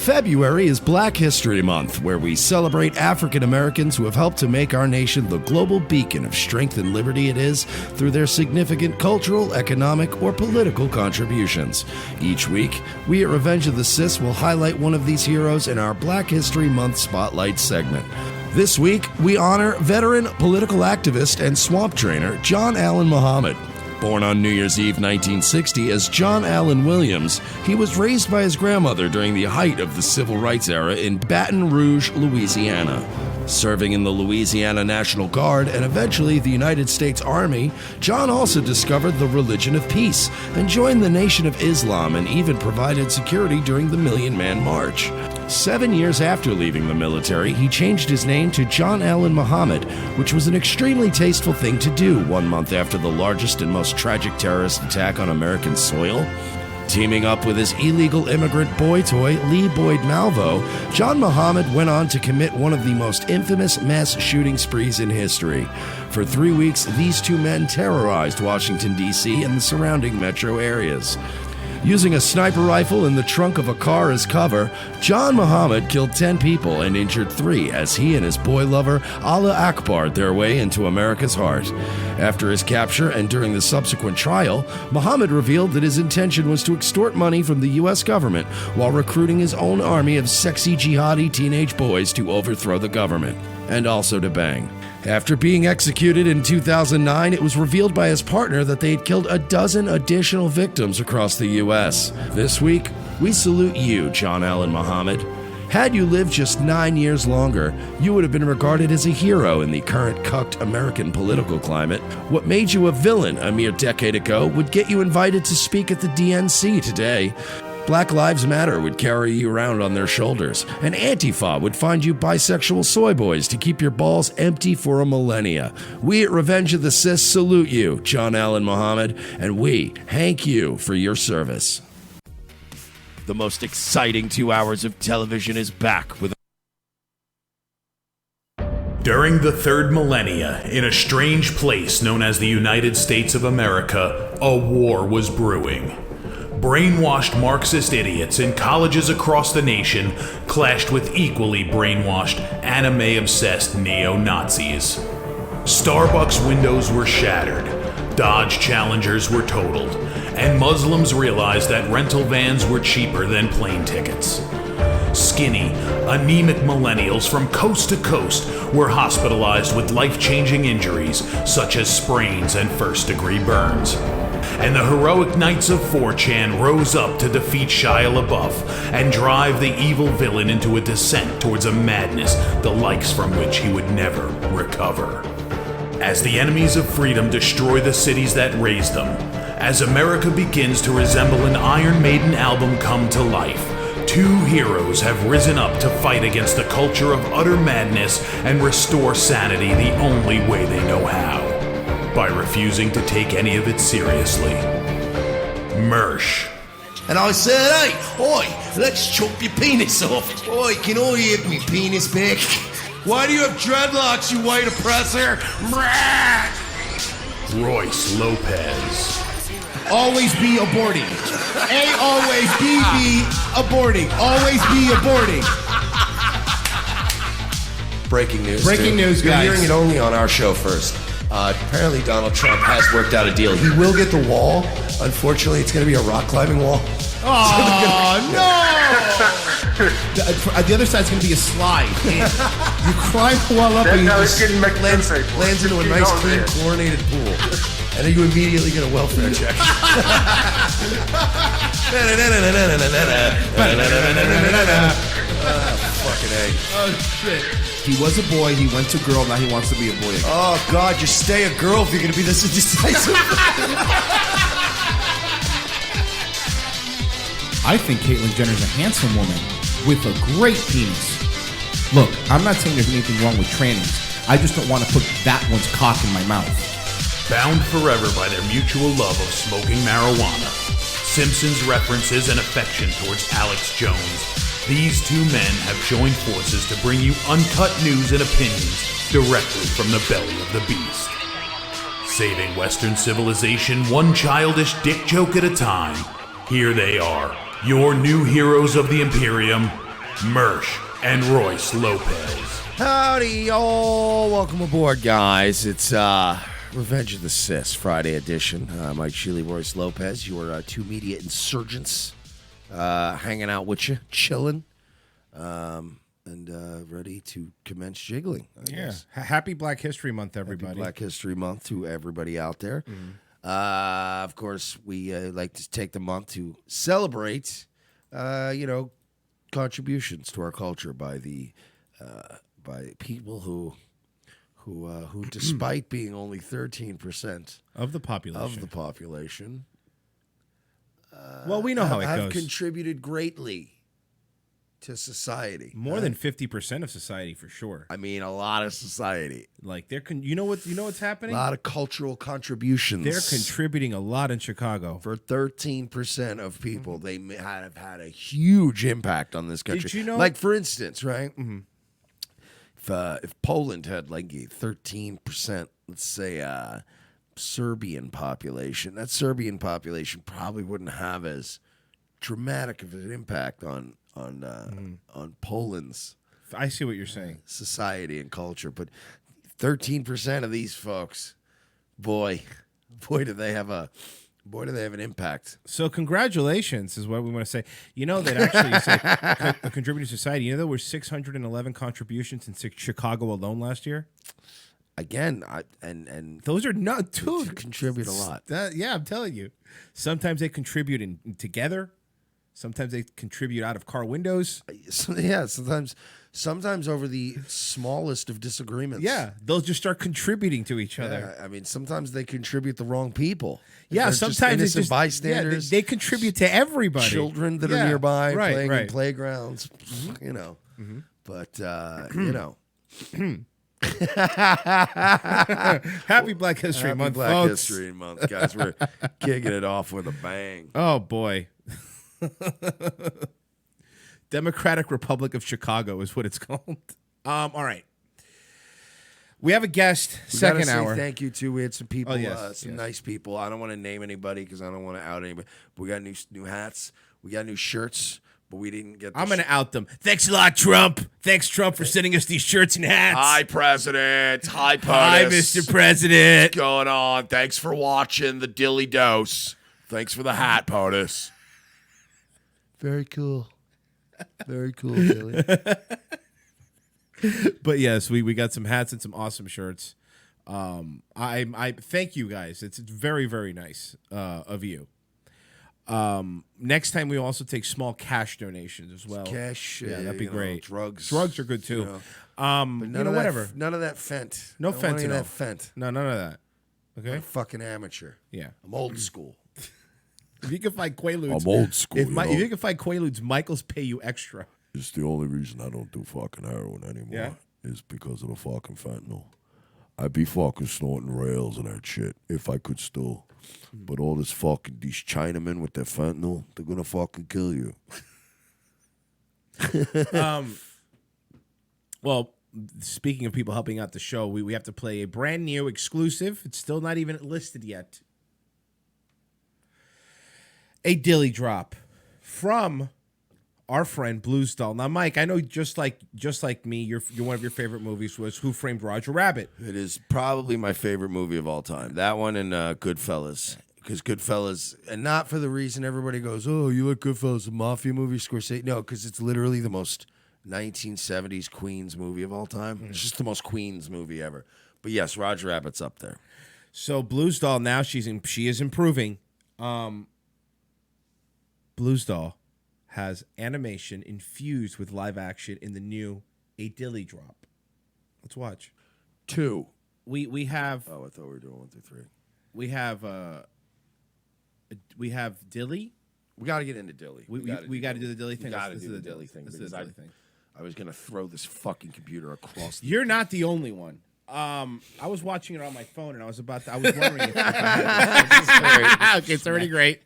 February is Black History Month, where we celebrate African Americans who have helped to make our nation the global beacon of strength and liberty it is through their significant cultural, economic, or political contributions. Each week, we at Revenge of the Sis will highlight one of these heroes in our Black History Month Spotlight segment. This week, we honor veteran political activist and swamp trainer John Allen Muhammad. Born on New Year's Eve 1960 as John Allen Williams, he was raised by his grandmother during the height of the Civil Rights era in Baton Rouge, Louisiana. Serving in the Louisiana National Guard and eventually the United States Army, John also discovered the religion of peace and joined the Nation of Islam and even provided security during the Million Man March. 7 years after leaving the military, he changed his name to John Allen Muhammad, which was an extremely tasteful thing to do 1 month after the largest and most tragic terrorist attack on American soil. Teaming up with his illegal immigrant boy toy, Lee Boyd Malvo, John Muhammad went on to commit one of the most infamous mass shooting sprees in history. For 3 weeks, these two men terrorized Washington, D.C. and the surrounding metro areas. Using a sniper rifle in the trunk of a car as cover, John Muhammad killed 10 people and injured 3 as he and his boy lover Allah Akbar'd their way into America's heart. After his capture and during the subsequent trial, Muhammad revealed that his intention was to extort money from the U.S. government while recruiting his own army of sexy jihadi teenage boys to overthrow the government, and also to bang. After being executed in 2009, it was revealed by his partner that they had killed a dozen additional victims across the U.S. This week, we salute you, John Allen Muhammad. Had you lived just 9 years longer, you would have been regarded as a hero in the current cucked American political climate. What made you a villain a mere decade ago would get you invited to speak at the DNC today. Black Lives Matter would carry you around on their shoulders, and Antifa would find you bisexual soy boys to keep your balls empty for a millennia. We at Revenge of the Cis salute you, John Allen Muhammad, and we thank you for your service. The most exciting 2 hours of television is back with... During the third millennia, in a strange place known as the United States of America, a war was brewing. Brainwashed Marxist idiots in colleges across the nation clashed with equally brainwashed, anime-obsessed neo-Nazis. Starbucks windows were shattered, Dodge Challengers were totaled, and Muslims realized that rental vans were cheaper than plane tickets. Skinny, anemic millennials from coast to coast were hospitalized with life-changing injuries such as sprains and first-degree burns. And the heroic knights of 4chan rose up to defeat Shia LaBeouf and drive the evil villain into a descent towards a madness the likes from which he would never recover. As the enemies of freedom destroy the cities that raised them, as America begins to resemble an Iron Maiden album come to life, two heroes have risen up to fight against the culture of utter madness and restore sanity the only way they know how. By refusing to take any of it seriously. Mersh. And I said, hey, oi, let's chop your penis off. Oi, can I have me penis back? Why do you have dreadlocks, you white oppressor? Royce Lopez. Always be aborting. A always be aborting. Always be aborting. Breaking news. Breaking news, You're guys. hearing it only on our show first. Apparently Donald Trump has worked out a deal. He will get the wall. Unfortunately, it's going to be a rock climbing wall. Oh, no! The other side's going to be a slide. You climb the wall up and you just lands into a nice, clean, chlorinated pool. And then you immediately get a welfare check. Fucking A. Oh, shit. He was a boy, he went to girl, now he wants to be a boy again. Oh, God, just stay a girl if you're going to be this indecisive. I think Caitlyn Jenner's a handsome woman with a great penis. Look, I'm not saying there's anything wrong with trannies. I just don't want to put that one's cock in my mouth. Bound forever by their mutual love of smoking marijuana, Simpsons references and affection towards Alex Jones, these two men have joined forces to bring you uncut news and opinions directly from the belly of the beast. Saving Western civilization one childish dick joke at a time, here they are, your new heroes of the Imperium, Mersh and Royce Lopez. Howdy, y'all. Welcome aboard, guys. It's Revenge of the Cis Friday edition. Mike Sheely, Royce Lopez, your two media insurgents. Hanging out with you, chilling, and ready to commence jiggling. I guess. Happy Black History Month, everybody. Happy Black History Month to everybody out there. Mm-hmm. Of course, we like to take the month to celebrate, contributions to our culture by the by people who despite being only 13% of the population. Well, we know how it have goes. Contributed greatly to society. More than 50% of society, for sure. I mean, a lot of society. Like you know what's happening? A lot of cultural contributions. They're contributing a lot in Chicago. For 13% of people, they have had a huge impact on this country. Did you know? Like, for instance, right? Mm-hmm. If Poland had like a 13%, let's say, Serbian population, that Serbian population probably wouldn't have as dramatic of an impact on Poland's. I see what you're saying. Society and culture, but 13% of these folks, boy, do they have an impact. So congratulations is what we want to say. You know that actually you say a contributing society. You know there were 611 contributions in Chicago alone last year. Again, and those are not contribute a lot. Yeah, I'm telling you. Sometimes they contribute together. Sometimes they contribute out of car windows. So, yeah, sometimes over the smallest of disagreements. Yeah, they'll just start contributing to each other. I mean, sometimes they contribute the wrong people. Yeah, They're sometimes just innocent bystanders. they contribute to everybody. Children that are nearby playing in right. playgrounds. You know, but you know. Happy Black History Month, Black folks. History Month, guys. We're kicking it off with a bang. Oh boy. Democratic Republic of Chicago is what it's called. All right. We have a guest, second hour. Thank you to we had some people, yes. nice people. I don't want to name anybody because I don't want to out anybody. But we got new hats, we got new shirts, but we didn't get. I'm gonna out them. Thanks a lot, Trump. Thanks, Trump, for sending us these shirts and hats. Hi, President. Hi, POTUS. Hi, Mr. President. What's going on? Thanks for watching the Dilley Dose. Thanks for the hat, POTUS. Very cool. Very cool, Billy. But yes, we got some hats and some awesome shirts. I thank you guys. It's very, very nice of you. Next time we also take small cash donations as well. Cash, yeah, that'd be great. Drugs are good too. But none of whatever. That, none of that fent. No I don't want any of fentanyl. that fent. No, none of that. I'm Okay. a fucking amateur. Yeah. I'm old school. If you can find Quaaludes, I'm old school. if you can find Quaaludes, Michael's pay you extra. It's the only reason I don't do fucking heroin anymore. Yeah? Is because of the fucking fentanyl. I'd be fucking snorting rails and that shit if I could still. But all this fucking, these Chinamen with their fentanyl, they're gonna fucking kill you. Well, speaking of people helping out the show, we have to play a brand new exclusive. It's still not even listed yet. A Dilley drop from our friend Blues Doll. Now, Mike, I know just like me, you're one of your favorite movies was Who Framed Roger Rabbit. It is probably my favorite movie of all time. That one and Goodfellas. Because Goodfellas, and not for the reason everybody goes, oh, you like Goodfellas, a mafia movie, Scorsese. No, because it's literally the most 1970s Queens movie of all time. It's just the most Queens movie ever. But yes, Roger Rabbit's up there. So Blues Doll, now she is improving. Blues Doll has animation infused with live action in the new A Dilley drop. Let's watch. 2. We have Oh, I thought we were doing 1 through 3. we have Dilley. We got to get into Dilley. We got to do the Dilley thing. We got to This do is the Dilley thing. This is because the Dilley thing. I was going to throw this fucking computer across the... You're not the only one. I was watching it on my phone, and I was wondering if I had it. Okay, it's already great.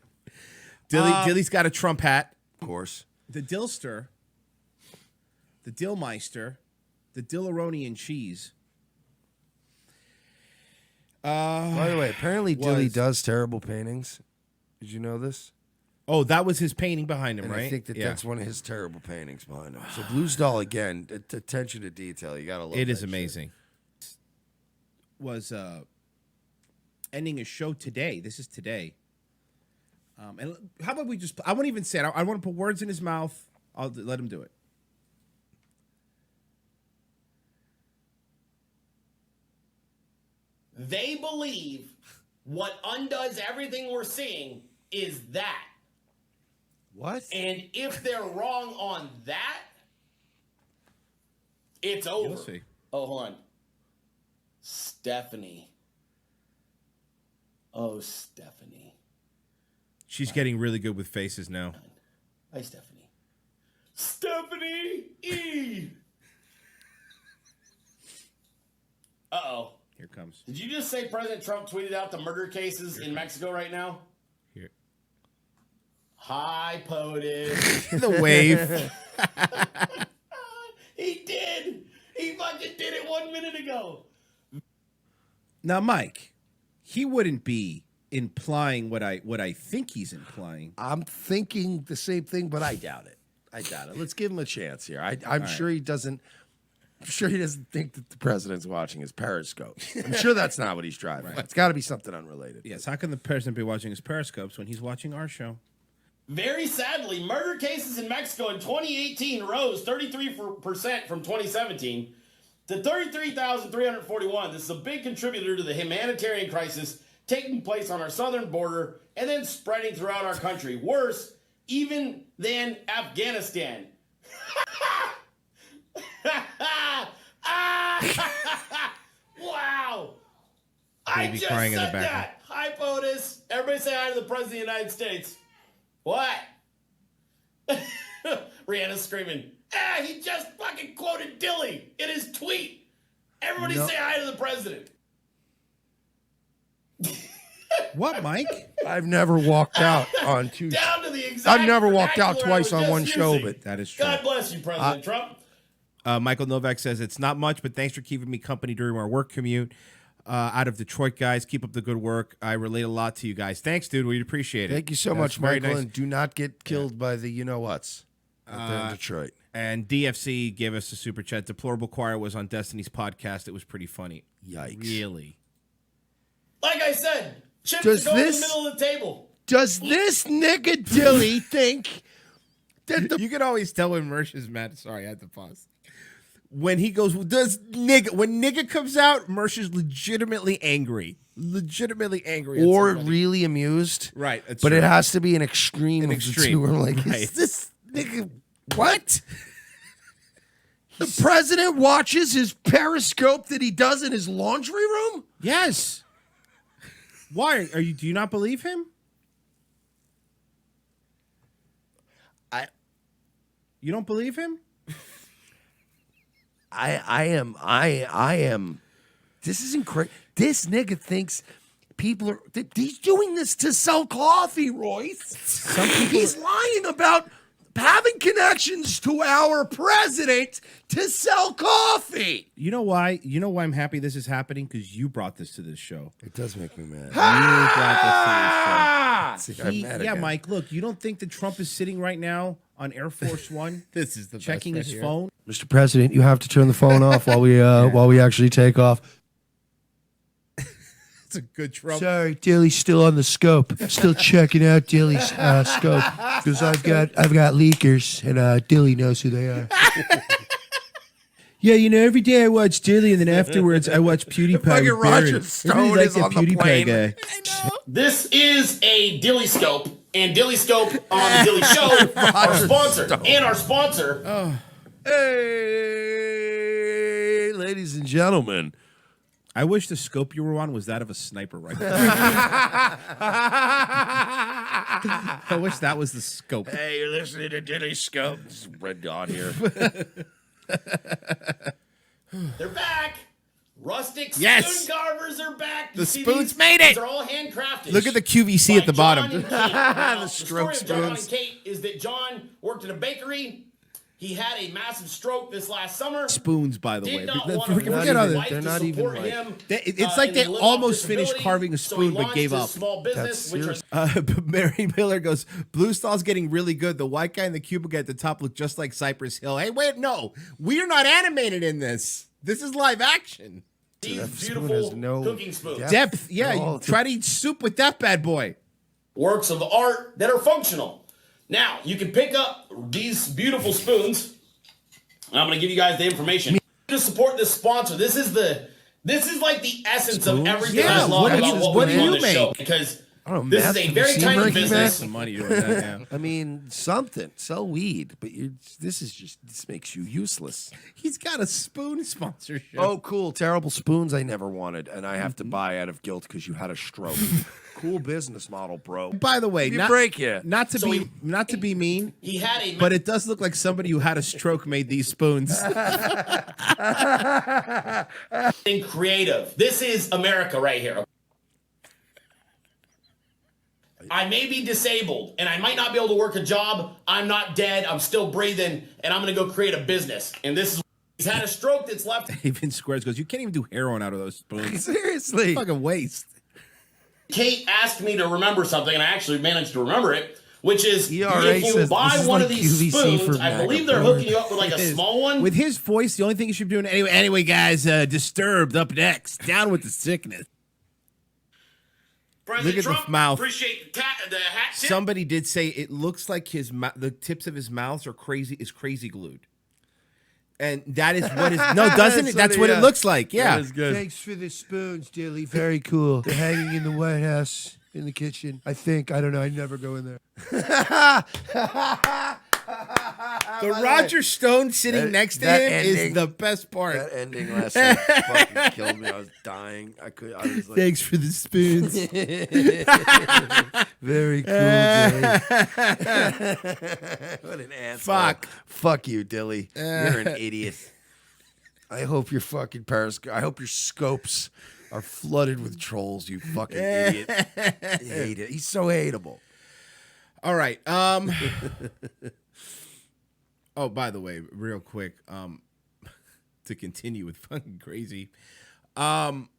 Dilley's got a Trump hat. Of course. The Dillster, the Dillmeister, the Dilleroni cheese. By the way, apparently Dilley does terrible paintings. Did you know this? Oh, that was his painting behind him, And right? I think that's one of his terrible paintings behind him. So Blues Doll, again, attention to detail. You got to love It is that amazing. Was ending a show today. This is today. And how about we just... I won't even say it. I want to put words in his mouth. I'll let him do it. They believe what undoes everything we're seeing is that. What? And if they're wrong on that, it's over. You'll see. Oh, hold on. Stephanie. Oh, Stephanie. She's getting really good with faces now. Hi, Stephanie. Stephanie E! Uh-oh. Here it comes. Did you just say President Trump tweeted out the murder cases in Mexico right now? Here. Hi, POTUS. The wave. He did. He fucking did it 1 minute ago. Now, Mike, he wouldn't be implying what I think he's implying. I'm thinking the same thing, but I doubt it. Let's give him a chance here. I'm sure he doesn't. I'm sure he doesn't think that the president's watching his Periscope. I'm sure that's not what he's driving. Right. It's got to be something unrelated. Yes, how can the president be watching his Periscopes when he's watching our show? Very sadly, murder cases in Mexico in 2018 rose 33% from 2017 to 33,341. This is a big contributor to the humanitarian crisis taking place on our southern border and then spreading throughout our country. Worse, even than Afghanistan. Wow. I Baby just crying in the said background. that. Hi, POTUS. Everybody say hi to the President of the United States. What? Rihanna's screaming, he just fucking quoted Dilley in his tweet. Everybody say hi to the president. What, Mike? I've never walked out on two. Down to the exact I've never walked out vernacular I twice was on one just show, using. but That is true. God bless you, President Trump. Michael Novak says, it's not much, but thanks for keeping me company during our work commute. Out of Detroit, guys, keep up the good work. I relate a lot to you guys. Thanks, dude. We appreciate it. Thank you so That's much, very Michael, nice. and do not get killed by the you-know-whats out there in Detroit. And DFC gave us a super chat. Deplorable Choir was on Destiny's podcast. It was pretty funny. Yikes. Really? Like I said, chips Does go in this- the middle of the table. Does this nigga Dilley think that the You can always tell when Mersh is mad. Sorry, I had to pause. When he goes, when nigga comes out, Mersh is legitimately angry. Legitimately angry. at or somebody. really amused? Right. That's But true. it has to be an extreme. An of extreme, The two. We're like, right. is this nigga what? The president watches his Periscope that he does in his laundry room? Yes. Why are you? Do you not believe him? You don't believe him? I am. This is incredible. This nigga thinks people are. He's doing this to sell coffee, Royce. He's lying about having connections to our president to sell coffee. You know why? You know why I'm happy this is happening? Because you brought this to this show. It does make me mad. You brought this to this show. I'm mad Yeah, again. Mike. Look, you don't think that Trump is sitting right now on Air Force One? This is the checking best his right here. phone. Mr. President, you have to turn the phone off while we actually take off. It's a good Trump. Sorry, Dilley's still on the scope. Still checking out Dilley's scope because I've got leakers and Dilley knows who they are. Yeah, you know, every day I watch Dilley and then afterwards I watch PewDiePie. Fucking with Roger Barron. Stone I really like is that on the PewDiePie plane. guy. This is a Dilley Scope, and Dilley Scope on the Dilley Show, our sponsor, and our sponsor. Hey, ladies and gentlemen. I wish the scope you were on was that of a sniper rifle. I wish that was the scope. Hey, you're listening to Dilley Scope. This is Red Dot here. They're back. Rustic Yes. spoon carvers are back. You The see spoons these? made it. These are all handcrafted. Look at the QVC at the bottom. John and Kate. Now, the stroke story of John spoons. and Kate is that John worked in a bakery. He had a massive stroke this last summer. Spoons, by the way. Did not But want to forget force even- his other- wife they're to not even support like- him, It's like and they live off almost finished disability. carving a So spoon he but launched gave his up. Small business, which are But Mary Miller goes, Blue Stall's getting really good. The white guy in the cubicle at the top looked just like Cypress Hill. Hey, wait, no. We're not animated in this. This is live action. these That spoon beautiful has no cooking spoons. depth. Depth. Yeah, Oh. you try to eat soup with that bad boy. Works of art that are functional. Now, you can pick up these beautiful spoons. And I'm going to give you guys the information. To support this sponsor, this is like the essence of everything Yeah, I love what do about you- what what we do do on you this show. make? Because I don't know, this meth? is a Have you very seen tiny Breaking business. Bad? Money doing that, yeah. I mean, something. Sell weed, but this makes you useless. He's got a spoon sponsorship. Oh, cool. Terrible spoons I never wanted, and I have to buy out of guilt because you had a stroke. Cool business model, bro. By the way, Give me a not, break here. not to So be mean, He had a but it does look like somebody who had a stroke made these spoons. in creative. This is America right here. I may be disabled and I might not be able to work a job. I'm not dead. I'm still breathing, and I'm going to go create a business. And this is he's had a stroke that's left. Even Squares goes, you can't even do heroin out of those spoons. Seriously. Fucking waste. Kate asked me to remember something, and I actually managed to remember it, which is ERA if you says buy this is one like of these QVC spoons, for I believe MAGA they're porn. hooking you up with like a It is. small one. With his voice, the only thing you should be doing anyway, guys, Disturbed up next. Down with the sickness. President look at the Trump, mouth. Appreciate the hat tip. Somebody did say it looks like the tips of his mouths are crazy glued. And that is what is no, doesn't it? That's what it looks like. Yeah. Thanks for the spoons, Dilley. Very cool. They're hanging in the White House. in the kitchen. I think. I don't know. I never go in there. The Roger Stone sitting next to him is the best part. That ending last night fucking killed me. I was dying. I was like, Thanks for the spoons. very cool day. What an asshole. Fuck you, Dilley. You're an idiot. I hope your fucking I hope your scopes are flooded with trolls, you fucking idiot. I hate it. He's so hateable. All right. Oh, by the way, real quick, to continue with fucking crazy. Last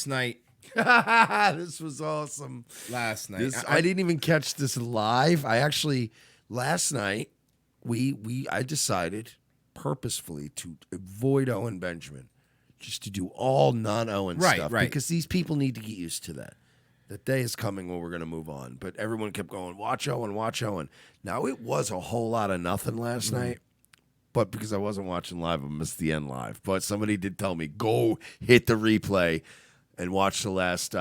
night. This was awesome. Last night. I didn't even catch this live. Last night, I decided purposefully to avoid Owen Benjamin, just to do all non-Owen stuff. Right. Because these people need to get used to that. That day is coming when we're going to move on. But everyone kept going, watch Owen, watch Owen. Now, it was a whole lot of nothing last night. But because I wasn't watching live, I missed the end live. But somebody did tell me, go hit the replay and watch the last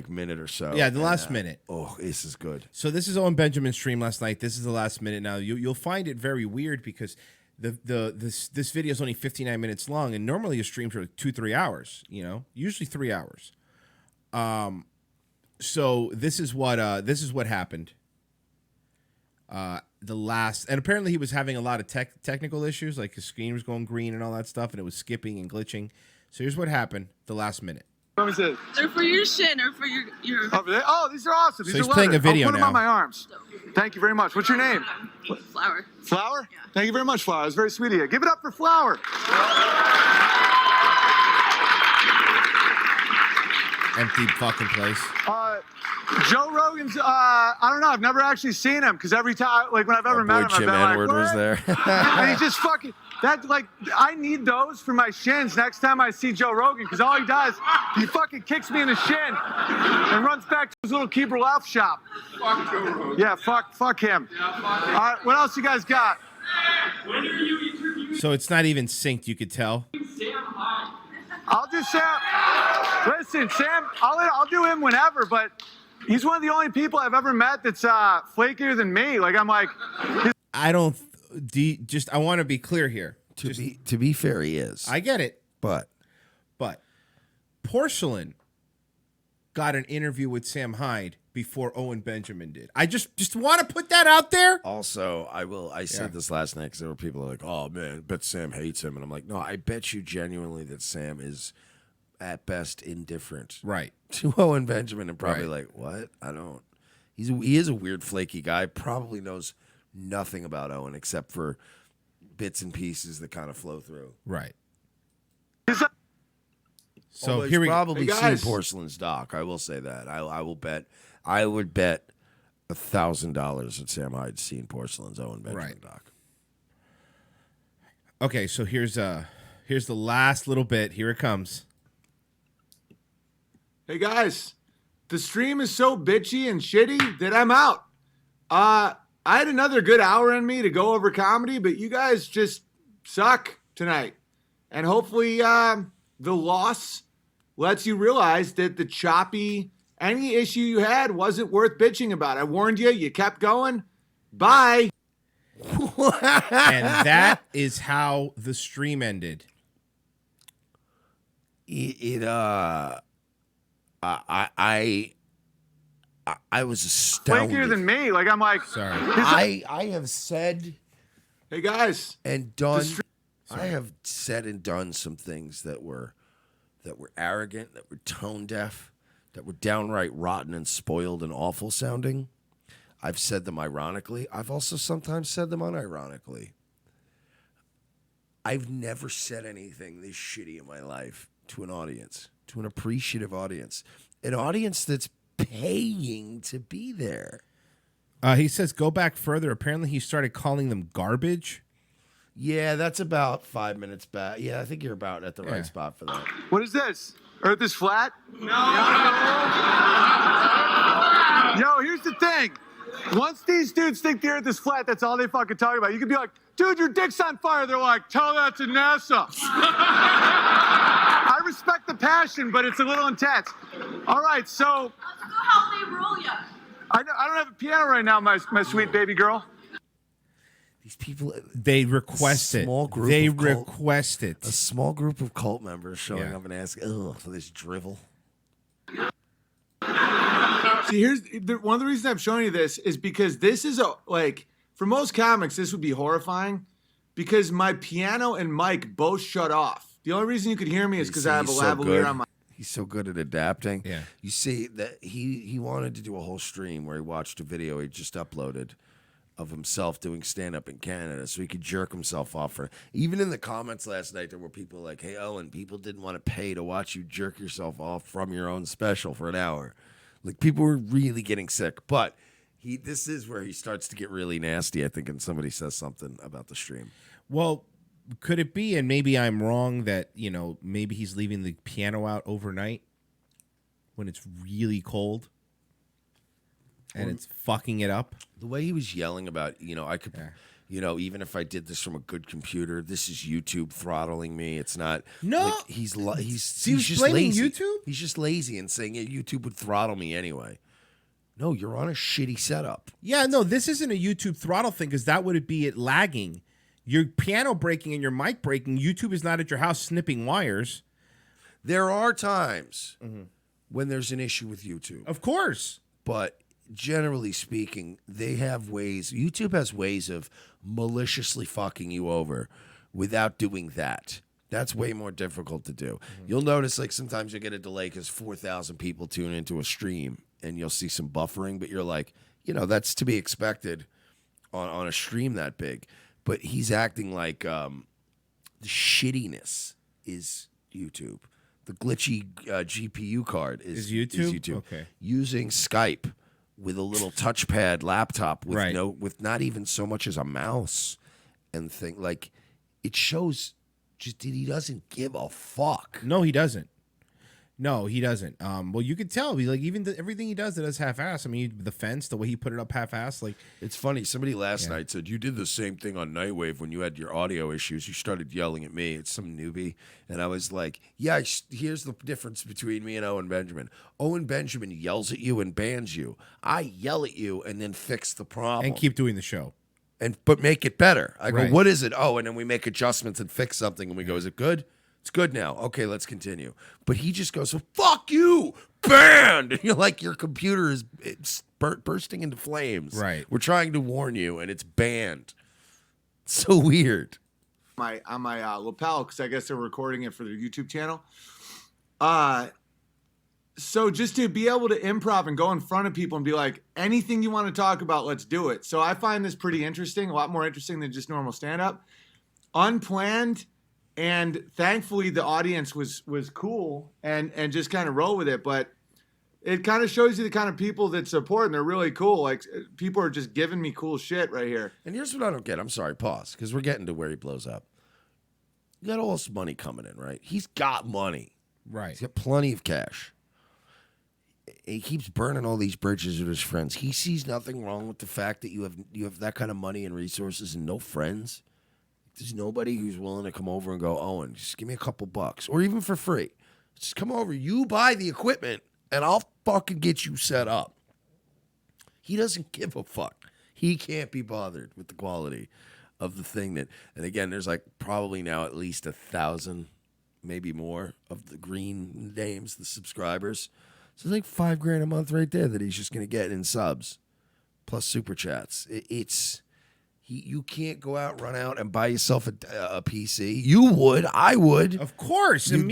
minute or so. Yeah, the last minute. Oh, this is good. So this is Owen Benjamin's stream last night. This is the last minute. Now, you'll find it very weird because this video is only 59 minutes long. And normally your streams are 2-3 hours, usually 3 hours. So this is what happened. And apparently he was having a lot of technical issues, like his screen was going green and all that stuff, and it was skipping and glitching. So here's what happened the last minute. What was it? They're for your shin or for your. Oh, these are awesome. These so he's are playing a video I'll put them now. on my arms. Thank you very much. What's your name? Flower. Flower? Yeah. Thank you very much, Flower. It's very sweet of you. Give it up for Flower. Empty fucking place. Joe Rogan's, I don't know. I've never actually seen him because every time, like when I've ever met him, I've Jim been like, Edward was there. And he's just fucking, I need those for my shins next time I see Joe Rogan because all he does, he fucking kicks me in the shin and runs back to his little Keeper Ralph shop. Fuck Joe Rogan. Yeah, fuck him. Yeah, fuck him. All right, what else you guys got? When are you interviewing So it's not even synced, you could tell. Sam Hyde? I'll do Sam. Listen, Sam, I'll do him whenever, but he's one of the only people I've ever met that's flakier than me. Like, I'm like... I don't... I want to be clear here. To be fair, he is. I get it. But Porcelain got an interview with Sam Hyde before Owen Benjamin did. I just want to put that out there. Also, I said this last night because there were people like, oh, man, I bet Sam hates him. And I'm like, no, I bet you genuinely that Sam is at best indifferent. Right. To Owen Benjamin and probably like, what? I don't. He is a weird, flaky guy. Probably knows nothing about Owen except for bits and pieces that kind of flow through. Right. So Although here we probably Hey, seen guys. Porcelain's doc. I will say that. I would bet $1,000 that Sam Hyde's seen Porcelain's Owen Benjamin doc. Okay, so here's the last little bit. Here it comes. Hey, guys, the stream is so bitchy and shitty that I'm out. I had another good hour in me to go over comedy, but you guys just suck tonight. And hopefully the loss lets you realize that the choppy, any issue you had wasn't worth bitching about. I warned you. You kept going. Bye. And that is how the stream ended. I was astounded. Flakier than me. Like, I'm like, Sorry. I have said hey, guys. and done. I have said and done some things that were arrogant, that were tone deaf, that were downright rotten and spoiled and awful sounding. I've said them ironically. I've also sometimes said them unironically. I've never said anything this shitty in my life to an audience, to an appreciative audience, an audience that's paying to be there. He says go back further. Apparently he started calling them garbage. Yeah, that's about 5 minutes back. Yeah, I think you're about at the Yeah. right spot for that. What is this? Earth is flat? No. Yo, here's the thing. Once these dudes think the earth is flat, that's all they fucking talk about. You could be like, dude, your dick's on fire. They're like, tell that to NASA. I respect the of passion, but it's a little intense. All right, so Let's go how they roll ya. I don't have a piano right now, my sweet baby girl. These people, They request it. Small group They of cult- request it. a small group of cult members showing Yeah. up and asking, "Ugh, for this drivel." See, one of the reasons I'm showing you this is because this is for most comics, this would be horrifying because my piano and mic both shut off. The only reason you could hear me is because I have a He's so lavalier good. on my. He's so good at adapting. Yeah. You see that he wanted to do a whole stream where he watched a video he just uploaded of himself doing stand-up in Canada so he could jerk himself off for even in the comments last night there were people like, "Hey Owen, people didn't want to pay to watch you jerk yourself off from your own special for an hour." Like people were really getting sick. But this is where he starts to get really nasty, I think, and somebody says something about the stream. Well, could it be, and maybe I'm wrong, that, maybe he's leaving the piano out overnight when it's really cold and it's fucking it up? The way he was yelling about, I could, even if I did this from a good computer, this is YouTube throttling me. It's not. No. like, he's was just blaming lazy. YouTube? He's just lazy and saying YouTube would throttle me anyway. No, you're on a shitty setup. Yeah, no, this isn't a YouTube throttle thing because that would be it lagging. Your piano breaking and your mic breaking, YouTube is not at your house snipping wires. There are times when there's an issue with YouTube, Of course. but generally speaking, they have ways. YouTube has ways of maliciously fucking you over without doing that. That's way more difficult to do. You'll notice, like, sometimes you get a delay because 4,000 people tune into a stream, and you'll see some buffering, but you're like, that's to be expected on a stream that big. But he's acting like the shittiness is YouTube. The glitchy GPU card is YouTube. Okay. Using Skype with a little touchpad laptop with Right. with not even so much as a mouse and thing, like it shows just that he doesn't give a fuck. No, he doesn't. No, he doesn't. Well, you could tell. Everything he does, it is half-assed. I mean, the fence, the way he put it up half-assed, like. It's funny. Somebody last night said, "You did the same thing on Nightwave when you had your audio issues. You started yelling at me." It's some newbie. And I was like, yeah, here's the difference between me and Owen Benjamin. Owen Benjamin yells at you and bans you. I yell at you and then fix the problem. And keep doing the show. But make it better. I go, Right. "What is it?" Oh, and then we make adjustments and fix something. And we go, "Is it good?" "It's good now." "Okay, let's continue." But he just goes, "So fuck you, banned." And you're like, your computer is bursting into flames. Right. We're trying to warn you, and it's banned. So weird. On my lapel because I guess they're recording it for their YouTube channel. So just to be able to improv and go in front of people and be like, anything you want to talk about, let's do it. So I find this pretty interesting, a lot more interesting than just normal stand-up. Unplanned, and thankfully the audience was cool and just kind of roll with it. But it kind of shows you the kind of people that support, and they're really cool. Like, people are just giving me cool shit right here. And here's what I don't get. I'm sorry, pause, because we're getting to where he blows up. You got all this money coming in, right? He's got money. Right. He's got plenty of cash. He keeps burning all these bridges with his friends. He sees nothing wrong with the fact that you have that kind of money and resources and no friends. There's nobody who's willing to come over and go, "Owen, just give me a couple bucks," or even for free. Just come over, you buy the equipment, and I'll fucking get you set up. He doesn't give a fuck. He can't be bothered with the quality of the thing that, and again, there's like probably now at least 1,000, maybe more, of the green names, the subscribers. So it's like $5,000 a month right there that he's just going to get in subs, plus super chats. You can't go out, run out, and buy yourself a PC. You would, I would. Of course, You'd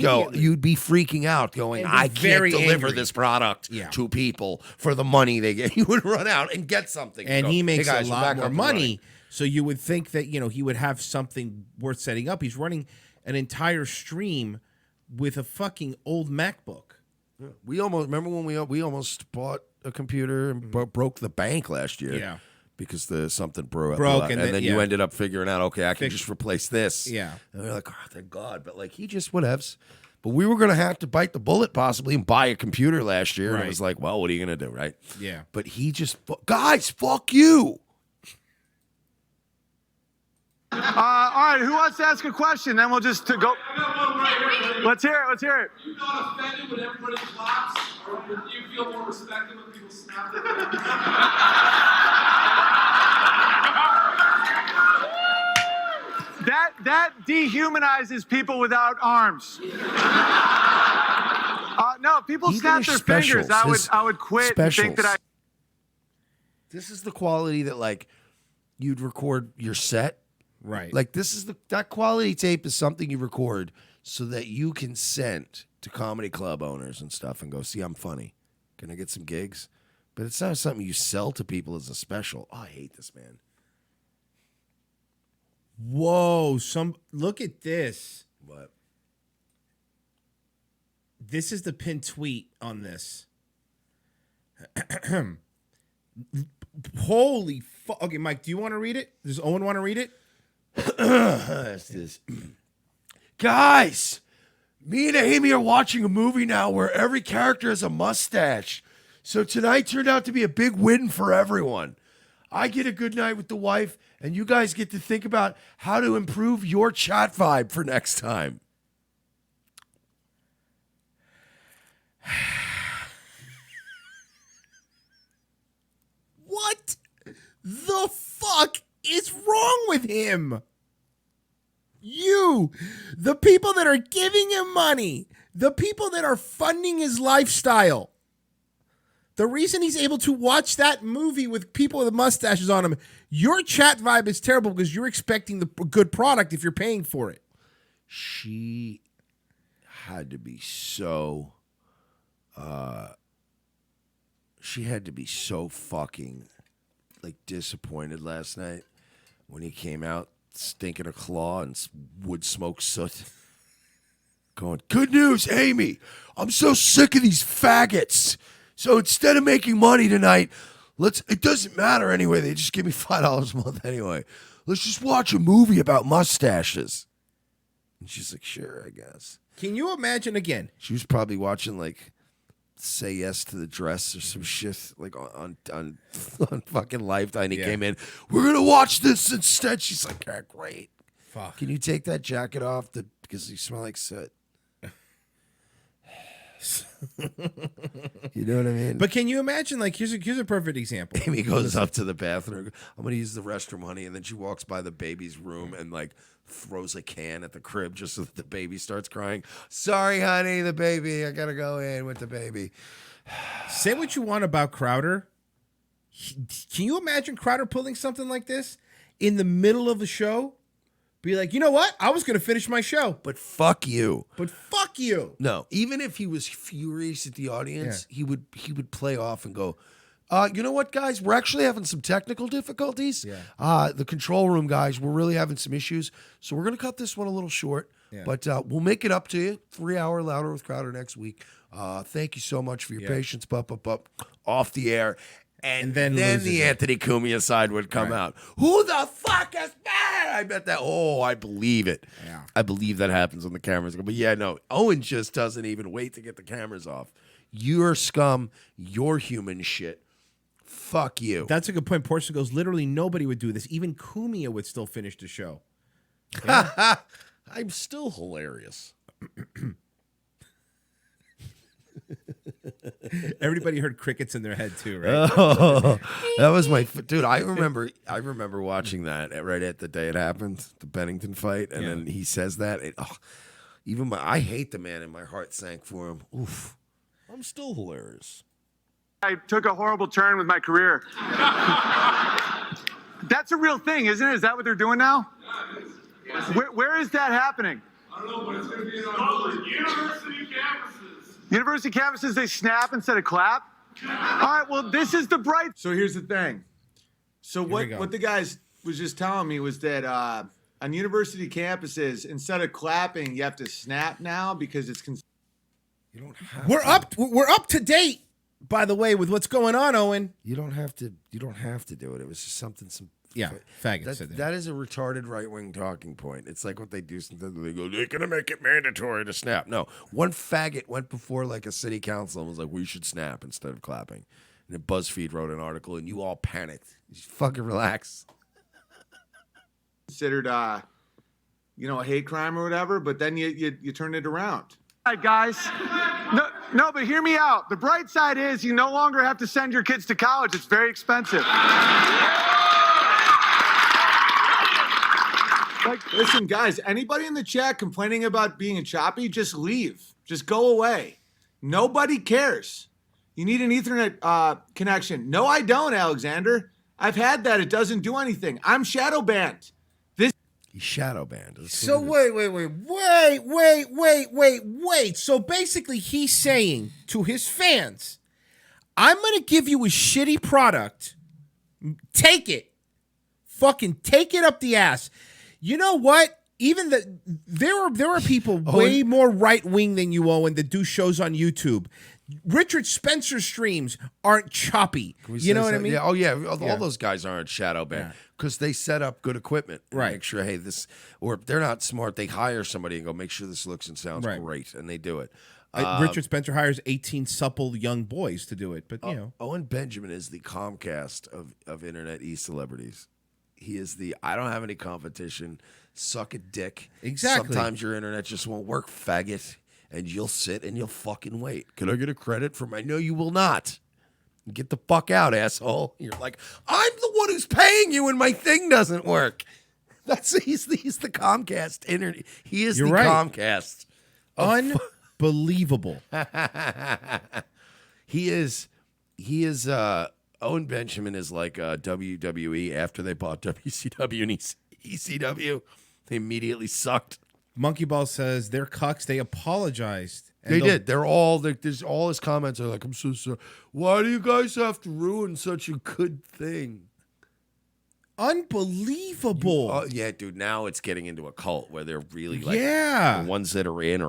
be freaking out, going, And be "I can't very deliver angry. this product to people for the money they get." You would run out and get something, And go, he makes "Hey guys, a we're lot back more up and money. running." So you would think that, he would have something worth setting up. He's running an entire stream with a fucking old MacBook. We almost remember when we almost bought a computer and broke the bank last year. Yeah. Because something broke, and then you yeah. ended up figuring out, okay, I can just replace this. Yeah. And we're like, "Oh, thank God." But like, he just whatevs. But we were going to have to bite the bullet possibly and buy a computer last year. And it Right. was like, well, what are you going to do, right? Yeah. But he just, guys, fuck you. right, who wants to ask a question? Then we'll just go. I got one right here. Let's hear it. Let's hear it. Are you not offended when everybody claps, or do you feel more respected when people snap their fingers? That dehumanizes people without arms. No, people Even snap his their specials, fingers. his I would quit and think that specials. This is the quality that like you'd record your set. Right. Like this is that quality tape is something you record so that you can send to comedy club owners and stuff and go, see, I'm funny. Can I get some gigs? But it's not something you sell to people as a special. Oh, I hate this, man. Whoa, look at this. What? This is the pinned tweet on this. Holy fuck. Okay, Mike, do you want to read it? Does Owen want to read it? That's this. Guys, me and Amy are watching a movie now where every character has a mustache. So tonight turned out to be a big win for everyone. I get a good night with the wife, and you guys get to think about how to improve your chat vibe for next time. What the fuck is wrong with him? You, the people that are giving him money, the people that are funding his lifestyle, the reason he's able to watch that movie with people with mustaches on him, your chat vibe is terrible because you're expecting the good product if you're paying for it. She had to be so she had to be so fucking like disappointed last night when he came out stinking a claw and wood smoke soot. Going, good news, Amy. I'm so sick of these faggots. So instead of making money tonight, it doesn't matter anyway. They just give me $5 a month anyway. Let's just watch a movie about mustaches. And she's like, sure, I guess. Can you imagine again? She was probably watching like Say Yes to the Dress or some shit like on fucking Lifetime. He came in, we're gonna watch this instead. She's like, yeah, great. Fuck. Can you take that jacket off because you smell like soot? You know what I mean? But can you imagine, like, here's a perfect example. Amy goes up to the bathroom. I'm going to use the restroom, honey. And then she walks by the baby's room and, like, throws a can at the crib just so that the baby starts crying. Sorry, honey, the baby. I got to go in with the baby. Say what you want about Crowder. Can you imagine Crowder pulling something like this in the middle of a show? Be like, you know what? I was going to finish my show. But fuck you. But fuck you. No, even if he was furious at the audience, he would play off and go, you know what, guys? We're actually having some technical difficulties. Yeah. The control room guys, we're really having some issues. So we're going to cut this one a little short. Yeah. But we'll make it up to you. 3 hour Louder with Crowder next week. Thank you so much for your patience. Off the air. And then the Anthony Cumia side would come out. Who the fuck is that? I bet that. Oh, I believe it. Yeah. I believe that happens when the cameras go. But yeah, no. Owen just doesn't even wait to get the cameras off. You're scum. You're human shit. Fuck you. That's a good point. Portia goes, literally nobody would do this. Even Cumia would still finish the show. Yeah. I'm still hilarious. Everybody heard crickets in their head too, right? Oh, that was my dude. I remember watching that right at the day it happened, the Bennington fight, and then he says that. I hate the man, and my heart sank for him. Oof, I'm still hilarious. I took a horrible turn with my career. That's a real thing, isn't it? Is that what they're doing now? Where is that happening? I don't know, but it's going to be in Scotland. University campuses. University campuses, they snap instead of clap? All right, well, this is the bright. So here's the thing. So what the guys was just telling me was that on university campuses, instead of clapping, you have to snap now because it's. You don't have. We're up to date, by the way, with what's going on, Owen. You don't have to. You don't have to do it. It was just something. Faggots. That is a retarded right-wing talking point. It's like what they do. Sometimes they go, they're gonna make it mandatory to snap. No, one faggot went before like a city council and was like, we should snap instead of clapping. And then BuzzFeed wrote an article, and you all panicked. Just fucking relax. considered, a hate crime or whatever, but then you turn it around. All right, guys. No, but hear me out. The bright side is you no longer have to send your kids to college. It's very expensive. Listen, guys, anybody in the chat complaining about being choppy, just leave. Just go away. Nobody cares. You need an Ethernet connection. No, I don't, Alexander. I've had that. It doesn't do anything. I'm shadow banned. He's shadow banned. So wait. So basically he's saying to his fans, I'm going to give you a shitty product. Take it. Fucking take it up the ass. You know what? Even there are people way more right-wing than you, Owen, that do shows on YouTube. Richard Spencer streams aren't choppy. You know what I mean? Yeah. Oh, yeah. All those guys aren't shadow banned because they set up good equipment. Right. Make sure, hey, this, or if they're not smart, they hire somebody and go, make sure this looks and sounds great. And they do it. Richard Spencer hires 18 supple young boys to do it. But, Owen Benjamin is the Comcast of Internet e-celebrities. He is the, I don't have any competition, suck a dick. Exactly. Sometimes your internet just won't work, faggot. And you'll sit and you'll fucking wait. Can I get a credit for my? No, you will not. Get the fuck out, asshole. You're like, I'm the one who's paying you and my thing doesn't work. He's the Comcast internet. He is You're the right. Comcast. Unbelievable. He is Owen Benjamin is like WWE after they bought WCW and ECW. They immediately sucked. Monkey Ball says they're cucks. They apologized. They did. There's all his comments are like, I'm so sorry. Why do you guys have to ruin such a good thing? Unbelievable. Yeah, dude. Now it's getting into a cult where they're really like, the ones that are in,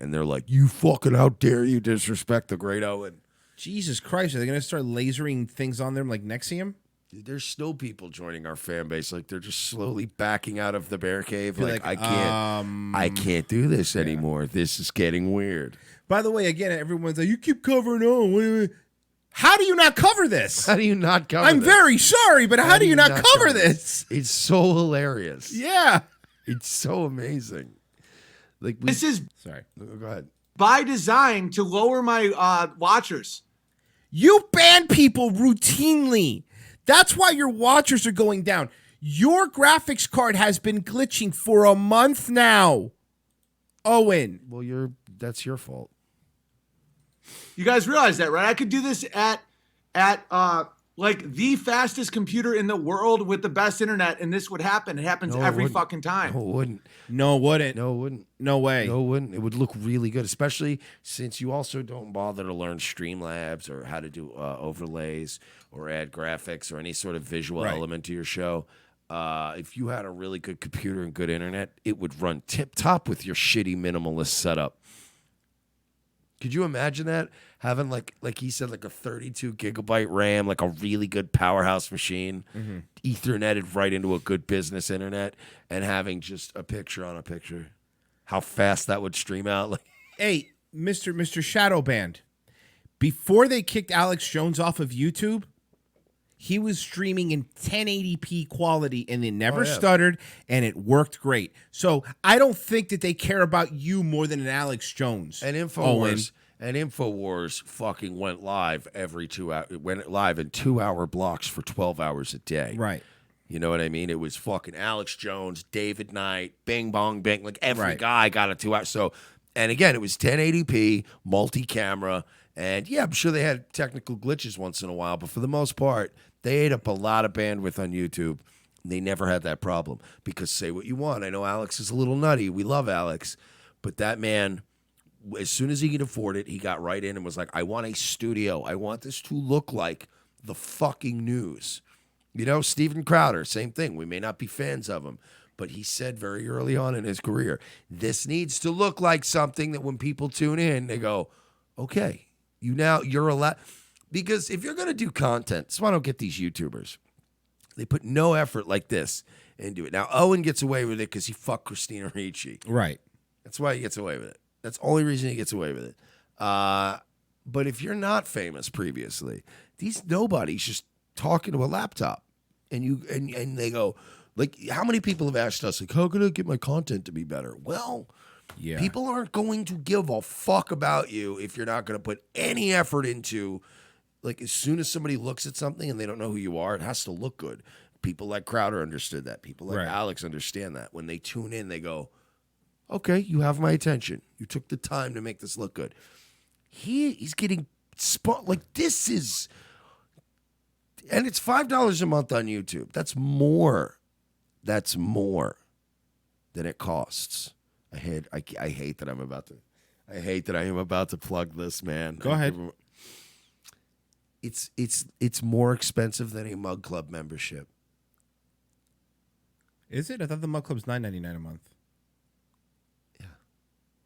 and they're like, you fucking, how dare you disrespect the great Owen? Jesus Christ. Are they going to start lasering things on them like Nexium? There's still people joining our fan base. Like they're just slowly backing out of the bear cave. Like I can't do this anymore. This is getting weird. By the way, again, everyone's like, you keep covering on. How do you not cover this? How do you not cover I'm this? very sorry, but how do you not cover this? It's so hilarious. Yeah. It's so amazing. Like this is sorry. Go ahead. By design to lower my watchers. You ban people routinely. That's why your watchers are going down. Your graphics card has been glitching for a month now. Owen. Well, that's your fault. You guys realize that, right? I could do this at like the fastest computer in the world with the best internet, and this would happen. It happens every fucking time. No, it wouldn't. No, it wouldn't. No, it wouldn't. No way. No, it wouldn't. It would look really good, especially since you also don't bother to learn Streamlabs or how to do overlays or add graphics or any sort of visual element to your show. If you had a really good computer and good internet, it would run tip-top with your shitty minimalist setup. Could you imagine that? Having, like he said, like a 32 gigabyte RAM, like a really good powerhouse machine, Etherneted right into a good business internet, and having just a picture on a picture. How fast that would stream out. Like, hey, Mr. Shadow Band, before they kicked Alex Jones off of YouTube, he was streaming in 1080p quality, and it never stuttered, and it worked great. So I don't think that they care about you more than an Alex Jones. And Infowars fucking went live every 2 hours. It went live in 2-hour blocks for 12 hours a day. Right. You know what I mean? It was fucking Alex Jones, David Knight, Bing Bong Bing. Like every guy got a 2 hour. So, and again, it was 1080p, multi-camera. And yeah, I'm sure they had technical glitches once in a while, but for the most part, they ate up a lot of bandwidth on YouTube. They never had that problem because say what you want. I know Alex is a little nutty. We love Alex. But that man, as soon as he could afford it, he got right in and was like, I want a studio. I want this to look like the fucking news. You know, Steven Crowder, same thing. We may not be fans of him, but he said very early on in his career, this needs to look like something that when people tune in, they go, okay, you're allowed. Because if you're going to do content, that's why I don't get these YouTubers. They put no effort like this into it. Now, Owen gets away with it because he fucked Christina Ricci. Right. That's why he gets away with it. That's the only reason he gets away with it. But if you're not famous previously, nobody's just talking to a laptop. And they go, Like, how many people have asked us, like, how can I get my content to be better? Well, Yeah. people aren't going to give a fuck about you if you're not going to put any effort into, like, as soon as somebody looks at something and they don't know who you are, it has to look good. People like Crowder understood that. People like Right. Alex understand that. When they tune in, they go, okay, you have my attention. You took the time to make this look good. He's getting like, this is, and it's $5 a month on YouTube. That's more than it costs. I hate that I am about to plug this, man. Go ahead. It's more expensive than a Mug Club membership. Is it? I thought the Mug Club's $9.99 a month.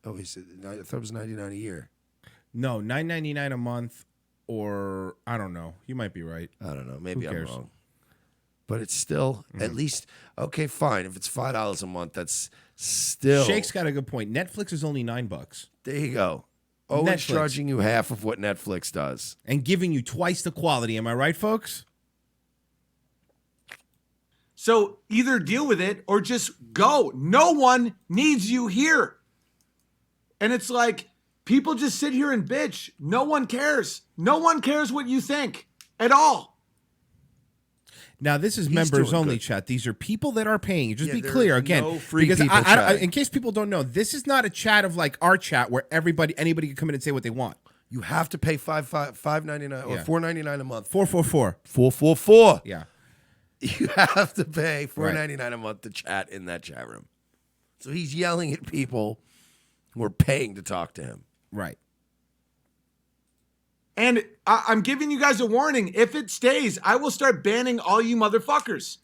Oh, I thought it was $99 a year. No, $9.99 a month, or I don't know. You might be right. I don't know. Maybe Who I'm cares? wrong. But it's still at least okay. Fine, if it's $5 a month, that's still. Shake's got a good point. Netflix is only $9, There you go. Owen's Netflix. charging you half of what Netflix does. and giving you twice the quality. Am I right, folks? So either deal with it or just go. No one needs you here. And it's like, people just sit here and bitch. No one cares. No one cares what you think at all. Now, this is He's members doing only, good. chat. These are people that are paying. Just Yeah, be there's clear again, no free because people chatting. in case people don't know, this is not a chat of like our chat where anybody can come in and say what they want. You have to pay $5.99 or Yeah. $4.99 a month. 444. $4.44. Yeah. You have to pay $4.99 a month to chat in that chat room. So he's yelling at people who are paying to talk to him. Right. And I'm giving you guys a warning. If it stays, I will start banning all you motherfuckers.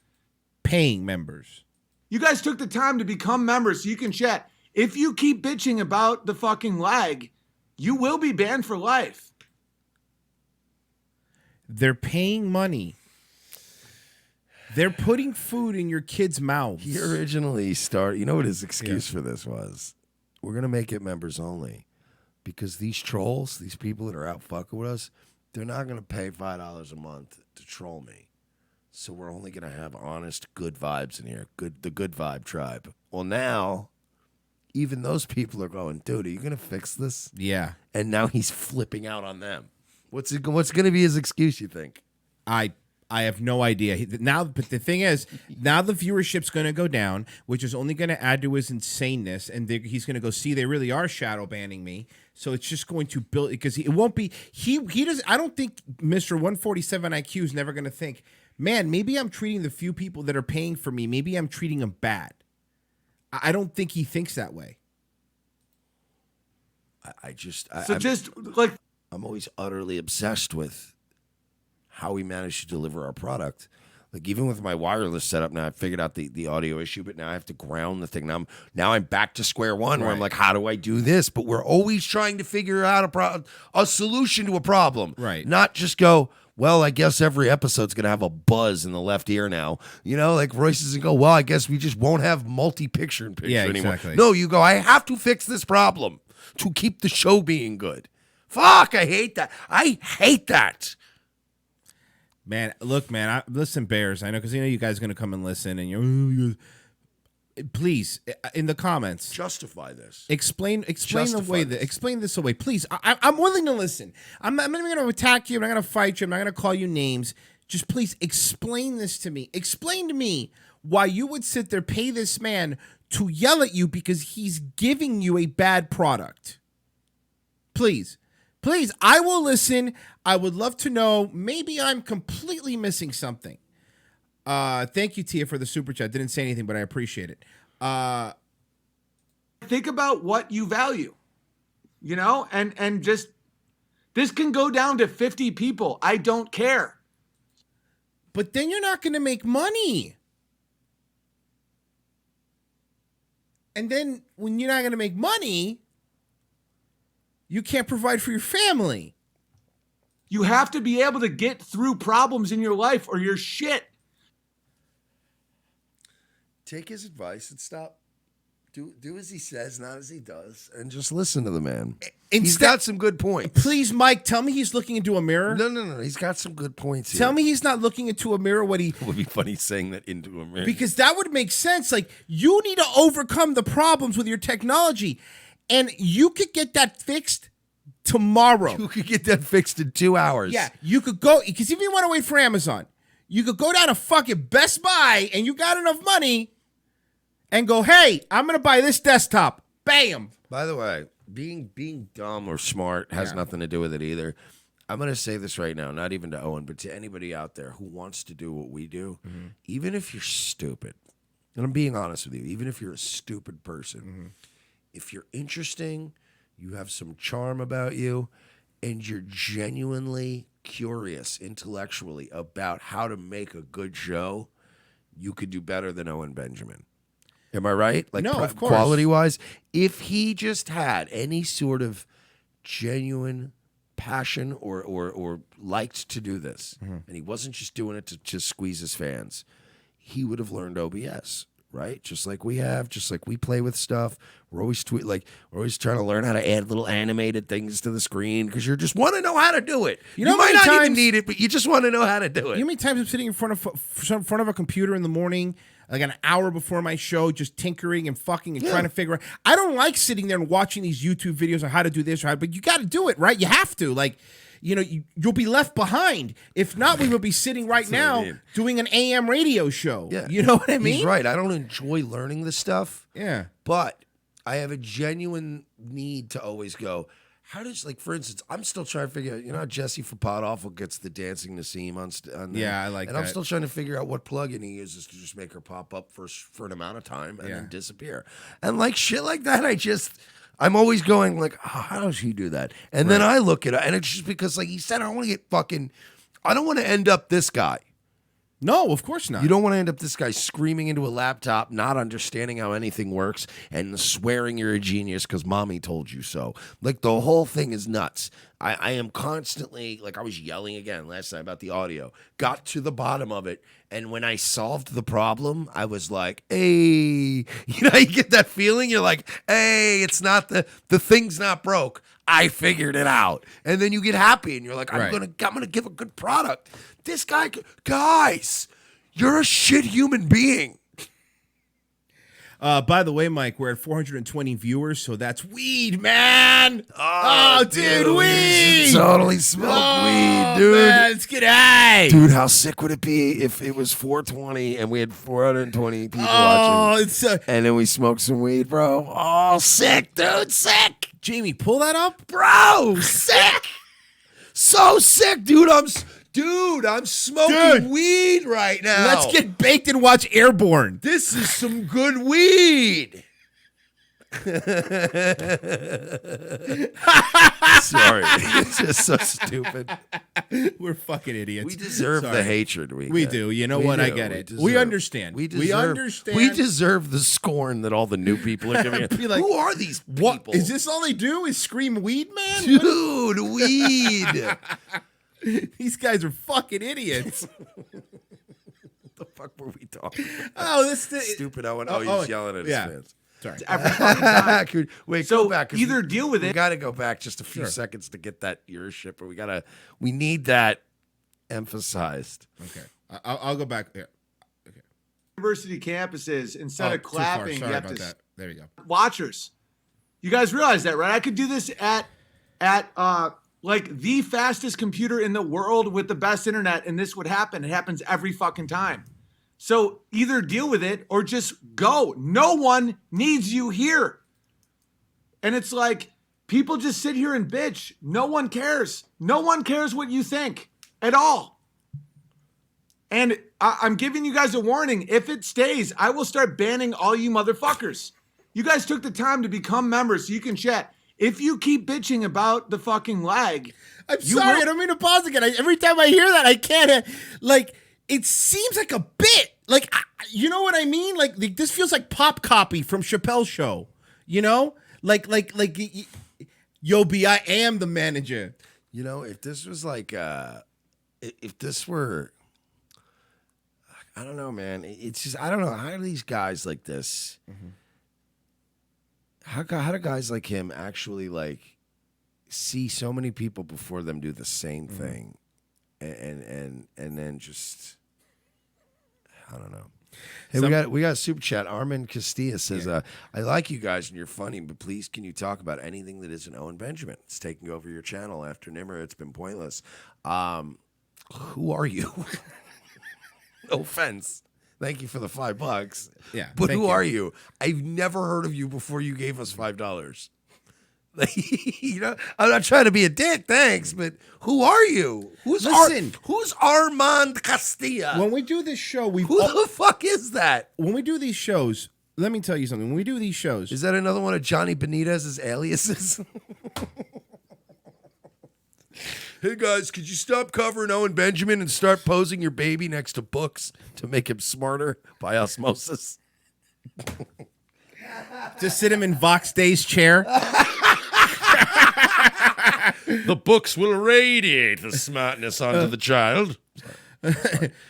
Paying members. You guys took the time to become members so you can chat. If you keep bitching about the fucking lag, you will be banned for life. They're paying money. They're putting food in your kids' mouths. He originally started, you know what his excuse for this was? We're going to make it members only because these trolls, these people that are out fucking with us, they're not going to pay $5 a month to troll me. So we're only going to have honest, good vibes in here, the good vibe tribe. Well, now, even those people are going, dude, are you going to fix this? Yeah. And now he's flipping out on them. What's going to be his excuse, you think? I have no idea. But the thing is, now the viewership's going to go down, which is only going to add to his insaneness, and he's going to go, see, they really are shadow banning me. So it's just going to build, because it won't be, he does. I don't think Mr. 147 IQ is never going to think, man, maybe I'm treating the few people that are paying for me, maybe I'm treating them bad. I don't think he thinks that way. I'm always utterly obsessed with how we managed to deliver our product. Like, even with my wireless setup now, I figured out the audio issue, but now I have to ground the thing. Now I'm back to square one where I'm like, how do I do this? But we're always trying to figure out a solution to a problem. Right. Not just go, well, I guess every episode's going to have a buzz in the left ear now. You know, like Royce doesn't go, well, I guess we just won't have multi-picture in picture anymore. Exactly. No, you go, I have to fix this problem to keep the show being good. Fuck, I hate that. I hate that. Man, look, man, listen, Bears. I know, because you guys are going to come and listen, and you're, please, in the comments, justify this. Explain this away, please. I'm willing to listen. I'm not even going to attack you. I'm not going to fight you. I'm not going to call you names. Just please explain this to me. Explain to me why you would sit there, pay this man to yell at you because he's giving you a bad product. Please. Please, I will listen. I would love to know. Maybe I'm completely missing something. Thank you, Tia, for the super chat. Didn't say anything, but I appreciate it. Think about what you value, and just, this can go down to 50 people. I don't care. But then you're not going to make money. And then when you're not going to make money, you can't provide for your family. You have to be able to get through problems in your life or you're shit. Take his advice and stop Do as he says, not as he does, and just listen to the man. Instead, he's got some good points. Please, Mike, tell me he's looking into a mirror. No. He's got some good points here. Tell me he's not looking into a mirror. It would be funny saying that into a mirror. Because that would make sense. Like, you need to overcome the problems with your technology, and you could get that fixed tomorrow. You could get that fixed in 2 hours. Yeah, you could go, because if you want to wait for Amazon, you could go down to fucking Best Buy, and you got enough money, and go, hey, I'm going to buy this desktop. Bam. By the way, being dumb or smart has nothing to do with it either. I'm going to say this right now, not even to Owen, but to anybody out there who wants to do what we do, even if you're stupid, and I'm being honest with you, even if you're a stupid person, if you're interesting, you have some charm about you, and you're genuinely curious intellectually about how to make a good show, you could do better than Owen Benjamin. Am I right? Like, no, of course. Quality-wise, if he just had any sort of genuine passion or liked to do this, and he wasn't just doing it to just squeeze his fans, he would have learned OBS, right? Just like we have, just like we play with stuff. We're always we're always trying to learn how to add little animated things to the screen because you just want to know how to do it. You might not even need it, but you just want to know how to do it. You know how many times I'm sitting in front of a computer in the morning, like an hour before my show, just tinkering and fucking and trying to figure out. I don't like sitting there and watching these YouTube videos on how to do this, right? But you got to do it, right? You have to. Like, you know, you'll be left behind. If not, we would be sitting right now doing an AM radio show. Yeah. You know what I mean? He's right. I don't enjoy learning this stuff. Yeah. But I have a genuine need to always go, how does, like, for instance, I'm still trying to figure out, you know how Jesse from Pod Awful gets the dancing Nassim on yeah, I like and that. I'm still trying to figure out what plugin he uses to just make her pop up for an amount of time and then disappear. And, like, shit like that, I'm always going, like, oh, how does he do that? And then I look at it, and it's just because, like he said, I don't want to end up this guy. No, of course not. You don't want to end up this guy screaming into a laptop, not understanding how anything works, and swearing you're a genius because mommy told you so. Like, the whole thing is nuts. I am constantly, like, I was yelling again last night about the audio. Got to the bottom of it, and when I solved the problem, I was like, hey. You know, you get that feeling? You're like, hey, it's not the thing's not broke. I figured it out. And then you get happy, and you're like, I'm gonna give a good product. This guy, guys, you're a shit human being. By the way, Mike, we're at 420 viewers, so that's weed, man. Oh, dude, weed. Totally smoke weed, dude. Man, let's get high. Dude, how sick would it be if it was 420 and we had 420 people watching? It's and then we smoked some weed, bro. Oh, sick, dude, sick. Jamie, pull that up. Bro, sick. So sick, dude. I'm smoking weed right now. Let's get baked and watch Airborne. This is some good weed. Sorry. It's just so stupid. We're fucking idiots. We deserve the hatred we do. You know what? I get it. We understand. We understand. We deserve the scorn that all the new people are giving us. Like, who are these people? What? Is this all they do is scream weed, man? Dude, weed. These guys are fucking idiots. What the fuck were we talking about? Oh, this stupid Owen. Oh, he's yelling at his fans. Sorry. Wait, so go back. Either deal with it. We got to go back just a few seconds to get that earship, or we need that emphasized. Okay, I'll go back. Yeah. Okay. University campuses, instead of clapping, Sorry you have about to. that. There you go. Watchers, you guys realize that, right? I could do this at like the fastest computer in the world with the best internet, and this would happen. It happens every fucking time. So either deal with it or just go. No one needs you here. And it's like, people just sit here and bitch. No one cares. No one cares what you think at all. And I'm giving you guys a warning. If it stays, I will start banning all you motherfuckers. You guys took the time to become members so you can chat. If you keep bitching about the fucking lag. I'm sorry, I don't mean to pause again. Every time I hear that, I can't, like, it seems like a bit. Like, you know what I mean? Like this feels like pop copy from Chappelle's show. You know? Like, yo, B, I am the manager. You know, if this was like, if this were, I don't know, man. It's just, I don't know. How do these guys like this How do guys like him actually like see so many people before them do the same thing, and then just I don't know. Hey, we got a super chat. Armin Castilla says, "I like you guys and you're funny, but please can you talk about anything that isn't Owen Benjamin? It's taking over your channel after Nimmer. It's been pointless. Who are you? No offense." Thank you for the $5. Yeah, but thank who you. are you? I've never heard of you before you gave us $5. You know, I'm not trying to be a dick, thanks, but who are you? Who's Armand Castilla? When we do this show, who the fuck is that? When we do these shows, let me tell you something. When we do these shows, Is that another one of Johnny Benitez's aliases? Hey guys, could you stop covering Owen Benjamin and start posing your baby next to books to make him smarter by osmosis? just sit him in Vox Day's chair. The books will radiate the smartness onto the child.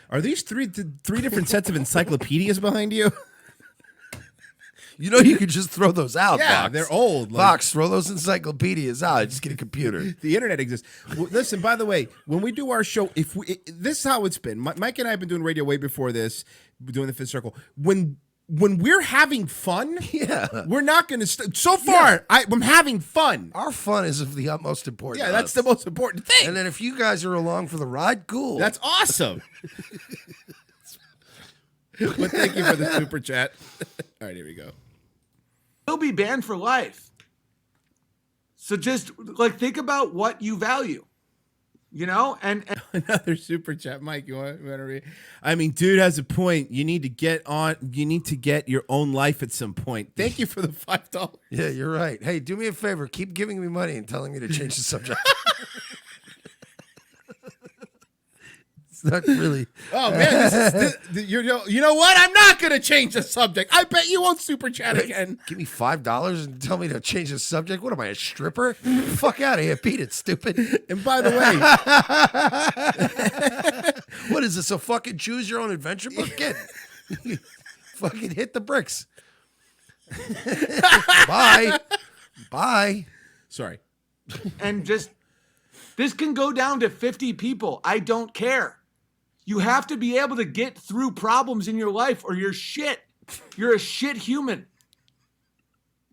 Are these three different sets of encyclopedias behind you? You know you could just throw those out, Yeah, Vox. they're old. Vox, throw those encyclopedias out. Just get a computer. The internet exists. Well, listen, by the way, when we do our show, this is how it's been. Mike and I have been doing radio way before this, doing the Fifth Circle. When we're having fun, we're not going to. So far, I'm having fun. Our fun is of the utmost importance. Yeah, that's the most important thing. And then if you guys are along for the ride, cool. That's awesome. But thank you for the super chat. All right, here we go. He'll be banned for life. So just like think about what you value, you know, and Another super chat, Mike. You want to read? I mean, dude has a point. You need to get on. You need to get your own life at some point. Thank you for the $5. Yeah, you're right. Hey, do me a favor. Keep giving me money and telling me to change the subject. It's not really. Oh man, you know what? I'm not gonna change the subject. I bet you won't super chat again. Give me $5 and tell me to change the subject. What am I, a stripper? Fuck out of here. Beat it, stupid. And by the way, what is this? A fucking choose your own adventure book? Get fucking hit the bricks. Bye. Bye. Sorry. and just this can go down to 50 people. I don't care. You have to be able to get through problems in your life or you're shit. You're a shit human.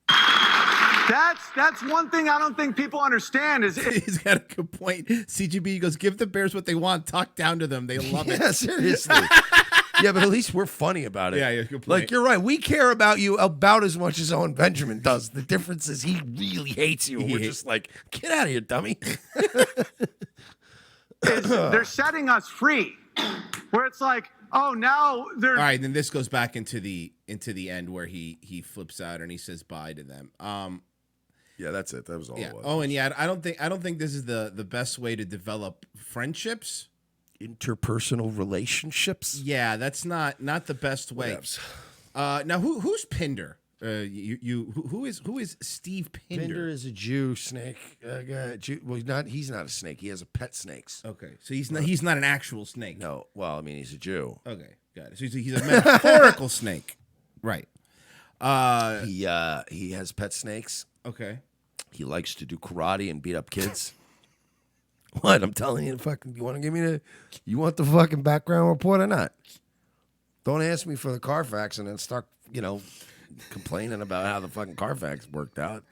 That's one thing I don't think people understand is He's got a good point. CGB goes, give the Bears what they want. Talk down to them. They love it. Yeah, seriously. Yeah, but at least we're funny about it. Yeah, good point. Like, you're right. We care about you about as much as Owen Benjamin does. The difference is he really hates you. And we're just like, get out of here, dummy. they're setting us free. Where it's like, oh, now they're All right, then this goes back into the end where he flips out and he says bye to them. Yeah, that's it. That was all Yeah. it was. Oh, and yeah, I don't think this is the best way to develop friendships. Interpersonal relationships. Yeah, that's not the best way. Now who's Pinder? Who is Steve Pinder? Pinder is a Jew snake. Well, he's not a snake. He has a pet snakes. Okay, so he's not an actual snake. No, well, I mean, he's a Jew. Okay, got it. So he's a metaphorical snake, right? He has pet snakes. Okay. He likes to do karate and beat up kids. What? I'm telling you, you want to give me you want the fucking background report or not? Don't ask me for the Carfax and then start, complaining about how the fucking Carfax worked out.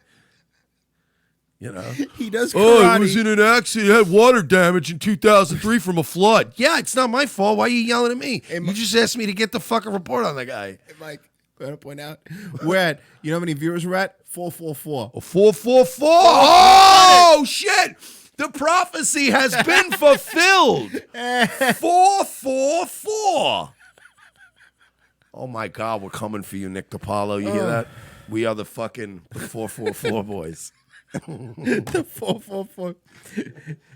He does karate. Oh, it was in an accident. It had water damage in 2003 from a flood. Yeah, it's not my fault. Why are you yelling at me? You just asked me to get the fucking report on the guy. Mike, I want to point out, we're at, you know how many viewers we're at? 444. 444. Oh, shit. The prophecy has been fulfilled. 444. Oh, my God. We're coming for you, Nick DiPaolo. You hear that? We are the 444 boys. The 444.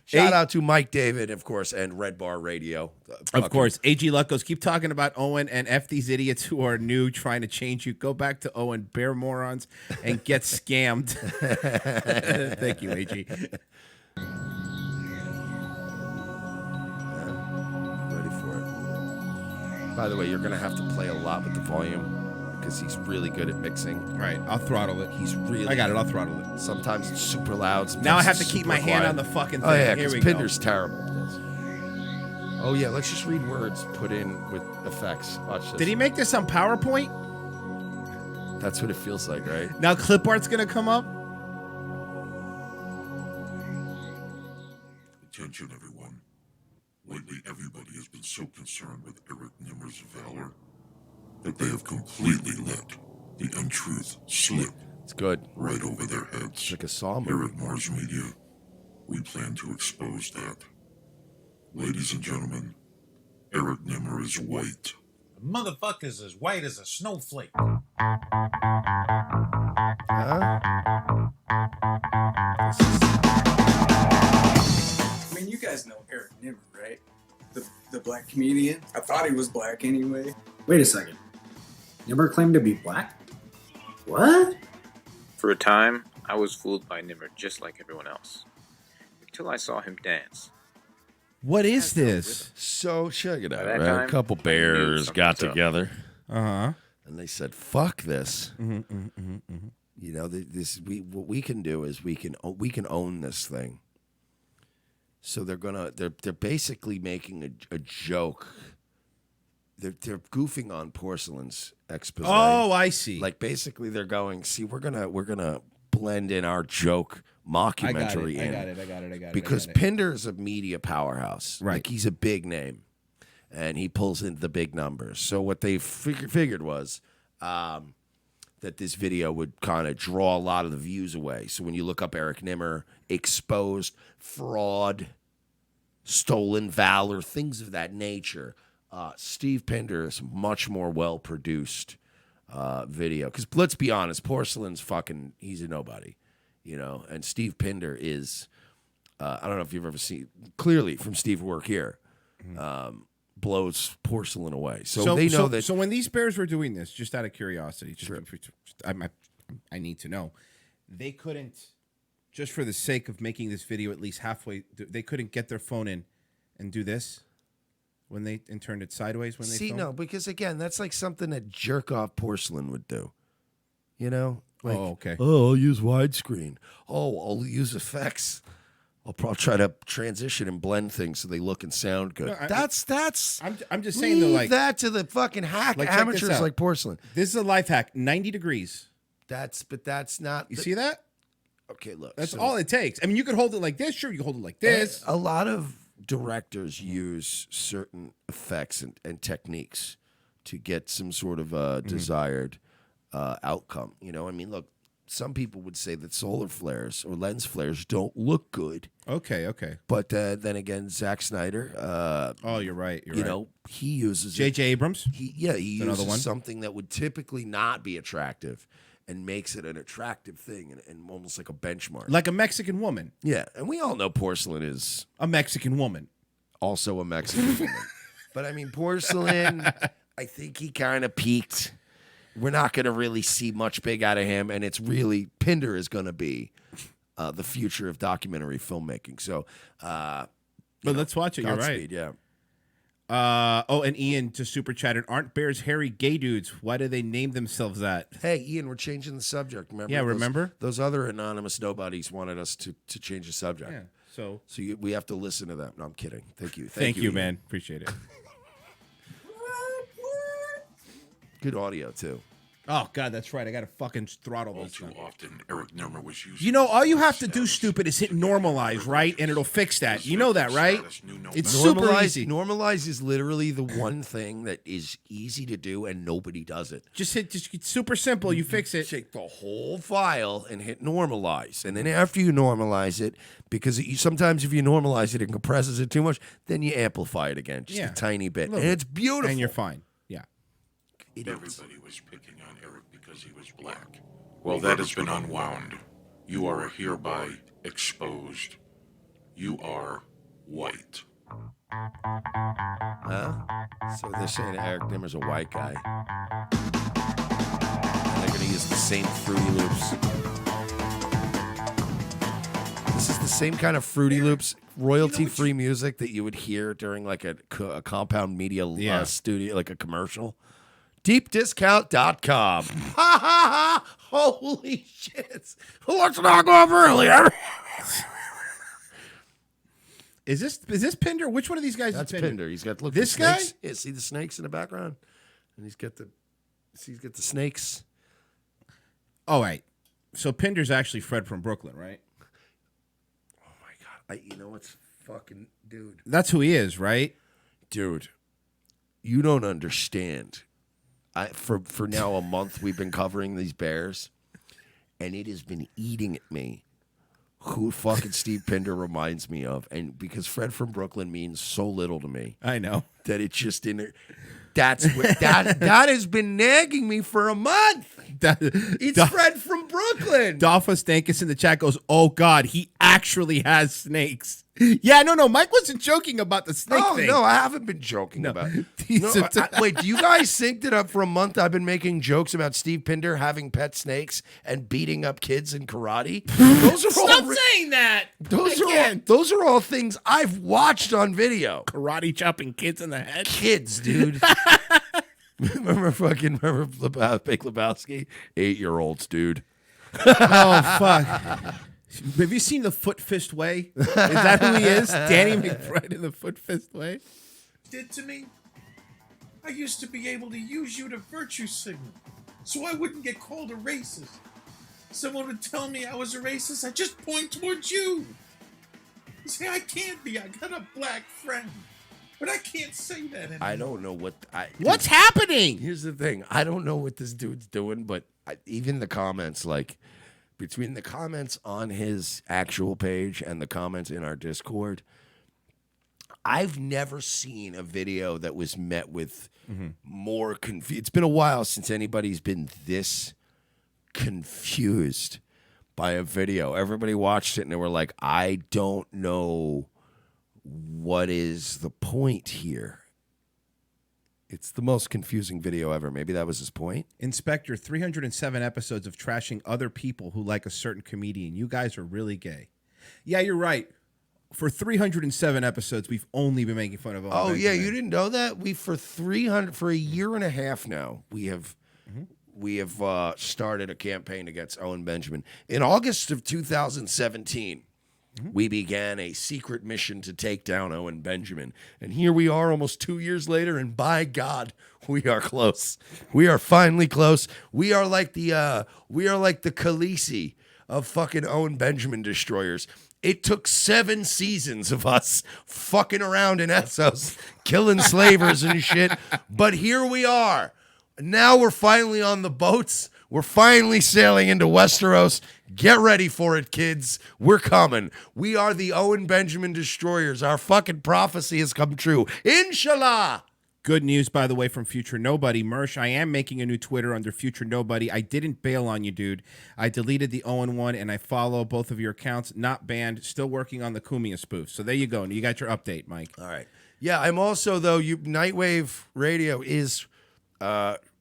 Shout out to Mike David, of course, and Red Bar Radio. Of course, AG Luck goes, keep talking about Owen and F these idiots who are new trying to change you. Go back to Owen, bear morons, and get scammed. Thank you, AG. Ready for it. By the way, you're going to have to play a lot with the volume because because he's really good at mixing. Right. I'll throttle it. He's really. I got it. I'll throttle it. Sometimes it's super loud. Now I sometimes have to it's keep super my hand quiet. on the fucking thing. Oh yeah, Here because we Pinder's go. terrible. Oh yeah, let's just read words put in with effects. Watch this. Did he make this on PowerPoint? That's what it feels like, right? Now clip art's gonna come up. Attention, everyone. Lately, everybody has been so concerned with Eric Nimmer's valor that they have completely let the untruth slip It's good. right over their heads. It's like a Saw Here movie. at Mars Media, we plan to expose that. Ladies and gentlemen, Eric Nimmer is white. The motherfucker's as white as a snowflake. I mean, you guys know Eric Nimmer, right? The black comedian. I thought he was black anyway. Wait a second. Nimmer claimed to be black? What? For a time, I was fooled by Nimmer just like everyone else. Until I saw him dance. What is this? So check it out. that Right? time, A couple I knew bears something got was up. together, Uh-huh. and they said, "Fuck this." You know, what we can do is we can own this thing. So they're basically making a joke. They're goofing on Porcelain's expose. Oh, I see. Like basically they're going, see, we're gonna blend in our joke mockumentary in. I got it. Because Pinder's a media powerhouse. Right. Like he's a big name. And he pulls in the big numbers. So what they figured was that this video would kind of draw a lot of the views away. So when you look up Eric Nimmer, exposed, fraud, stolen valor, things of that nature, Steve Pinder is much more well-produced video. Because let's be honest, Porcelain's he's a nobody, you know. And Steve Pinder is, I don't know if you've ever seen, clearly from Steve's work here, blows Porcelain away. So they know that. So when these bears were doing this, just out of curiosity, I need to know, they couldn't, just for the sake of making this video at least halfway, they couldn't get their phone in and do this when they and turned it sideways when they See, filmed? no, because again, that's like something that jerk off Porcelain would do. You know? Like, okay. Oh, I'll use widescreen. Oh, I'll use effects. I'll probably try to transition and blend things so they look and sound good. No, that's. I'm just saying though, leave like that to the fucking hack like, check this amateurs out. like Porcelain. This is a life hack, 90 degrees. That's not. You see that? Okay, look. That's so all it takes. I mean, you could hold it like this. Sure, you can hold it like this. A lot of directors use certain effects and techniques to get some sort of desired outcome. You know, I mean, look, some people would say that solar flares or lens flares don't look good. Okay. But then again, Zack Snyder. Oh, you're right. You know, he uses J.J. Abrams. He uses another one. something that would typically not be attractive, and makes it an attractive thing and almost like a benchmark. Like a Mexican woman. Yeah, and we all know Porcelain is a Mexican woman. Also a Mexican woman. But I mean, Porcelain, I think he kind of peaked. We're not going to really see much big out of him, and it's really, Pinder is going to be the future of documentary filmmaking. So, but let's watch it. You're right. Godspeed, yeah. And Ian to super chatted, aren't bears hairy gay dudes? Why do they name themselves that? Hey, Ian, we're changing the subject. Remember? Yeah, remember? Those other anonymous nobodies wanted us to change the subject. Yeah, so we have to listen to them. No, I'm kidding. Thank you. Thank you, Ian. man. Appreciate it. Good audio, too. Oh, God, that's right. I got to fucking throttle All this. too often, Eric Nimmer was using. You know, all you have to do, stupid, is hit normalize, right? And it'll fix that. You know that, right? It's super easy. Normalize is literally the one thing that is easy to do and nobody does it. Just it's super simple. You fix it. Take the whole file and hit normalize. And then after you normalize it, because sometimes if you normalize it and compresses it too much, then you amplify it again, just a tiny bit. And it's beautiful. And you're fine. Yeah. Everybody was picking on Eric because he was black. Well, that has been unwound. You are hereby exposed. You are white. Huh? So they're saying Eric Nimmer's a white guy. And they're going to use the same Fruity Loops. This is the same kind of Fruity Loops, royalty-free music that you would hear during like a compound media studio, like a commercial. Deepdiscount.com. Ha ha ha! Holy shit! Let's knock off earlier. Is this Pinder? Which one of these guys That's is Pinder. He's got look this the guy. snakes. Yeah, see the snakes in the background, and he's got the snakes. Oh, right. So Pinder's actually Fred from Brooklyn, right? Oh my god! You know what's fucking dude? That's who he is, right? Dude, you don't understand. For now a month we've been covering these bears, and it has been eating at me. Who fucking Steve Pinder reminds me of, and because Fred from Brooklyn means so little to me. I know that it's just in there. That's what that has been nagging me for a month. It's Fred from Brooklyn. Dolpha Stankus in the chat goes, "Oh God, he actually has snakes." Yeah, no, Mike wasn't joking about the snake thing. No, I haven't been joking about it. Wait, do you guys think that for a month I've been making jokes about Steve Pinder having pet snakes and beating up kids in karate? Those are Stop saying that. Those are all things I've watched on video. Karate chopping kids in the head. Kids, dude. remember Big Lebowski? 8-year-olds, dude. Oh fuck. Have you seen the Foot Fist Way? Is that who he is? Danny McBride in the Foot Fist Way? Did to me? I used to be able to use you to virtue signal, so I wouldn't get called a racist. Someone would tell me I was a racist, I just point towards you. You say, I can't be, I got a black friend. But I can't say that anymore. I don't know what's happening. Here's the thing. I don't know what this dude's doing, but even the comments, like, between the comments on his actual page and the comments in our Discord, I've never seen a video that was met with more confusion. It's been a while since anybody's been this confused by a video. Everybody watched it and they were like, I don't know what is the point here. It's the most confusing video ever. Maybe that was his point. Inspector, 307 episodes of trashing other people who like a certain comedian. You guys are really gay. Yeah, you're right. For 307 episodes, we've only been making fun of Owen Benjamin. Yeah, you didn't know that? For a year and a half now, we have started a campaign against Owen Benjamin. In August of 2017, we began a secret mission to take down Owen Benjamin. And here we are almost 2 years later, and by God, we are close. We are finally close. We are like the Khaleesi of fucking Owen Benjamin destroyers. It took 7 seasons of us fucking around in Essos, killing slavers and shit. But here we are. Now we're finally on the boats. We're finally sailing into Westeros. Get ready for it, kids. We're coming. We are the Owen Benjamin destroyers. Our fucking prophecy has come true. Inshallah. Good news, by the way, from Future Nobody. Mersh, I am making a new Twitter under Future Nobody. I didn't bail on you, dude. I deleted the Owen one, and I follow both of your accounts. Not banned. Still working on the Kumia spoof. So there you go. You got your update, Mike. All right. Yeah, I'm also, though, Nightwave Radio is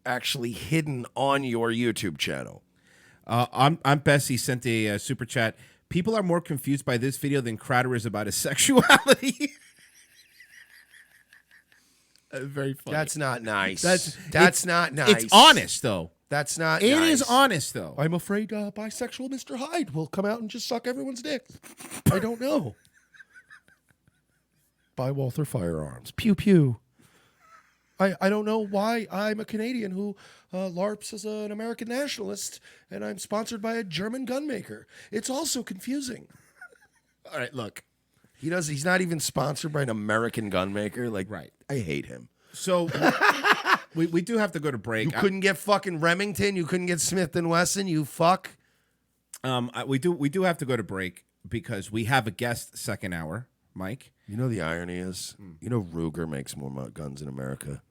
actually hidden on your YouTube channel. I'm Bessie sent a super chat. People are more confused by this video than Crowder is about his sexuality. Very funny. That's not nice. That's not nice. It's honest, though. That's not It nice. is honest, though. I'm afraid bisexual Mr. Hyde will come out and just suck everyone's dick. I don't know. By Walther Firearms. Pew, pew. I don't know why I'm a Canadian who LARPs as an American nationalist, and I'm sponsored by a German gun maker. It's also confusing. All right, look. He's not even sponsored by an American gun maker. Like, right. I hate him. So we do have to go to break. You couldn't get fucking Remington. You couldn't get Smith & Wesson. You fuck. We do have to go to break because we have a guest second hour, Mike. You know the irony is, Ruger makes more guns in America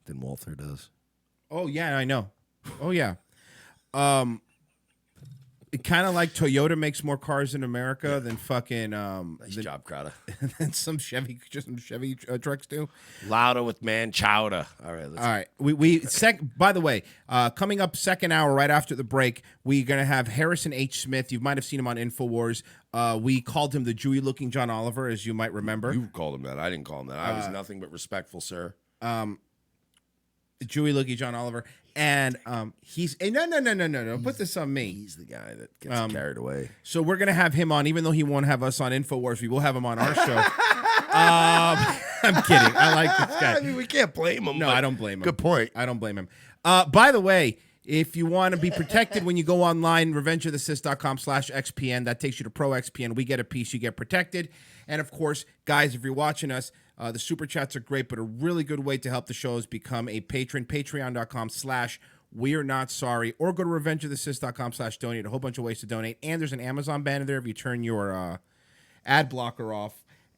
than Walther does. Oh yeah, I know. Oh yeah. Kind of like Toyota makes more cars in America than fucking nice job, Crowder. Than some Chevy trucks do. Louder with man chowder. All right. All right. By the way, coming up second hour right after the break, we're gonna have Harrison H. Smith. You might have seen him on Infowars. We called him the Jewy-looking John Oliver, as you might remember. You called him that. I didn't call him that. I was nothing but respectful, sir. Jewy Lookie, John Oliver, and he's no. Put this on me. He's the guy that gets carried away. So we're gonna have him on, even though he won't have us on Infowars. We will have him on our show. I'm kidding. I like this guy. I mean, we can't blame him. No, I don't blame him. Good point. I don't blame him. By the way, if you want to be protected when you go online, revengeofthesis.com/XPN, that takes you to Pro XPN. We get a piece, you get protected. And of course, guys, if you're watching us, the super chats are great, but a really good way to help the show is become a patron, patreon.com/We're Not Sorry, or go to revengeofthesis.com/donate. A whole bunch of ways to donate. And there's an Amazon banner there if you turn your ad blocker off.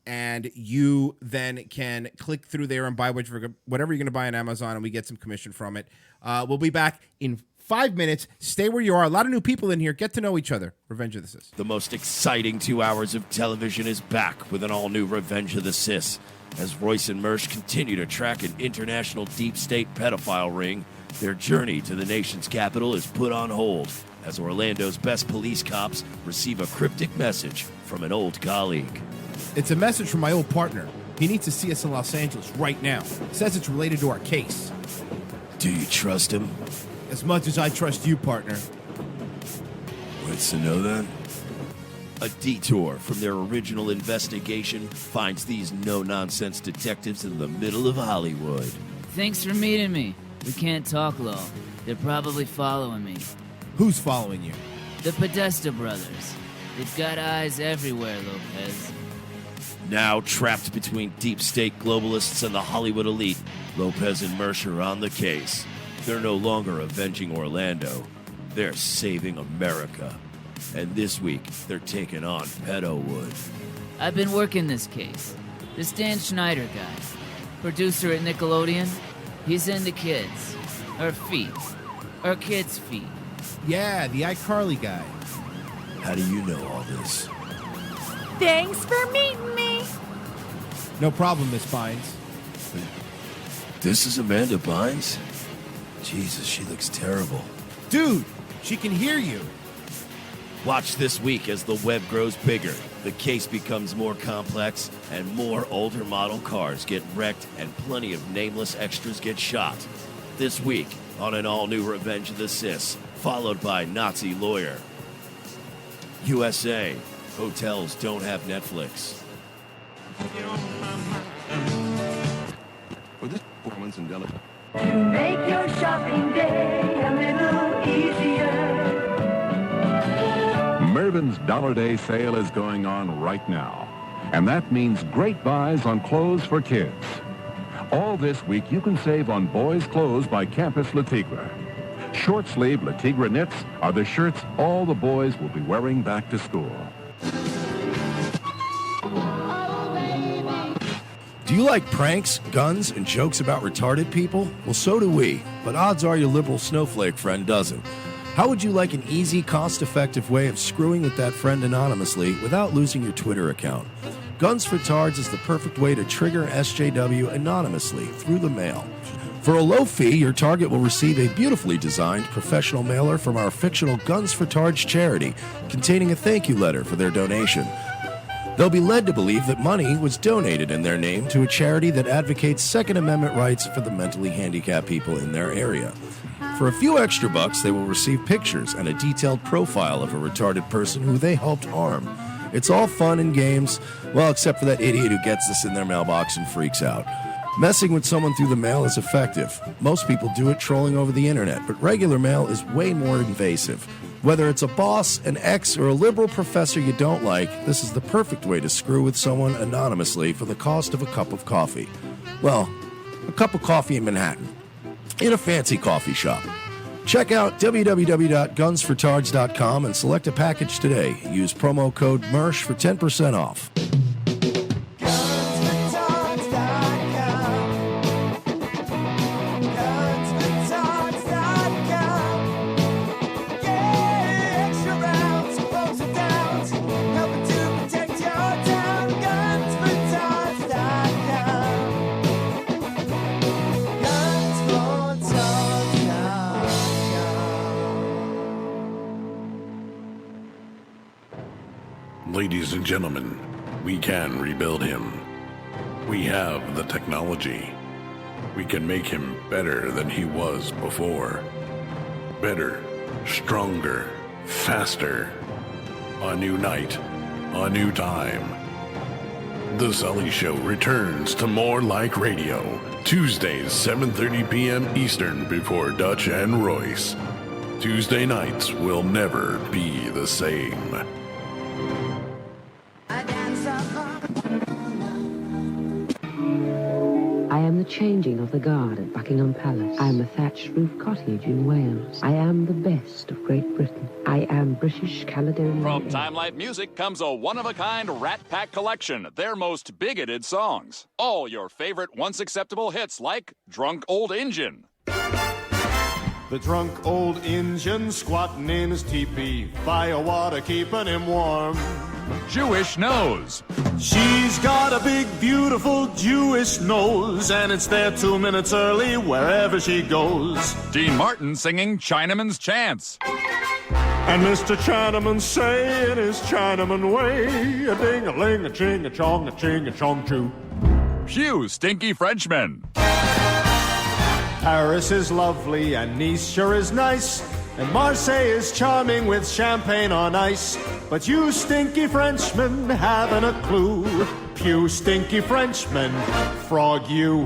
And you then can click through there and buy whatever you're going to buy on Amazon, and we get some commission from it. We'll be back in 5 minutes. Stay where you are. A lot of new people in here. Get to know each other. Revenge of the Sis. The most exciting 2 hours of television is back with an all-new Revenge of the Sis. As Royce and Mersch continue to track an international deep state pedophile ring, their journey to the nation's capital is put on hold as Orlando's best police cops receive a cryptic message from an old colleague. It's a message from my old partner. He needs to see us in Los Angeles right now. Says it's related to our case. Do you trust him? As much as I trust you, partner. What's to know then? A detour from their original investigation finds these no-nonsense detectives in the middle of Hollywood. Thanks for meeting me. We can't talk low. They're probably following me. Who's following you? The Podesta brothers. They've got eyes everywhere, Lopez. Now trapped between deep state globalists and the Hollywood elite, Lopez and Mersch are on the case. They're no longer avenging Orlando. They're saving America. And this week, they're taking on Pedowood. I've been working this case. This Dan Schneider guy, producer at Nickelodeon, he's into kids. Or feet. Or kids' feet. Yeah, the iCarly guy. How do you know all this? Thanks for meeting me. No problem, Miss Bynes. This is Amanda Bynes? Jesus, she looks terrible. Dude, she can hear you. Watch this week as the web grows bigger, the case becomes more complex, and more older model cars get wrecked and plenty of nameless extras get shot. This week on an all-new Revenge of the Sis, followed by Nazi Lawyer. USA, hotels don't have Netflix. For this performance in Dilley. To make your shopping day a little easier. Mervyn's Dollar Day sale is going on right now, and that means great buys on clothes for kids. All this week, you can save on boys' clothes by Campus Le Tigre. Short-sleeve Le Tigre knits are the shirts all the boys will be wearing back to school. Do you like pranks, guns, and jokes about retarded people? Well, so do we, but odds are your liberal snowflake friend doesn't. How would you like an easy, cost-effective way of screwing with that friend anonymously without losing your Twitter account? Guns for Tards is the perfect way to trigger SJW anonymously through the mail. For a low fee, your target will receive a beautifully designed professional mailer from our fictional Guns for Tards charity, containing a thank you letter for their donation. They'll be led to believe that money was donated in their name to a charity that advocates Second Amendment rights for the mentally handicapped people in their area. For a few extra bucks, they will receive pictures and a detailed profile of a retarded person who they helped harm. It's all fun and games, well, except for that idiot who gets this in their mailbox and freaks out. Messing with someone through the mail is effective. Most people do it trolling over the internet, but regular mail is way more invasive. Whether it's a boss, an ex, or a liberal professor you don't like, this is the perfect way to screw with someone anonymously for the cost of a cup of coffee. Well, a cup of coffee in Manhattan, in a fancy coffee shop. Check out www.gunsfortards.com and select a package today. Use promo code MERSH for 10% off. Ladies and gentlemen, we can rebuild him. We have the technology. We can make him better than he was before. Better, stronger, faster. A new night, a new time. The Sully Show returns to More Like Radio, Tuesdays, 7:30 p.m. Eastern before Dutch and Royce. Tuesday nights will never be the same. I am the changing of the guard at Buckingham Palace. I am the thatched roof cottage in Wales. I am the best of Great Britain. I am British Caledonian. From Time Life Music comes a one-of-a-kind Rat Pack collection, their most bigoted songs. All your favorite once-acceptable hits like Drunk Old Injun. The drunk old Injun squatting in his teepee, fire water keeping him warm. Jewish Nose. She's got a big, beautiful Jewish nose, and it's there 2 minutes early wherever she goes. Dean Martin singing Chinaman's Chants. And Mr. Chinaman saying his Chinaman way, a ding-a-ling, a ching, a chong, a ching, a chong, choo. Hugh Stinky Frenchman. Paris is lovely and Nice sure is nice, and Marseille is charming with champagne on ice. But you stinky Frenchmen haven't a clue. Pew stinky Frenchmen, frog you.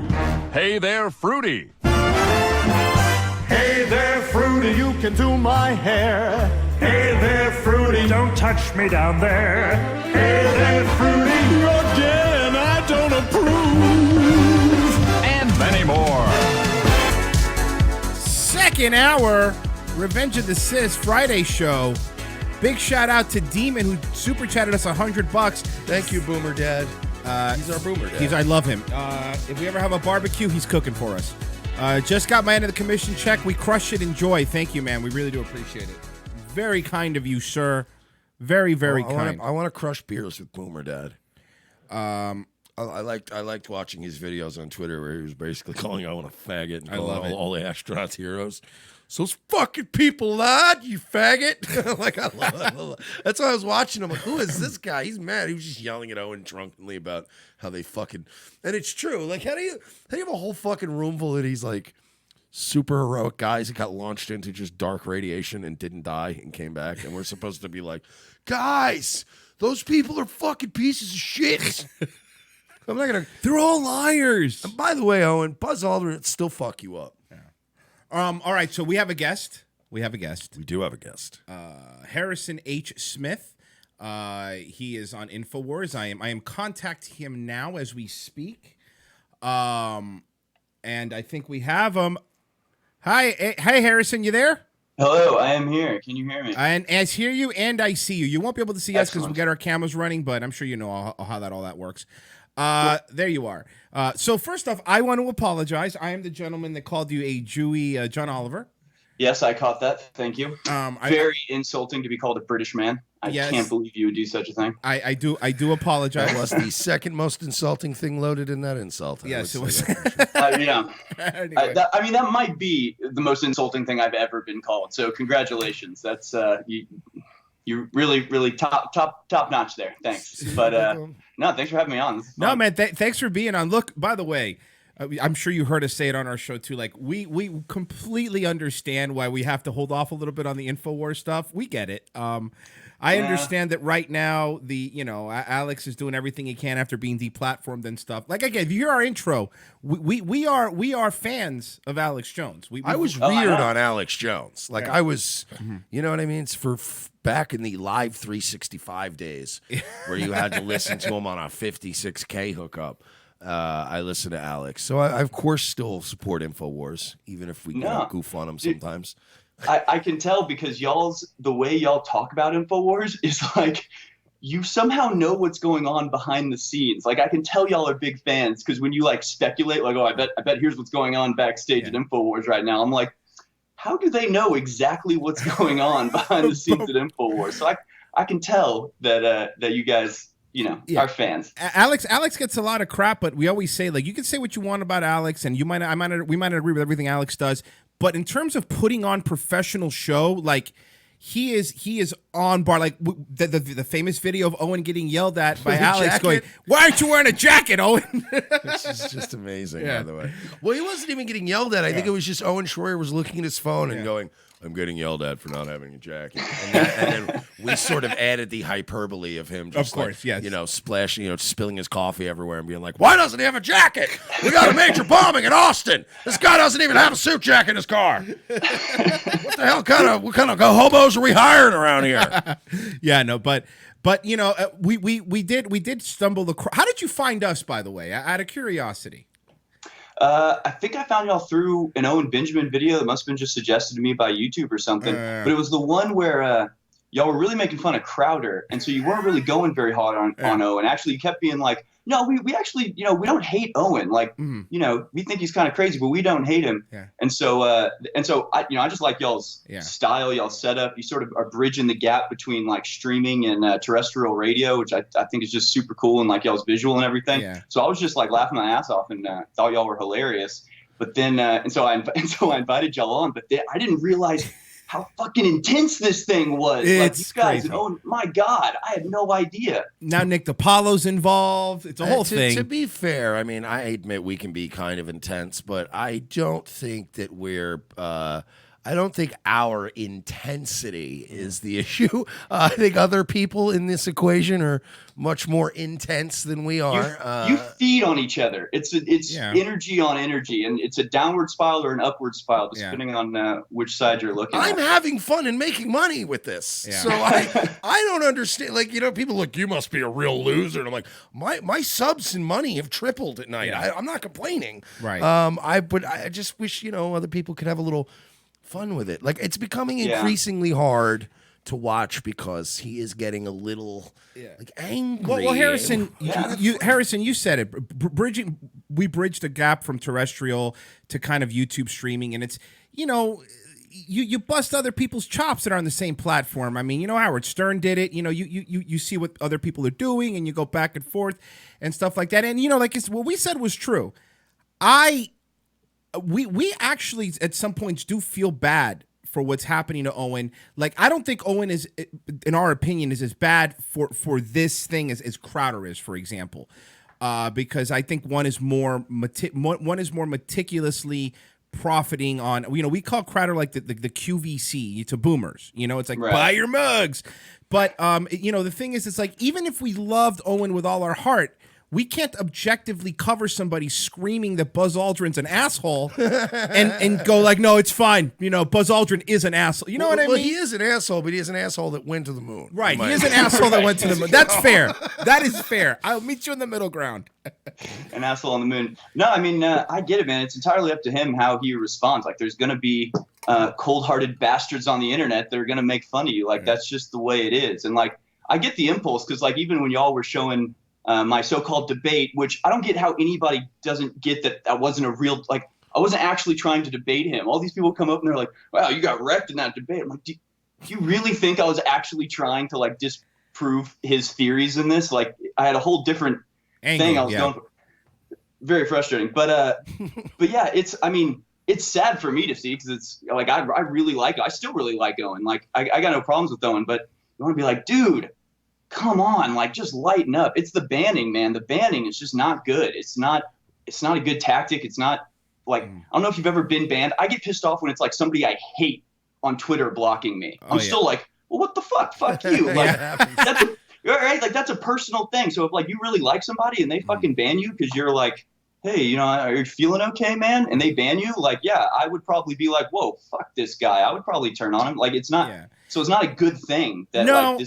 Hey there, Fruity. Hey there, Fruity, you can do my hair. Hey there, Fruity, don't touch me down there. Hey there, Fruity, again, I don't approve. And many more. Second hour, Revenge of the Sis Friday show. Big shout out to Demon who super chatted us $100. Thank you, Boomer Dad. He's our Boomer Dad. I love him. If we ever have a barbecue, he's cooking for us. Just got my end of the commission check. We crush it. Enjoy. Thank you, man. We really do appreciate it. Very kind of you, sir. Very, very kind. I want to crush beers with Boomer Dad. I liked watching his videos on Twitter where he was basically calling Owen a faggot and calling all the astronauts heroes. So those fucking people lied, you faggot. Like, I love it. That's why I was watching him. Like, who is this guy? He's mad. He was just yelling at Owen drunkenly about how they fucking. And it's true. Like, how do you have a whole fucking room full of these like super heroic guys that got launched into just dark radiation and didn't die and came back, and we're supposed to be like, guys, those people are fucking pieces of shit. I'm not gonna. They're all liars. And by the way, Owen, Buzz Aldrin would still fuck you up. All right, so we have a guest. We do have a guest. Harrison H. Smith. He is on Infowars. I am contacting him now as we speak. And I think we have him. Hi, Harrison, you there? Hello, I am here. Can you hear me? And I hear you and I see you. You won't be able to see us because Excellent. we got our cameras running, but I'm sure you know how all that works. There you are. So first off, I want to apologize. I am the gentleman that called you a Jewy John Oliver. Yes, I caught that. Thank you. Very insulting to be called a British man. I can't believe you would do such a thing. I do apologize. That was the second most insulting thing loaded in that insult. Yes, it was. Yeah. Anyway. That might be the most insulting thing I've ever been called. So congratulations. That's you really top notch there. Thanks. But no, thanks for having me on. No, man, thanks for being on. Look, by the way, I'm sure you heard us say it on our show too. Like we completely understand why we have to hold off a little bit on the Infowars stuff. We get it. I understand that right now Alex is doing everything he can after being deplatformed and stuff. Like again, if you hear our intro, we are fans of Alex Jones. I was reared on Alex Jones. Like I was, you know what I mean? It's for back in the live 365 days where you had to listen to him on a 56K hookup. I listen to Alex. So I of course still support Infowars, even if we goof on him sometimes. I can tell because the way y'all talk about Infowars is like you somehow know what's going on behind the scenes. Like I can tell y'all are big fans because when you like speculate, like, oh, I bet here's what's going on backstage at Infowars right now. I'm like, how do they know exactly what's going on behind the scenes at Infowars? So I can tell that you guys, are fans. Alex gets a lot of crap, but we always say, like, you can say what you want about Alex, and we might not agree with everything Alex does, but in terms of putting on professional show, like, he is on bar. Like the famous video of Owen getting yelled at by With a Alex jacket? going, "Why aren't you wearing a jacket, Owen?" This is just amazing, Yeah. by the way. Well, he wasn't even getting yelled at. I think it was just Owen Schroyer was looking at his phone and going, I'm getting yelled at for not having a jacket. And then we sort of added the hyperbole of him just, Of course, like, yes. you know, splashing, you know, spilling his coffee everywhere and being like, why doesn't he have a jacket? We got a major bombing in Austin. This guy doesn't even have a suit jacket in his car. What the hell what kind of hobos are we hiring around here? Yeah, no, but you know, we did stumble across. How did you find us, by the way? Out of curiosity. I think I found y'all through an Owen Benjamin video that must have been just suggested to me by YouTube or something. But it was the one where y'all were really making fun of Crowder, and so you weren't really going very hard on Owen. Actually, you kept being like, no, we actually, you know, we don't hate Owen. Like, you know, we think he's kind of crazy, but we don't hate him. Yeah. And so I, you know, I just like y'all's style, y'all's setup. You sort of are bridging the gap between like streaming and terrestrial radio, which I think is just super cool, and like y'all's visual and everything. Yeah. So I was just like laughing my ass off and thought y'all were hilarious. But then, and so I invited y'all on, but then I didn't realize how fucking intense this thing was. Like, It's you guys, crazy. oh my God, I had no idea. Now Nick DiPaolo's involved. It's a whole thing. To be fair, I mean, I admit we can be kind of intense, but I don't think that I don't think our intensity is the issue. I think other people in this equation are much more intense than we are. You feed on each other. It's energy on energy, and it's a downward spiral or an upward spiral, depending on which side you're looking I'm at. having fun and making money with this. Yeah. So I don't understand. Like, you know, people look, you must be a real loser. And I'm like, my subs and money have tripled at night. Yeah. I'm not complaining. Right. But I just wish, you know, other people could have a little fun with it. Like, it's becoming Yeah. increasingly hard to watch because he is getting a little like angry. Well, Harrison, you said it. We bridged the gap from terrestrial to kind of YouTube streaming, and it's, you know, you bust other people's chops that are on the same platform. I mean, you know, Howard Stern did it. You know, you see what other people are doing, and you go back and forth and stuff like that. And you know, like what we said was true. We actually at some points do feel bad for what's happening to Owen. Like, I don't think Owen is, in our opinion, is as bad for this thing as Crowder is, for example, because I think one is more meticulously profiting on, you know, we call Crowder like the QVC to boomers, you know, it's like, Right. buy your mugs. But, you know, the thing is, it's like, even if we loved Owen with all our heart, we can't objectively cover somebody screaming that Buzz Aldrin's an asshole and go like, no, it's fine. You know, Buzz Aldrin is an asshole. You know what I mean? Well, he is an asshole, but he is an asshole that went to the moon. Right. He is an asshole that went to the moon. That's fair. That is fair. I'll meet you in the middle ground. An asshole on the moon. No, I mean, I get it, man. It's entirely up to him how he responds. Like, there's going to be cold-hearted bastards on the internet that are going to make fun of you. Like, that's just the way it is. And, like, I get the impulse because, like, even when y'all were showing my so-called debate, which I don't get how anybody doesn't get that wasn't a real, like, I wasn't actually trying to debate him. All these people come up and they're like, wow, you got wrecked in that debate. I'm like, do you really think I was actually trying to, like, disprove his theories in this? Like, I had a whole different thing I was going for. Very frustrating. But yeah, it's sad for me to see because it's like, I really like it. I still really like Owen. Like, I got no problems with Owen, but you want to be like, dude, come on, like, just lighten up. It's the banning, man. The banning is just not good. It's not a good tactic. It's not like, I don't know if you've ever been banned. I get pissed off when it's like somebody I hate on Twitter blocking me. I'm still like, well, what the fuck? Fuck you. Like, that's a personal thing. So if, like, you really like somebody and they fucking ban you because you're like, hey, you know, are you feeling okay, man? And they ban you, like, yeah, I would probably be like, whoa, fuck this guy. I would probably turn on him. Like, it's not. So it's not a good thing that like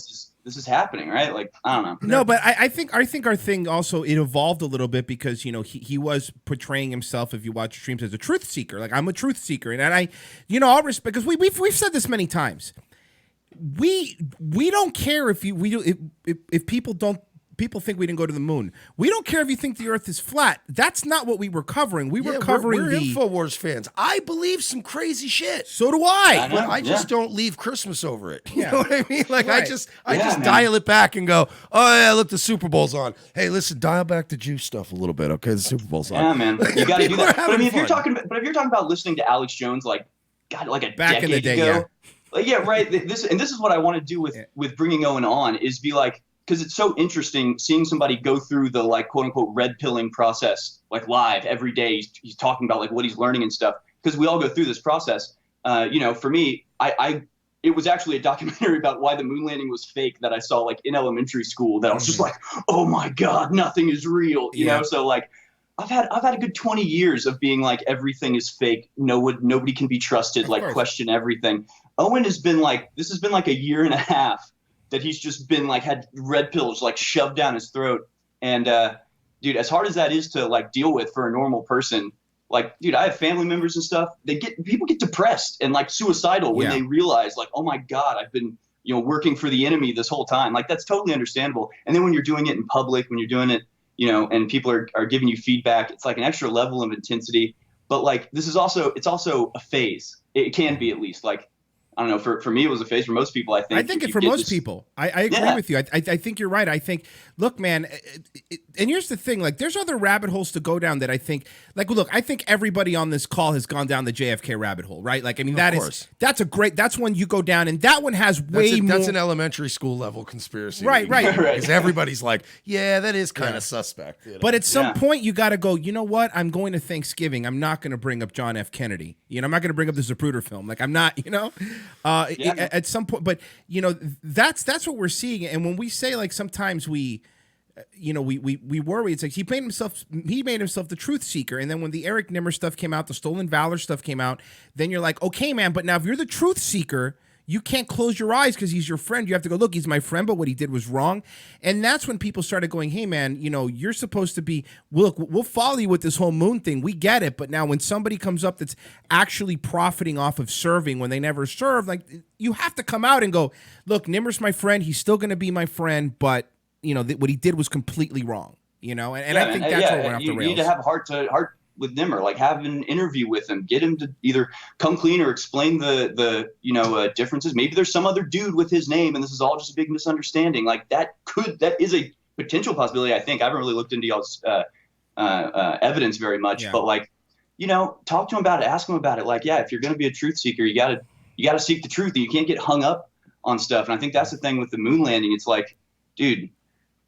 this is happening, right? Like, I don't know. No, but I think our thing also, it evolved a little bit because, you know, he was portraying himself, if you watch streams, as a truth seeker. Like, I'm a truth seeker, and I, you know, I'll respect, because we've said this many times. We don't care if people think we didn't go to the moon. We don't care if you think the Earth is flat. That's not what we were covering. We were covering we're Infowars fans. I believe some crazy shit. So do I. But I just don't leave Christmas over it. You Yeah. know what I mean? Like, Right. I just dial it back and go, oh yeah, look, the Super Bowl's on. Hey, listen, dial back the Jew stuff a little bit, okay? The Super Bowl's on. Yeah, man. You got to do People that. are But I mean, having if you're talking about listening to Alex Jones, like, God, like a Back in the decade day, ago, Like, yeah, right. This is what I want to do with bringing Owen on is be like, because it's so interesting seeing somebody go through the like quote unquote red pilling process like live every day. He's talking about like what he's learning and stuff because we all go through this process. For me, it was actually a documentary about why the moon landing was fake that I saw like in elementary school that I was just like, oh my God, nothing is real. You know, so like I've had a good 20 years of being like everything is fake. Nobody can be trusted. Like question everything. Owen has been like this has been like a year and a half that he's just been like had red pills like shoved down his throat. And dude, as hard as that is to like deal with for a normal person, like, dude, I have family members and stuff. People get depressed and like suicidal when they realize like, oh my God, I've been, working for the enemy this whole time. Like that's totally understandable. And then when you're doing it in public, when you're doing it, and people are giving you feedback, it's like an extra level of intensity. But like, it's also a phase. It can be at least like, I don't know. For me, it was a phase. For most people, I think for most people, I agree with you. I think you're right. I think, look, man, and here's the thing. Like, there's other rabbit holes to go down that I think, like, look, I think everybody on this call has gone down the JFK rabbit hole, right? Like, I mean, that's one you go down, and that one has more. That's an elementary school level conspiracy, right? Because everybody's like, yeah, that is kind of suspect. But at some point, you got to go. You know what? I'm going to Thanksgiving. I'm not going to bring up John F. Kennedy. I'm not going to bring up the Zapruder film. Like, I'm not. At some point, but that's what we're seeing. And when we say like sometimes we worry, it's like he made himself the truth seeker. And then when the Eric Nimmer stuff came out, the Stolen Valor stuff came out, then you're like, okay, man, but now if you're the truth seeker, you can't close your eyes because he's your friend. You have to go, look, he's my friend, but what he did was wrong. And that's when people started going, hey, man, you're supposed to be, look, we'll follow you with this whole moon thing. We get it. But now when somebody comes up that's actually profiting off of serving when they never served, like you have to come out and go, look, Nimmer's my friend. He's still going to be my friend. But, what he did was completely wrong, And I think that's where we're off the rails. You need to have heart with Nimmer, like have an interview with him, get him to either come clean or explain the differences. Maybe there's some other dude with his name and this is all just a big misunderstanding. Like that is a potential possibility. I think I haven't really looked into y'all's evidence very much, but like, talk to him about it, ask him about it. Like, yeah, if you're going to be a truth seeker, you gotta seek the truth. You can't get hung up on stuff. And I think that's the thing with the moon landing. It's like, dude,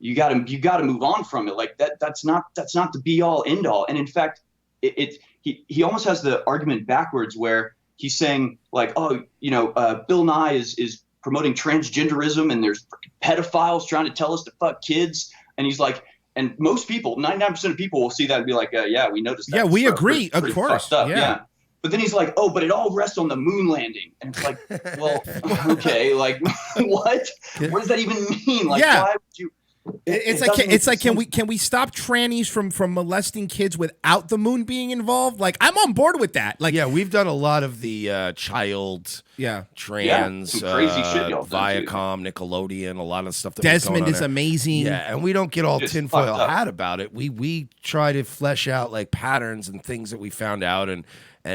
you gotta move on from it. Like that's not the be all end all. And in fact, he almost has the argument backwards where he's saying like, oh, Bill Nye is promoting transgenderism and there's pedophiles trying to tell us to fuck kids. And he's like, and most people, 99% of people will see that and be like, yeah, we noticed that. Yeah, we agree. Of course. Yeah. But then he's like, oh, but it all rests on the moon landing. And it's like, well, okay, like what? What does that even mean? Like, why would you? It's like can we stop trannies from molesting kids without the moon being involved? Like I'm on board with that. Like we've done a lot of the child trans some crazy shit Viacom, Nickelodeon, a lot of stuff that Desmond is there. amazing. Yeah, and we don't get all tinfoil hat about it. We try to flesh out like patterns and things that we found out and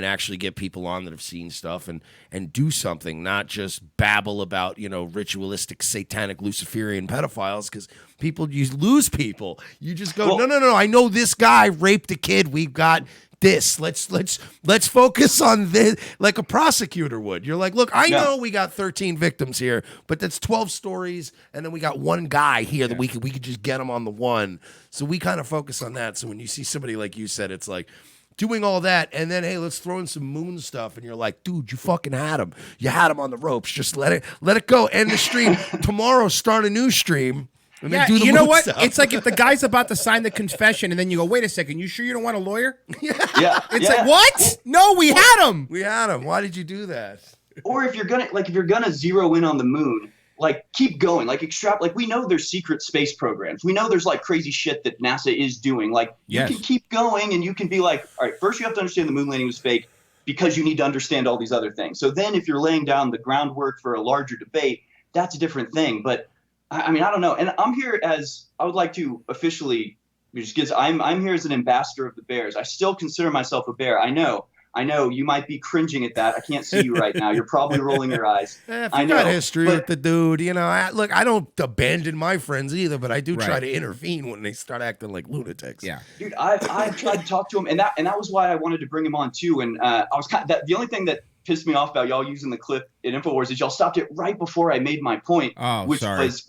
actually get people on that have seen stuff and do something, not just babble about, ritualistic, satanic, Luciferian pedophiles, because you lose people. You just go, no, I know this guy raped a kid. We've got this. Let's focus on this, like a prosecutor would. You're like, look, I know we got 13 victims here, but that's 12 stories, and then we got one guy here that we could just get him on the one. So we kind of focus on that. So when you see somebody like you said, it's like, doing all that, and then, hey, let's throw in some moon stuff, and you're like, dude, you fucking had him. You had him on the ropes. Just let it go. End the stream. Tomorrow, start a new stream. And then do the you know moon what? stuff. It's like if the guy's about to sign the confession, and then you go, wait a second, you sure you don't want a lawyer? It's like, what? No, we had him. We had him. Why did you do that? Or if you're gonna zero in on the moon, like keep going, like like we know there's secret space programs. We know there's like crazy shit that NASA is doing. Like you can keep going and you can be like, all right, first you have to understand the moon landing was fake because you need to understand all these other things. So then if you're laying down the groundwork for a larger debate, that's a different thing. But I mean, I don't know. And I'm here I would like to officially, just because I'm here as an ambassador of the Bears. I still consider myself a Bear. I know you might be cringing at that. I can't see you right now. You're probably rolling your eyes. If you got history with the dude, look, I don't abandon my friends either, but I do try to intervene when they start acting like lunatics. Yeah, dude, I've tried to talk to him, and that was why I wanted to bring him on too. And I was the only thing that pissed me off about y'all using the clip in Infowars is y'all stopped it right before I made my point. Oh, which sorry. was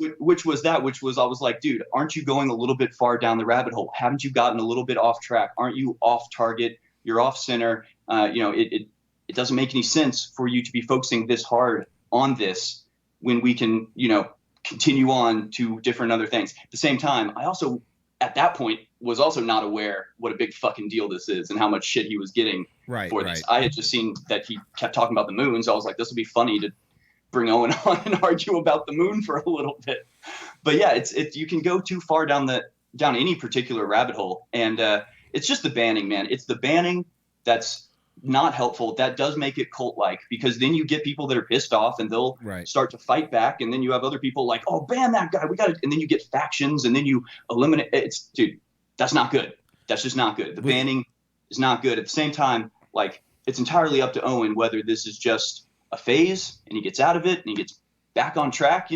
I was like, dude, aren't you going a little bit far down the rabbit hole? Haven't you gotten a little bit off track? Aren't you off target? You're off center. It doesn't make any sense for you to be focusing this hard on this when we can, continue on to different other things. At the same time, I also, at that point, was also not aware what a big fucking deal this is and how much shit he was getting for this. I had just seen that he kept talking about the moon, so I was like, this would be funny to bring Owen on and argue about the moon for a little bit. But yeah, it's you can go too far down any particular rabbit hole, and it's just the banning, man. It's the banning that's not helpful. That does make it cult-like, because then you get people that are pissed off and they'll start to fight back, and then you have other people like, oh, ban that guy, we got it, and then you get factions, and then you eliminate. Dude, that's not good. That's just not good. The banning is not good. At the same time, like, it's entirely up to Owen whether this is just a phase and he gets out of it and he gets back on track,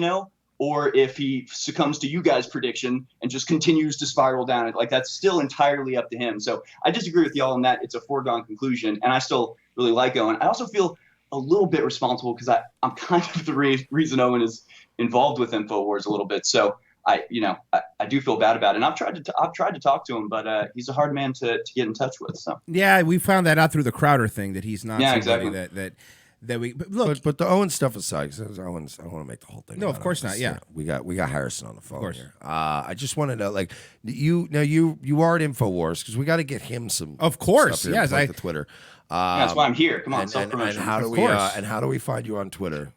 or if he succumbs to you guys' prediction and just continues to spiral down it. Like, that's still entirely up to him. So I disagree with y'all on that. It's a foregone conclusion, and I still really like Owen. I also feel a little bit responsible because I'm kind of the reason Owen is involved with Infowars a little bit. So I do feel bad about it. And I've tried to talk to him, but he's a hard man to get in touch with. So yeah, we found that out through the Crowder thing, that he's not somebody exactly. that we. But look, but the Owen stuff aside, because I don't want to make the whole thing. No, of course not. Yeah, we got Harrison on the phone here. I just want to know, like, you are at Infowars, because we got to get him some. Of course, stuff here yes, to Twitter. That's why I'm here. Come on, self-promotion. And how do we find you on Twitter?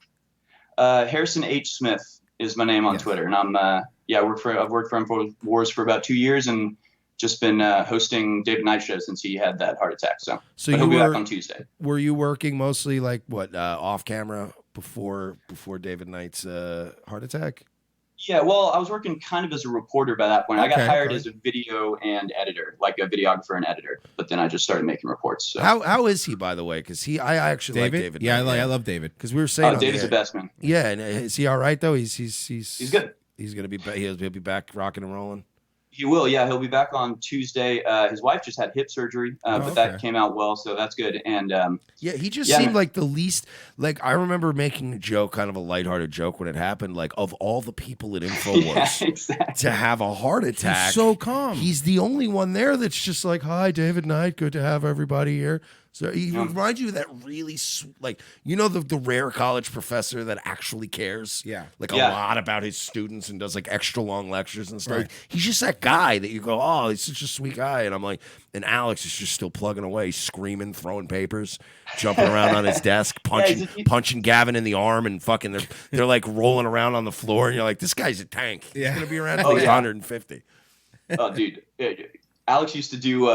Harrison H. Smith is my name on Twitter, and I've worked for Infowars for about 2 years, and just been hosting David Knight show since he had that heart attack. So he'll be back on Tuesday. Were you working mostly like off camera before David Knight's heart attack? Yeah, well, I was working kind of as a reporter by that point. I got hired as a video and editor, like a videographer and editor, but then I just started making reports. So. How is he, by the way? Because I actually like David. Yeah, I love David. Because we were saying, David's the best, man. Yeah, and is he all right though? He's good. He's gonna be he'll be back rocking and rolling. He will, yeah. He'll be back on Tuesday. His wife just had hip surgery, but that came out well, so that's good. And he just seemed like the least. Like, I remember making a joke, kind of a lighthearted joke when it happened. Like, of all the people at Infowars to have a heart attack, he's so calm. He's the only one there that's just like, "Hi, David Knight. Good to have everybody here." So he reminds you of that really, the rare college professor that actually cares, a lot about his students and does like extra long lectures and stuff. Right. He's just that guy that you go, oh, he's such a sweet guy, and I'm like, and Alex is just still plugging away, screaming, throwing papers, jumping around on his desk, punching Gavin in the arm, and fucking they're like rolling around on the floor, and you're like, this guy's a tank. He's gonna be around until he's 150. Oh, dude, Alex used to do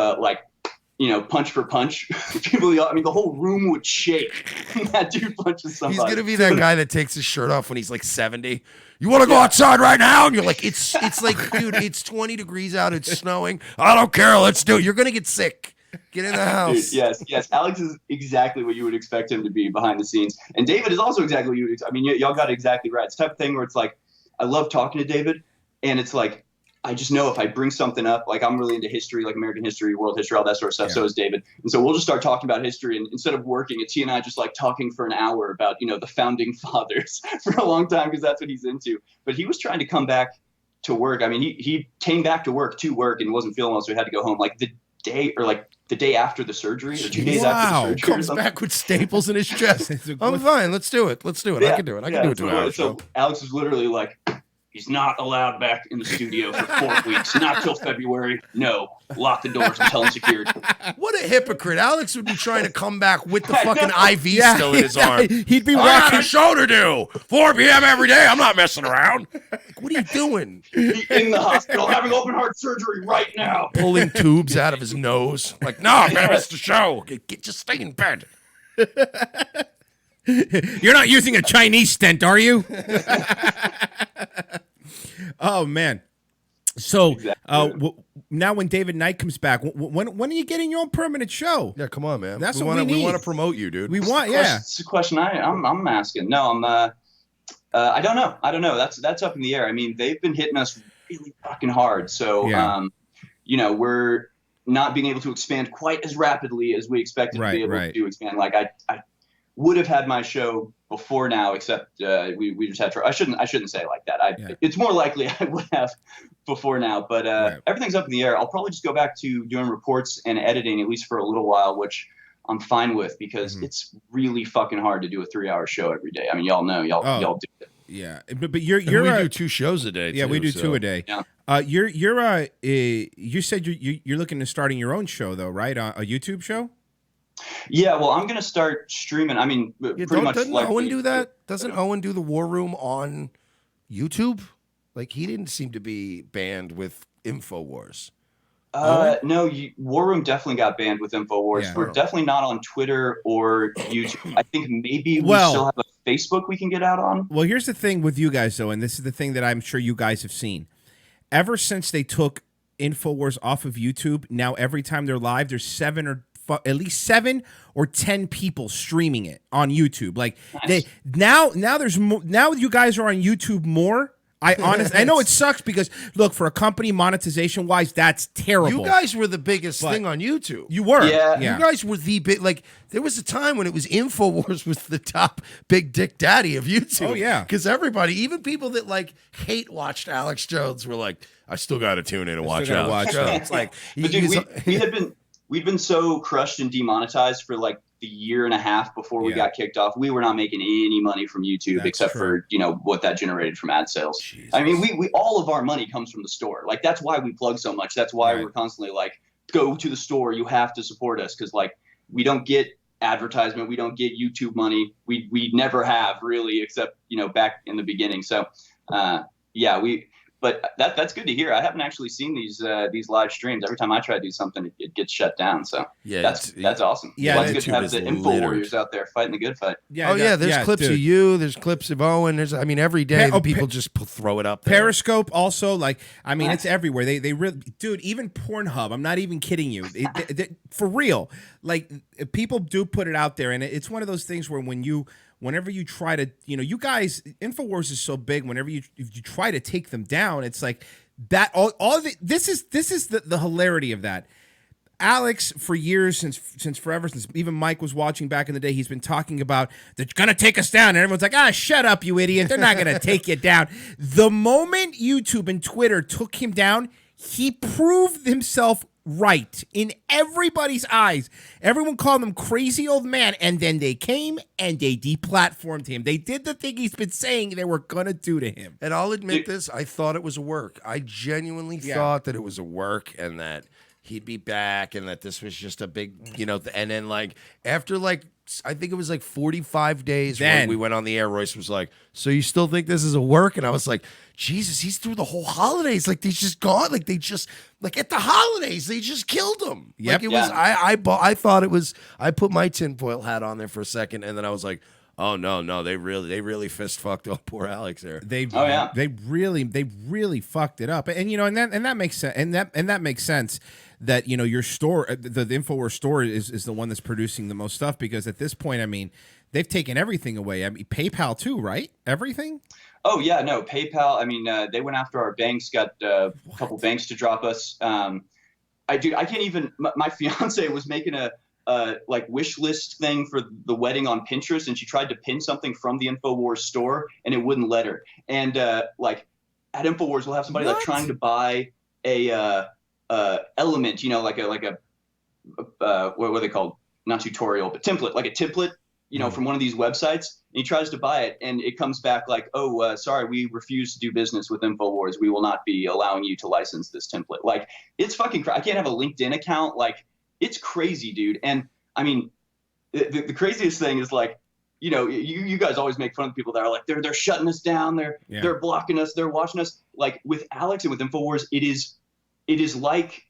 punch for punch. People, the whole room would shake. That dude punches somebody. He's gonna be that guy that takes his shirt off when he's like 70. You want to go outside right now? And you're like, it's like, dude, it's 20 degrees out. It's snowing. I don't care. Let's do it. You're gonna get sick. Get in the house. Dude, yes. Alex is exactly what you would expect him to be behind the scenes, and David is also exactly what you would expect. I mean, y'all got it exactly right. It's the type of thing where it's like, I love talking to David, and it's like, I just know if I bring something up, like, I'm really into history, like American history, world history, all that sort of stuff. Yeah. So is David. And so we'll just start talking about history. And instead of working, it's he and I just like talking for an hour about, the founding fathers for a long time, because that's what he's into. But he was trying to come back to work. I mean, he came back to work and wasn't feeling well, so he had to go home like the day after the surgery, or 2 days after the surgery. Comes back with staples in his chest. I'm fine. Let's do it. Yeah, I can do it. I can do it to an hour show. Alex is literally like, he's not allowed back in the studio for 4 weeks. Not till February. No. Lock the doors and tell him security. What a hypocrite. Alex would be trying to come back with the fucking IV still in his arm. He'd be I got a show to do. 4 p.m. every day. I'm not messing around. Like, what are you doing? In the hospital having open heart surgery right now. Pulling tubes out of his nose. Like, no, I'm going to miss the show. Just stay in bed. You're not using a Chinese stent, are you? Oh man! So now, when David Knight comes back, when are you getting your own permanent show? Yeah, come on, man. That's we what we need. We want to promote you, dude. It's a question I'm asking. No, I don't know. That's up in the air. I mean, they've been hitting us really fucking hard. So we're not being able to expand quite as rapidly as we expected to be able to expand. Like would have had my show before now, except we just had. I shouldn't say it like that. It's more likely I would have before now, but everything's up in the air. I'll probably just go back to doing reports and editing at least for a little while, which I'm fine with because it's really fucking hard to do a 3-hour show every day. I mean, y'all know, y'all do it. Yeah, but we do 2 shows a day. Yeah, we do 2 a day. Yeah. You said you're looking to starting your own show though, right? A YouTube show. Yeah, well, I'm gonna start streaming. I mean, pretty much. Doesn't like Owen do that? Doesn't Owen do the War Room on YouTube? Like he didn't seem to be banned with Infowars. No, War Room definitely got banned with Infowars. Yeah. We're definitely not on Twitter or YouTube. I think maybe we still have a Facebook we can get out on. Well, here's the thing with you guys though, and this is the thing that I'm sure you guys have seen. Ever since they took Infowars off of YouTube, now every time they're live, there's at least 7 or 10 people streaming it on YouTube. Like nice. now there's more, now you guys are on YouTube more. I know it sucks because look, for a company monetization wise, that's terrible. You guys were the biggest thing on YouTube. You were. Yeah. You guys were the big, like, there was a time when it was Infowars was the top big dick daddy of YouTube. Oh, yeah. Because everybody, even people that like hate watched Alex Jones were like, I still got to tune in and watch Alex Jones. Like, But dude, we'd been so crushed and demonetized for like the year and a half before we got kicked off. We were not making any money from YouTube except for, what that generated from ad sales. Jesus. I mean, we all of our money comes from the store. Like, that's why we plug so much. That's why we're constantly like, go to the store. You have to support us. Cause like, we don't get advertisement. We don't get YouTube money. We never have really, except, back in the beginning. So, but that's good to hear. I haven't actually seen these live streams. Every time I try to do something, it gets shut down. So that's awesome. Yeah, well, it's good to have the Info Warriors out there fighting the good fight. Yeah, there's clips of you. There's clips of Owen. Every day people just throw it up there. Periscope also, like, I mean, it's everywhere. They really, dude, even Pornhub. I'm not even kidding you. For real, like, people do put it out there, and it's one of those things where whenever you try to, you guys, Infowars is so big. Whenever you try to take them down, it's like that. This is the hilarity of that. Alex, for years, since forever, since even Mike was watching back in the day, he's been talking about they're gonna take us down, and everyone's like, shut up, you idiot! They're not gonna take you down. The moment YouTube and Twitter took him down, he proved himself right in everybody's eyes. Everyone called him crazy old man, and then they came and they deplatformed him. They did the thing he's been saying they were gonna do to him. And I'll admit this, I thought it was a work. I genuinely thought that it was a work and that he'd be back and that this was just a big, and then like after like I think it was like 45 days when we went on the air, Royce was like, so you still think this is a work? And I was like, Jesus, he's through the whole holidays. Like, he's just gone. Like, they just, like, at the holidays, they just killed him. Yep. Like, it was, I thought it was, I put my tinfoil hat on there for a second, and then I was like, oh, no, they really fist fucked up poor Alex there. They really fucked it up. And, and that makes sense. And that makes sense. That your store, the Infowars store, is the one that's producing the most stuff, because at this point, I mean, they've taken everything away. I mean, PayPal too, right? Everything. Oh yeah, no, PayPal. I mean, they went after our banks, got a couple banks to drop us. I can't even. My fiance was making a like wish list thing for the wedding on Pinterest, and she tried to pin something from the Infowars store, and it wouldn't let her. And like at Infowars, we'll have somebody like trying to buy a element, like a what are they called? Not tutorial, but template, like a template, from one of these websites. And he tries to buy it, and it comes back like, oh, sorry, we refuse to do business with Infowars. We will not be allowing you to license this template. Like, it's fucking I can't have a LinkedIn account. Like, it's crazy, dude. And I mean, the craziest thing is like, you guys always make fun of the people that are like, they're shutting us down. They're blocking us. They're watching us. Like with Alex and with Infowars, it is like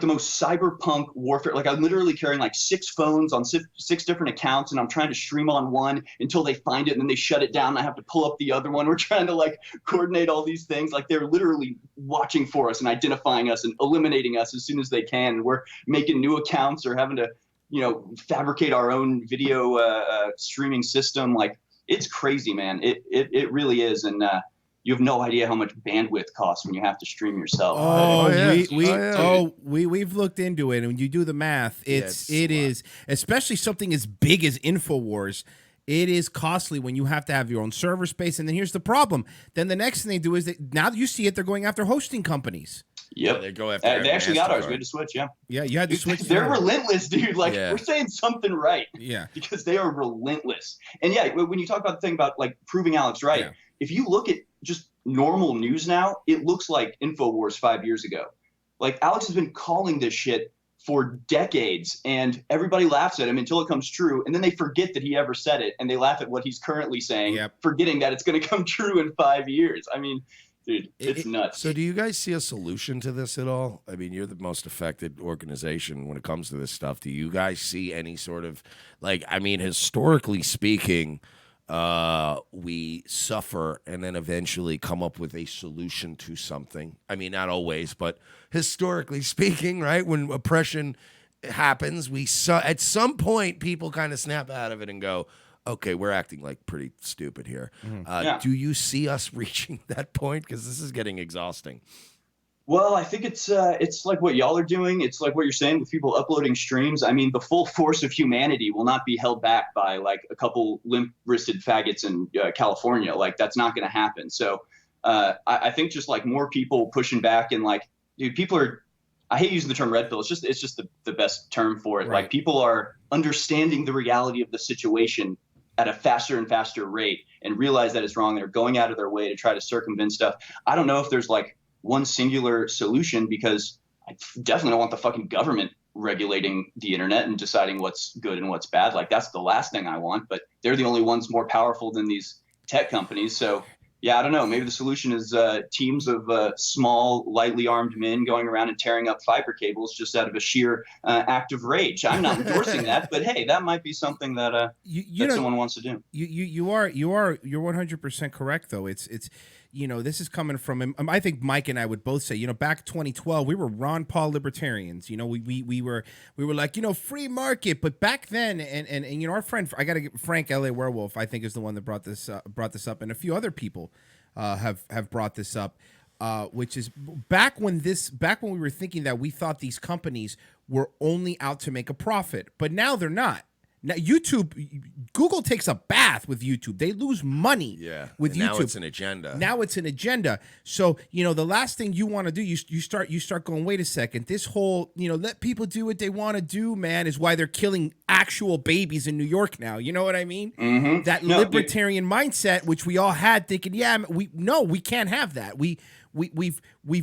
the most cyberpunk warfare. Like, I'm literally carrying like 6 phones on 6 different accounts, and I'm trying to stream on one until they find it, and then they shut it down. And I have to pull up the other one. We're trying to like coordinate all these things. Like, they're literally watching for us and identifying us and eliminating us as soon as they can. And we're making new accounts or having to, fabricate our own video streaming system. Like, it's crazy, man. It really is. And you have no idea how much bandwidth costs when you have to stream yourself. We've looked into it, and when you do the math, it is, especially something as big as Infowars, it is costly when you have to have your own server space. And then here's the problem. Then the next thing they do is that now that you see it, they're going after hosting companies. Yep. Yeah, they go after They actually got ours. We had to switch, yeah. Yeah, you had to switch. They're relentless, dude. Like, we're saying something right. Yeah. Because they are relentless. And yeah, when you talk about the thing about like proving Alex right, if you look at just normal news now, it looks like Infowars 5 years ago. Like, Alex has been calling this shit for decades, and everybody laughs at him until it comes true, and then they forget that he ever said it, and they laugh at what he's currently saying, forgetting that it's going to come true in 5 years. I mean, dude, it's nuts. So do you guys see a solution to this at all? I mean, you're the most affected organization when it comes to this stuff. Do you guys see any sort of, like, I mean, historically speaking, we suffer and then eventually come up with a solution to something. I mean, not always, but historically speaking, right? When oppression happens, at some point people kind of snap out of it and go, okay, we're acting like pretty stupid here. Do you see us reaching that point? Because this is getting exhausting. Well, I think it's like what y'all are doing. It's like what you're saying with people uploading streams. I mean, the full force of humanity will not be held back by like a couple limp-wristed faggots in California. Like, that's not going to happen. So I think just like more people pushing back, and like, dude, people are, I hate using the term red pill. It's just the best term for it. Right. Like, people are understanding the reality of the situation at a faster and faster rate and realize that it's wrong. They're going out of their way to try to circumvent stuff. I don't know if there's like one singular solution, because I definitely don't want the fucking government regulating the internet and deciding what's good and what's bad. Like, that's the last thing I want, but they're the only ones more powerful than these tech companies. So yeah, I don't know. Maybe the solution is teams of small, lightly armed men going around and tearing up fiber cables just out of a sheer act of rage. I'm not endorsing that, but hey, that might be something that that someone wants to do. You're 100% correct, though. It's this is coming from, I think Mike and I would both say, back 2012, we were Ron Paul libertarians. We were like, free market. But back then, and our friend, I got to get Frank L.A. Werewolf, I think, is the one that brought this up, and a few other people have brought this up, which is back when we were thinking that we thought these companies were only out to make a profit, but now they're not. Now, Google takes a bath with YouTube. They lose money with YouTube. Now it's an agenda. So, the last thing you want to do, you start going, wait a second, this whole, let people do what they want to do, man, is why they're killing actual babies in New York now. You know what I mean? Mm-hmm. That libertarian mindset, which we all had, thinking, we can't have that. We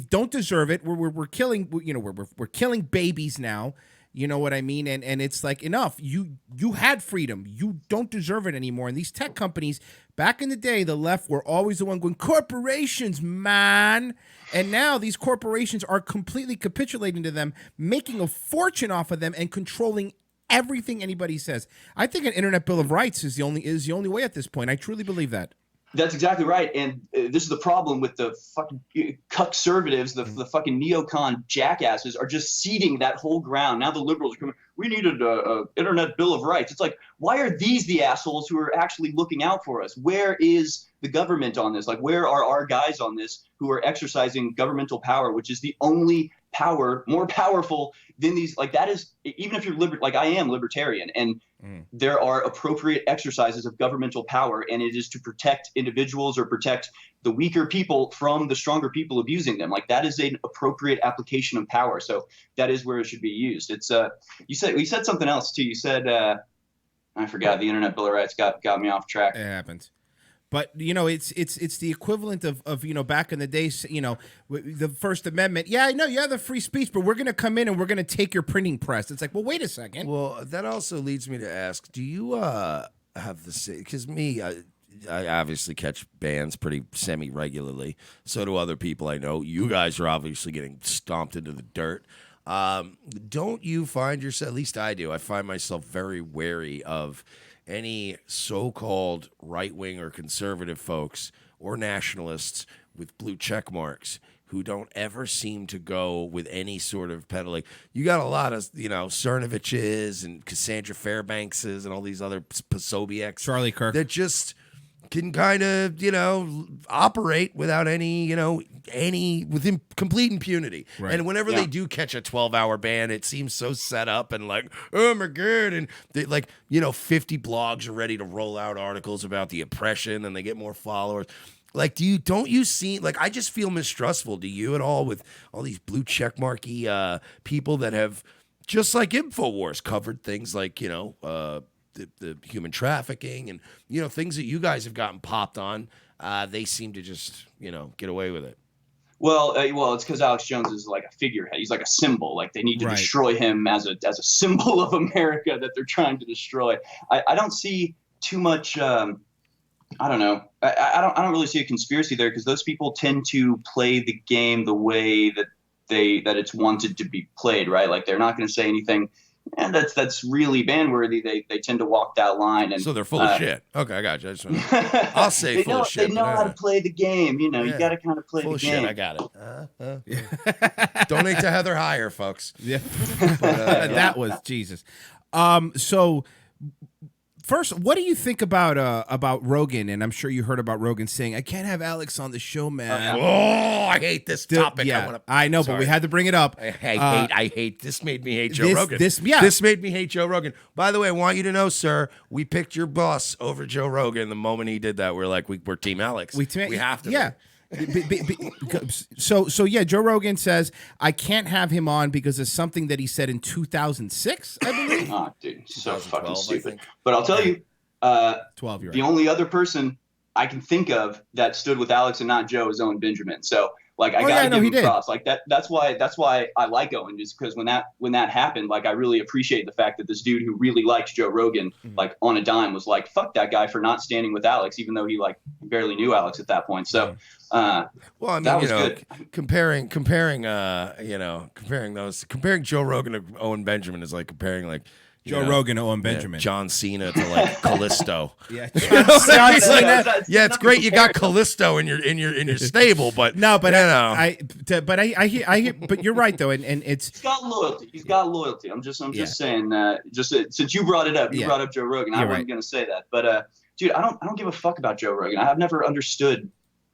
don't deserve it. We're killing, we're killing babies now. You know what I mean? And it's like, enough. You had freedom. You don't deserve it anymore. And these tech companies, back in the day, the left were always the one going, corporations, man. And now these corporations are completely capitulating to them, making a fortune off of them and controlling everything anybody says. I think an internet bill of rights is the only way at this point. I truly believe that. That's exactly right. And this is the problem with the fucking conservatives, the fucking neocon jackasses are just ceding that whole ground. Now the liberals are coming, we needed a internet bill of rights. It's like, why are these the assholes who are actually looking out for us? Where is the government on this? Like, where are our guys on this who are exercising governmental power, which is the only power more powerful than these? Like, that is, even if you're like I am libertarian, and there are appropriate exercises of governmental power, and it is to protect individuals or protect the weaker people from the stronger people abusing them. Like, that is an appropriate application of power. So that is where it should be used. It's you said something else too. You said I forgot, the internet bill of rights got me off track. It happens. But, it's the equivalent of back in the days, the First Amendment. Yeah, I know you have the free speech, but we're going to come in and we're going to take your printing press. It's like, well, wait a second. Well, that also leads me to ask, do you have the, because I obviously catch bands pretty semi-regularly. So do other people I know. You guys are obviously getting stomped into the dirt. Don't you find yourself, at least I do, I find myself very wary of any so-called right-wing or conservative folks or nationalists with blue check marks who don't ever seem to go with any sort of peddling. You got a lot of, Cernoviches and Cassandra Fairbankses and all these other Posobiec's. Charlie Kirk. That just can kind of, operate without any, with complete impunity. Right. And whenever they do catch a 12-hour ban, it seems so set up and like, oh my God. And they, 50 blogs are ready to roll out articles about the oppression and they get more followers. Like, don't you see, I just feel mistrustful. Do you at all with all these blue checkmarky people that have, just like Infowars, covered things like, the human trafficking and, things that you guys have gotten popped on, they seem to just, get away with it. Well, it's because Alex Jones is like a figurehead. He's like a symbol. Like they need to destroy him as a symbol of America that they're trying to destroy. I don't see too much. I don't know. I don't really see a conspiracy there because those people tend to play the game the way that it's wanted to be played, right? Like they're not going to say anything. And that's really ban-worthy. They tend to walk that line, and so they're full of shit. Okay, I got you. I'll say full of shit. They know how to play the game. You got to kind of play full the of game. Shit, I got it. Donate to Heather Heyer, folks. Yeah, that was Jesus. So. First, what do you think about Rogan? And I'm sure you heard about Rogan saying, "I can't have Alex on the show, man." I hate this topic. Yeah, I know, but we had to bring it up. I hate. This made me hate Joe Rogan. This made me hate Joe Rogan. By the way, I want you to know, sir, we picked your boss over Joe Rogan. The moment he did that, we're like, we're Team Alex. We have to. Yeah. So yeah, Joe Rogan says I can't have him on because of something that he said in 2006, I believe. Oh, dude, so fucking stupid. But I'll tell you, 12. You're the right. only other person I can think of that stood with Alex and not Joe is Owen Benjamin. So I gotta give him props. Like that's why I like Owen, just because when that happened, I really appreciate the fact that this dude who really liked Joe Rogan, on a dime, was like, fuck that guy for not standing with Alex, even though he barely knew Alex at that point. So well, I mean, that was good. comparing Joe Rogan to Owen Benjamin is like comparing Joe Rogan, Owen Benjamin, John Cena to Callisto. Yeah, John Cena. Yeah, it's great you got Callisto in your stable, but no, but I hear, but you're right though, and it's he's got loyalty. He's got loyalty. I'm just saying. Since you brought it up, you brought up Joe Rogan. I wasn't gonna say that, but dude, I don't give a fuck about Joe Rogan. I have never understood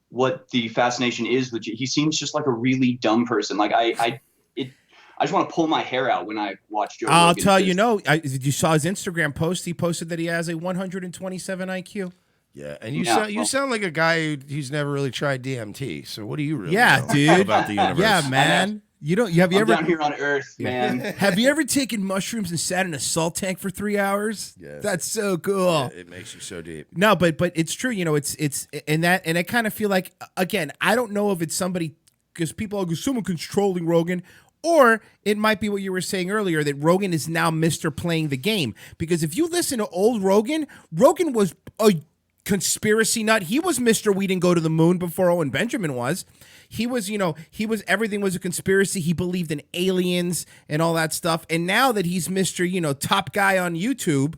what the fascination is with. He seems just like a really dumb person. I just want to pull my hair out when I watch Joe Rogan. I'll tell you, you saw his Instagram post. He posted that he has a 127 IQ. Yeah, and you sound like a guy who's never really tried DMT. So what do you really know dude. about the universe? Yeah, man. Have you ever down here on Earth, man? Have you ever taken mushrooms and sat in a salt tank for 3 hours? Yes. That's so cool. Yeah, it makes you so deep. No, but it's true. It's and I kind of feel like, again, I don't know if it's somebody, because people are someone controlling Rogan. Or it might be what you were saying earlier, that Rogan is now Mr. Playing the Game. Because if you listen to old Rogan, Rogan was a conspiracy nut. He was Mr. We didn't go to the moon before Owen Benjamin was. He was, everything was a conspiracy. He believed in aliens and all that stuff. And now that he's Mr., top guy on YouTube,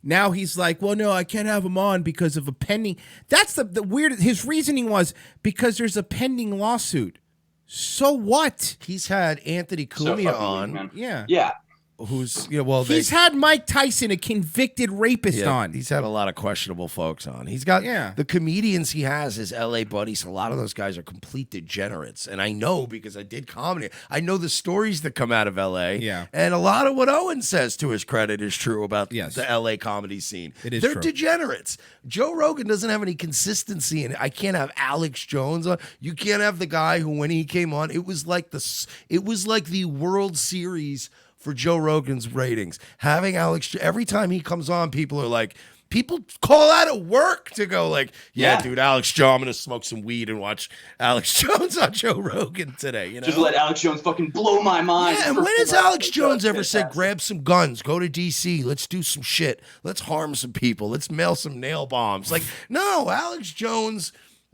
now he's like, well, no, I can't have him on because of a pending. That's the weird. His reasoning was because there's a pending lawsuit. So what? He's had Anthony Cumia on. Man. Yeah. Who's he's had Mike Tyson, a convicted rapist, on. He's had a lot of questionable folks on. He's got the comedians he has, his LA buddies. A lot of those guys are complete degenerates, and I know because I did comedy. I know the stories that come out of LA. Yeah, and a lot of what Owen says, to his credit, is true about the LA comedy scene. They're true. Degenerates. Joe Rogan doesn't have any consistency, and I can't have Alex Jones on. You can't have the guy who, when he came on, it was like the World Series for Joe Rogan's ratings. Having Alex, every time he comes on, people call out of work to go dude, Alex Jones, I'm going to smoke some weed and watch Alex Jones on Joe Rogan today. Just let Alex Jones fucking blow my mind. Yeah, and when has Alex Jones ever said, grab some guns, go to D.C., let's do some shit, let's harm some people, let's mail some nail bombs? No, Alex Jones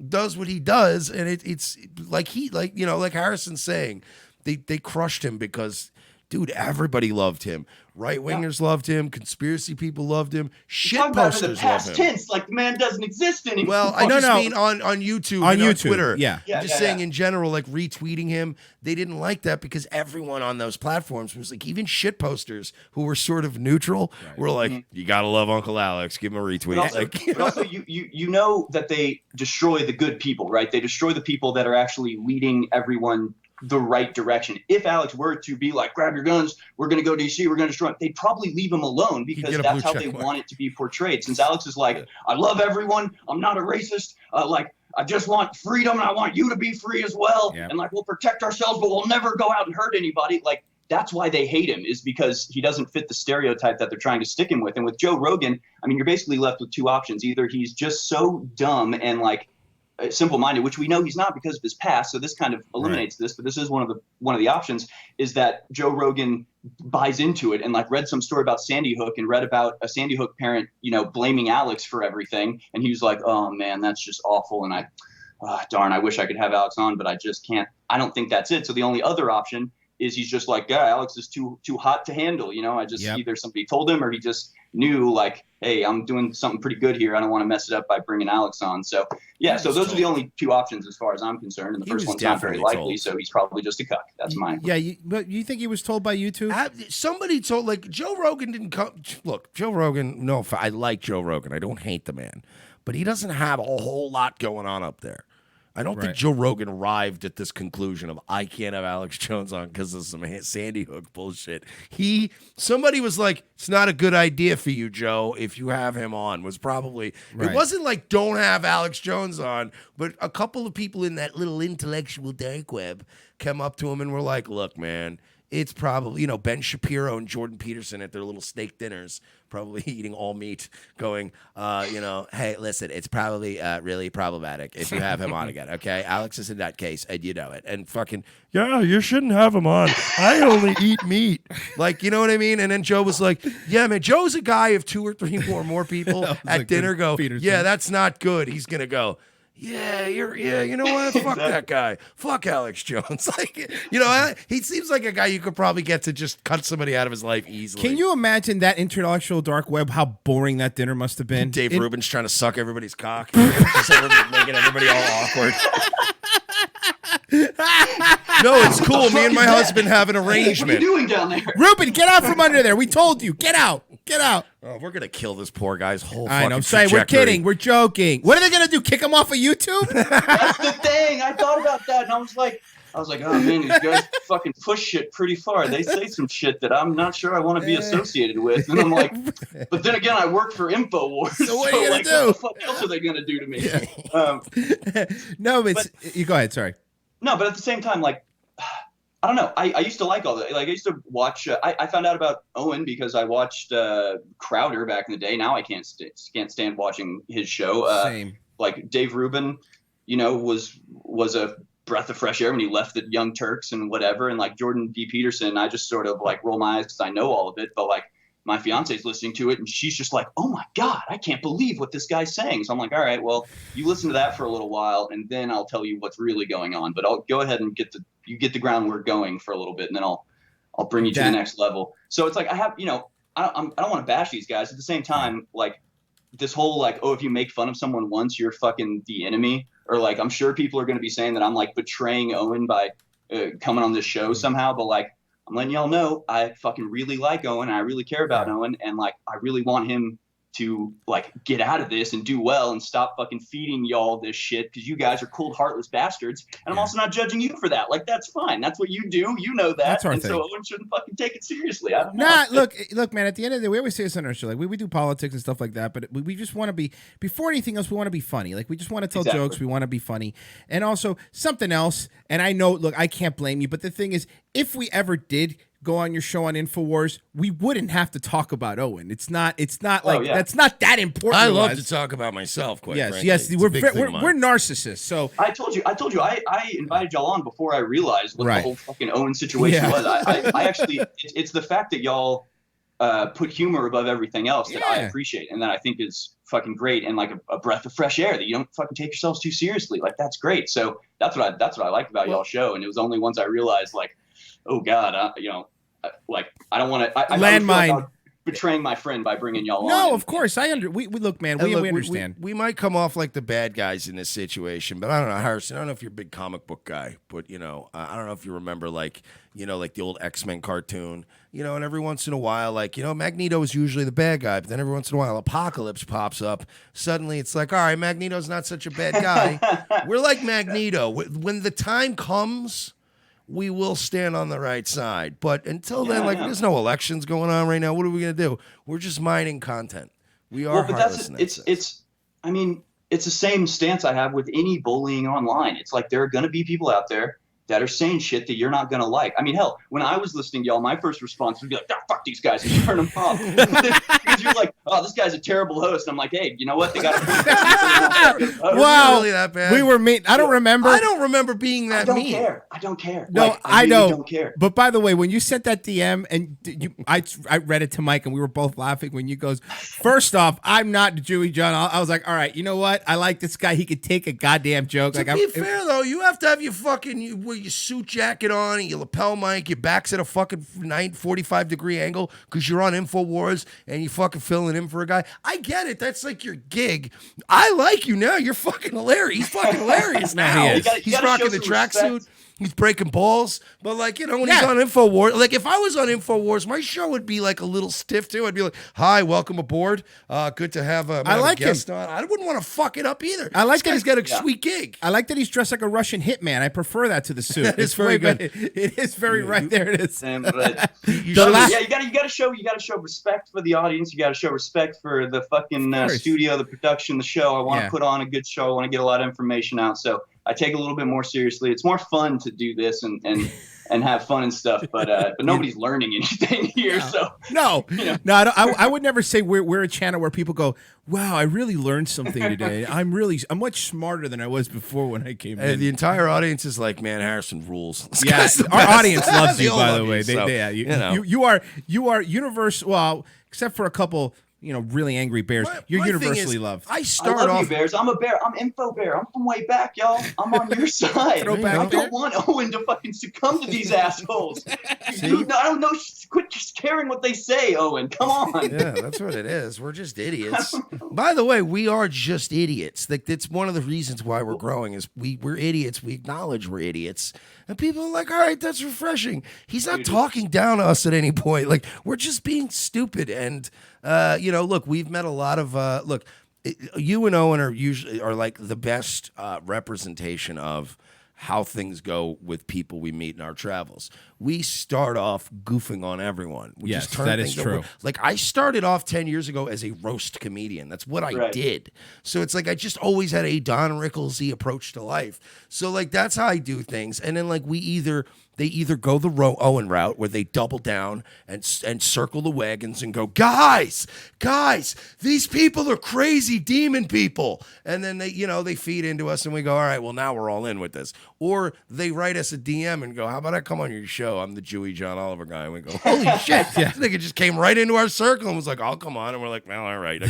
does what he does, and it's like Harrison's saying, they crushed him because dude, everybody loved him. Right wingers loved him. Conspiracy people loved him. Shit Talk about it in the posters loved past him. tense, like the man doesn't exist anymore. Well, I just mean on YouTube On and YouTube, on Twitter. yeah. Yeah, I'm just yeah, saying yeah. in general, like retweeting him, they didn't like that because everyone on those platforms was like, even shit posters who were sort of neutral were like, you gotta love Uncle Alex, give him a retweet. But also, Like, but also you know that they destroy the good people, right? They destroy the people that are actually leading everyone the right direction. If Alex were to be like, grab your guns, we're going to go DC, we're going to destroy it, they'd probably leave him alone because get a that's blue how they check mark. want it to be portrayed. Since Alex is like, I love everyone, I'm not a racist, like, I just want freedom and I want you to be free as well. Yep. And like, we'll protect ourselves, but we'll never go out and hurt anybody. Like, that's why they hate him, is because he doesn't fit the stereotype that they're trying to stick him with. And with Joe Rogan, I mean, you're basically left with two options. Either he's just so dumb and like simple-minded, which we know he's not because of his past. So this kind of eliminates this, but this is one of the options, is that Joe Rogan buys into it and like read some story about Sandy Hook and read about a Sandy Hook parent, you know, blaming Alex for everything. And he was like, oh man, that's just awful. And darn, I wish I could have Alex on, but I just can't. I don't think that's it. So the only other option is he's just like, yeah, Alex is too hot to handle. You know, either somebody told him or he just knew like, hey, I'm doing something pretty good here. I don't want to mess it up by bringing Alex on. So yeah, so those are the only two options as far as I'm concerned. And the first one's not very likely. So he's probably just a cuck. That's mine. Yeah, but you think he was told by YouTube? somebody told, like, Joe Rogan didn't come. Look, Joe Rogan, no, I like Joe Rogan. I don't hate the man, but he doesn't have a whole lot going on up there. I don't think Joe Rogan arrived at this conclusion of I can't have Alex Jones on because of some Sandy Hook bullshit. Somebody was like, it's not a good idea for you, Joe, if you have him on, was probably, it wasn't like don't have Alex Jones on, but a couple of people in that little intellectual dark web came up to him and were like, look, man, it's probably, you know, Ben Shapiro and Jordan Peterson at their little steak dinners, probably eating all meat, going, you know, hey, listen, it's probably really problematic if you have him on again, okay? Alex is in that case, and you know it. And fucking, yeah, you shouldn't have him on. I only eat meat. Like, you know what I mean? And then Joe was like, yeah, man, Joe's a guy of 2 or 3 more people at dinner go, yeah, that's not good. He's going to go, yeah, you know what? Fuck that guy. Fuck Alex Jones. Like, you know, he seems like a guy you could probably get to just cut somebody out of his life easily. Can you imagine that intellectual dark web, how boring that dinner must have been? Dave Rubin's trying to suck everybody's cock. Just making everybody all awkward. No, it's cool. Me and my husband have an arrangement. What are you doing down there? Ruben, get out from under there. We told you. Get out. Get out. Oh, we're going to kill this poor guy's whole I fucking know. Sorry, we're trajectory. kidding. We're joking. What are they going to do? Kick him off of YouTube? That's the thing. I thought about that, and I was like, oh man, these guys fucking push shit pretty far. They say some shit that I'm not sure I want to be associated with, and I'm like, but then again, I work for Infowars. So what are you gonna do? What the fuck else are they gonna do to me? No, but you go ahead. Sorry. No, but at the same time, like, I don't know. I used to like all that. Like, I used to watch. I found out about Owen because I watched Crowder back in the day. Now I can't stand watching his show. Same. Like Dave Rubin, you know, was a breath of fresh air when he left the Young Turks and whatever. And like Jordan B. Peterson, I just sort of like roll my eyes because I know all of it. But like my fiance's listening to it and she's just like, oh my God, I can't believe what this guy's saying. So I'm like, all right, well, you listen to that for a little while and then I'll tell you what's really going on. But I'll go ahead and get the groundwork going for a little bit and then I'll bring you to the next level. So it's like, I have, you know, I don't want to bash these guys. At the same time, like this whole like, oh, if you make fun of someone once, you're fucking the enemy. Or like, I'm sure people are going to be saying that I'm like betraying Owen by coming on this show somehow. But like, I'm letting y'all know I fucking really like Owen. And I really care about Owen. And like, I really want him to like get out of this and do well and stop fucking feeding y'all this shit because you guys are cold, heartless bastards. And I'm also not judging you for that. Like, that's fine. That's what you do. You know that. That's our and thing. so Owen shouldn't fucking take it seriously. I don't know. Look, man, at the end of the day, we always say this on our show. Like, we do politics and stuff like that, but we just want to be, before anything else, we want to be funny. Like, we just want to tell jokes. We want to be funny. And also, something else, and I know, look, I can't blame you, but the thing is, if we ever did go on your show on Infowars, we wouldn't have to talk about Owen. It's not like that's not that important. I love to talk about myself, quite frankly. Yes, It's a big thing of we're mine. narcissists. So I told you, I invited y'all on before I realized what Right. the whole fucking Owen situation Yeah. was. I actually, it's the fact that y'all put humor above everything else that I appreciate and that I think is fucking great and like a breath of fresh air that you don't fucking take yourselves too seriously. Like, that's great. So that's what I like about y'all's show. And it was only once I realized like, oh God, you know, like I don't want to. I Landmine. feel like betraying my friend by bringing y'all on. No, of course. We look, man. We understand. We might come off like the bad guys in this situation, but I don't know, Harrison. I don't know if you're a big comic book guy, but I don't know if you remember like the old X-Men cartoon, and every once in a while, like Magneto is usually the bad guy, but then every once in a while, Apocalypse pops up. Suddenly, it's like, all right, Magneto's not such a bad guy. We're like Magneto. When the time comes, we will stand on the right side. But until then, there's no elections going on right now. What are we going to do? We're just mining content. We are heartless. It's the same stance I have with any bullying online. It's like there are going to be people out there that are saying shit that you're not going to like. I mean, hell, when I was listening to y'all, my first response would be like, fuck these guys and turn them off. Because you're like, oh, this guy's a terrible host. And I'm like, hey, you know what? They got to Wow. Really that bad? We were mean. I don't remember. I don't remember being that mean. I don't care. No, I really know. don't care. But by the way, when you sent that DM and I read it to Mike and we were both laughing when you goes, first off, I'm not Jewy John. I was like, all right, you know what? I like this guy. He could take a goddamn joke. To be fair, though, you have to have your fucking your suit jacket on and your lapel mic, your back's at a fucking 45-degree angle because you're on Infowars and you fucking filling in for a guy. I get it. That's like your gig. I like you now. You're fucking hilarious. He's fucking hilarious now. He's rocking the tracksuit. He's breaking balls. But when he's on Infowars, like if I was on Infowars, my show would be like a little stiff too. I'd be like, hi, welcome aboard. Good to have a guest on. I wouldn't want to fuck it up either. I like this guy's got a sweet gig. I like that he's dressed like a Russian hitman. I prefer that to the suit. It's very good. It is very right there. It is. You gotta show respect for the audience. You gotta show respect for the fucking studio, the production, the show. I want to put on a good show. I want to get a lot of information out. So I take it a little bit more seriously. It's more fun to do this and have fun and stuff, but nobody's learning anything here. I would never say we're a channel where people go, wow, I really learned something today. I'm much smarter than I was before when I came in. The entire audience is like, man, Harrison rules. Yeah, our audience loves you, by the way. You are universal. Well, except for a couple. Really angry bears. You're universally loved. I love you, bears. I'm a bear. I'm Info Bear. I'm from way back, y'all. I'm on your side. I don't want Owen to fucking succumb to these assholes. Dude, I don't know. Quit just caring what they say, Owen. Come on. Yeah, that's what it is. We're just idiots. By the way, we are just idiots. Like that's one of the reasons why we're growing is we're idiots. We acknowledge we're idiots. And people are like, all right, that's refreshing. He's not talking down to us at any point. Like, we're just being stupid. And, look, we've met a lot of, you and Owen are like the best representation of how things go with people we meet in our travels. We start off goofing on everyone. We yes, just turn that is things true. over. Like I started off 10 years ago as a roast comedian. That's what I did. So it's like I just always had a Don Rickles-y approach to life. So like that's how I do things. And then like they either go the Owen route where they double down and circle the wagons and go, guys, these people are crazy demon people. And then they feed into us and we go, all right, well now we're all in with this. Or they write us a DM and go, how about I come on your show? I'm the Jewy John Oliver guy. And we go, holy shit. This nigga just came right into our circle and was like, I'll come on. And we're like, well, all right.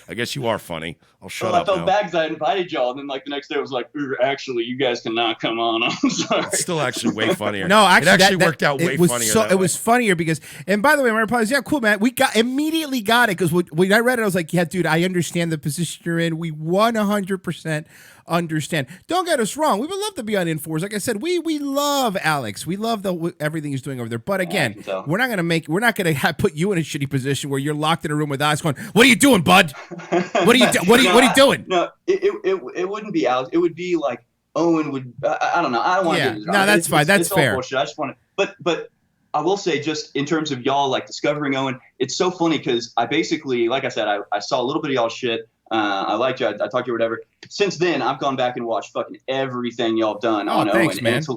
I guess you are funny. I'll shut up I felt now. bad because I invited y'all. And then like the next day it was like, actually, you guys cannot come on. I'm sorry. It's still actually way funnier. No, actually, it actually worked out way funnier. It was funnier because, and by the way, my reply is, yeah, cool, man. We immediately got it because when I read it, I was like, yeah, dude, I understand the position you're in. We 100% understand. Don't get us wrong. We would love to be on Infowars. Like I said, we love Alex. We love everything he's doing over there. But again, we're not gonna put you in a shitty position where you're locked in a room with us going, what are you doing, bud? What are you doing? No, it wouldn't be Alex. It would be like Owen would. I don't know. I don't want to get it wrong. No, that's fine. That's fair. I just want to. But I will say, just in terms of y'all like discovering Owen, it's so funny because I basically, like I said, I saw a little bit of y'all shit. I liked you. I talked to you, whatever. Since then, I've gone back and watched fucking everything y'all done on thanks, Owen. Man. And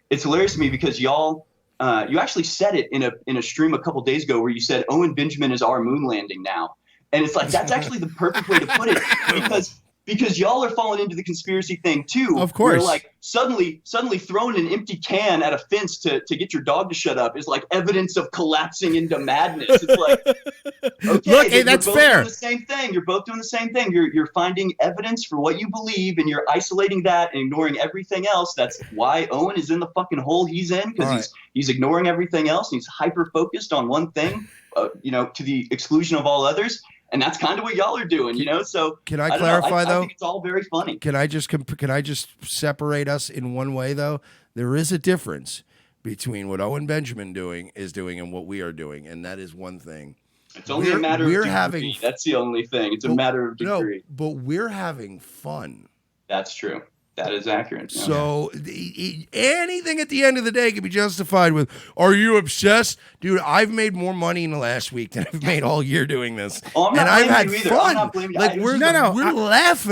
it's hilarious to me because y'all, you actually said it in a stream a couple days ago where you said Owen Benjamin is our moon landing now, and it's like that's actually the perfect way to put it because y'all are falling into the conspiracy thing too. Of course. Where like suddenly throwing an empty can at a fence to get your dog to shut up is like evidence of collapsing into madness. It's like, okay, Look, hey, that's you're both fair. doing the same thing. You're both doing the same thing. You're finding evidence for what you believe, and you're isolating that and ignoring everything else. That's why Owen is in the fucking hole he's in, because he's ignoring everything else, and he's hyper focused on one thing, to the exclusion of all others. And that's kind of what y'all are doing, So Can I don't know. clarify, though? I think it's all very funny. Can I just separate us in one way, though? There is a difference between what Owen Benjamin is doing and what we are doing, and that is one thing. It's only a matter of degree. Having, that's the only thing. It's a matter of degree. No, but we're having fun. That's true. That is accurate. Yeah. So anything at the end of the day can be justified with, are you obsessed? Dude, I've made more money in the last week than I've made all year doing this. Oh, I'm not and I've had blaming you either. fun. I'm not blaming you. Like we're laughing.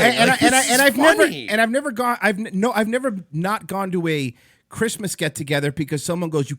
I've never not gone to a Christmas get together because someone goes, you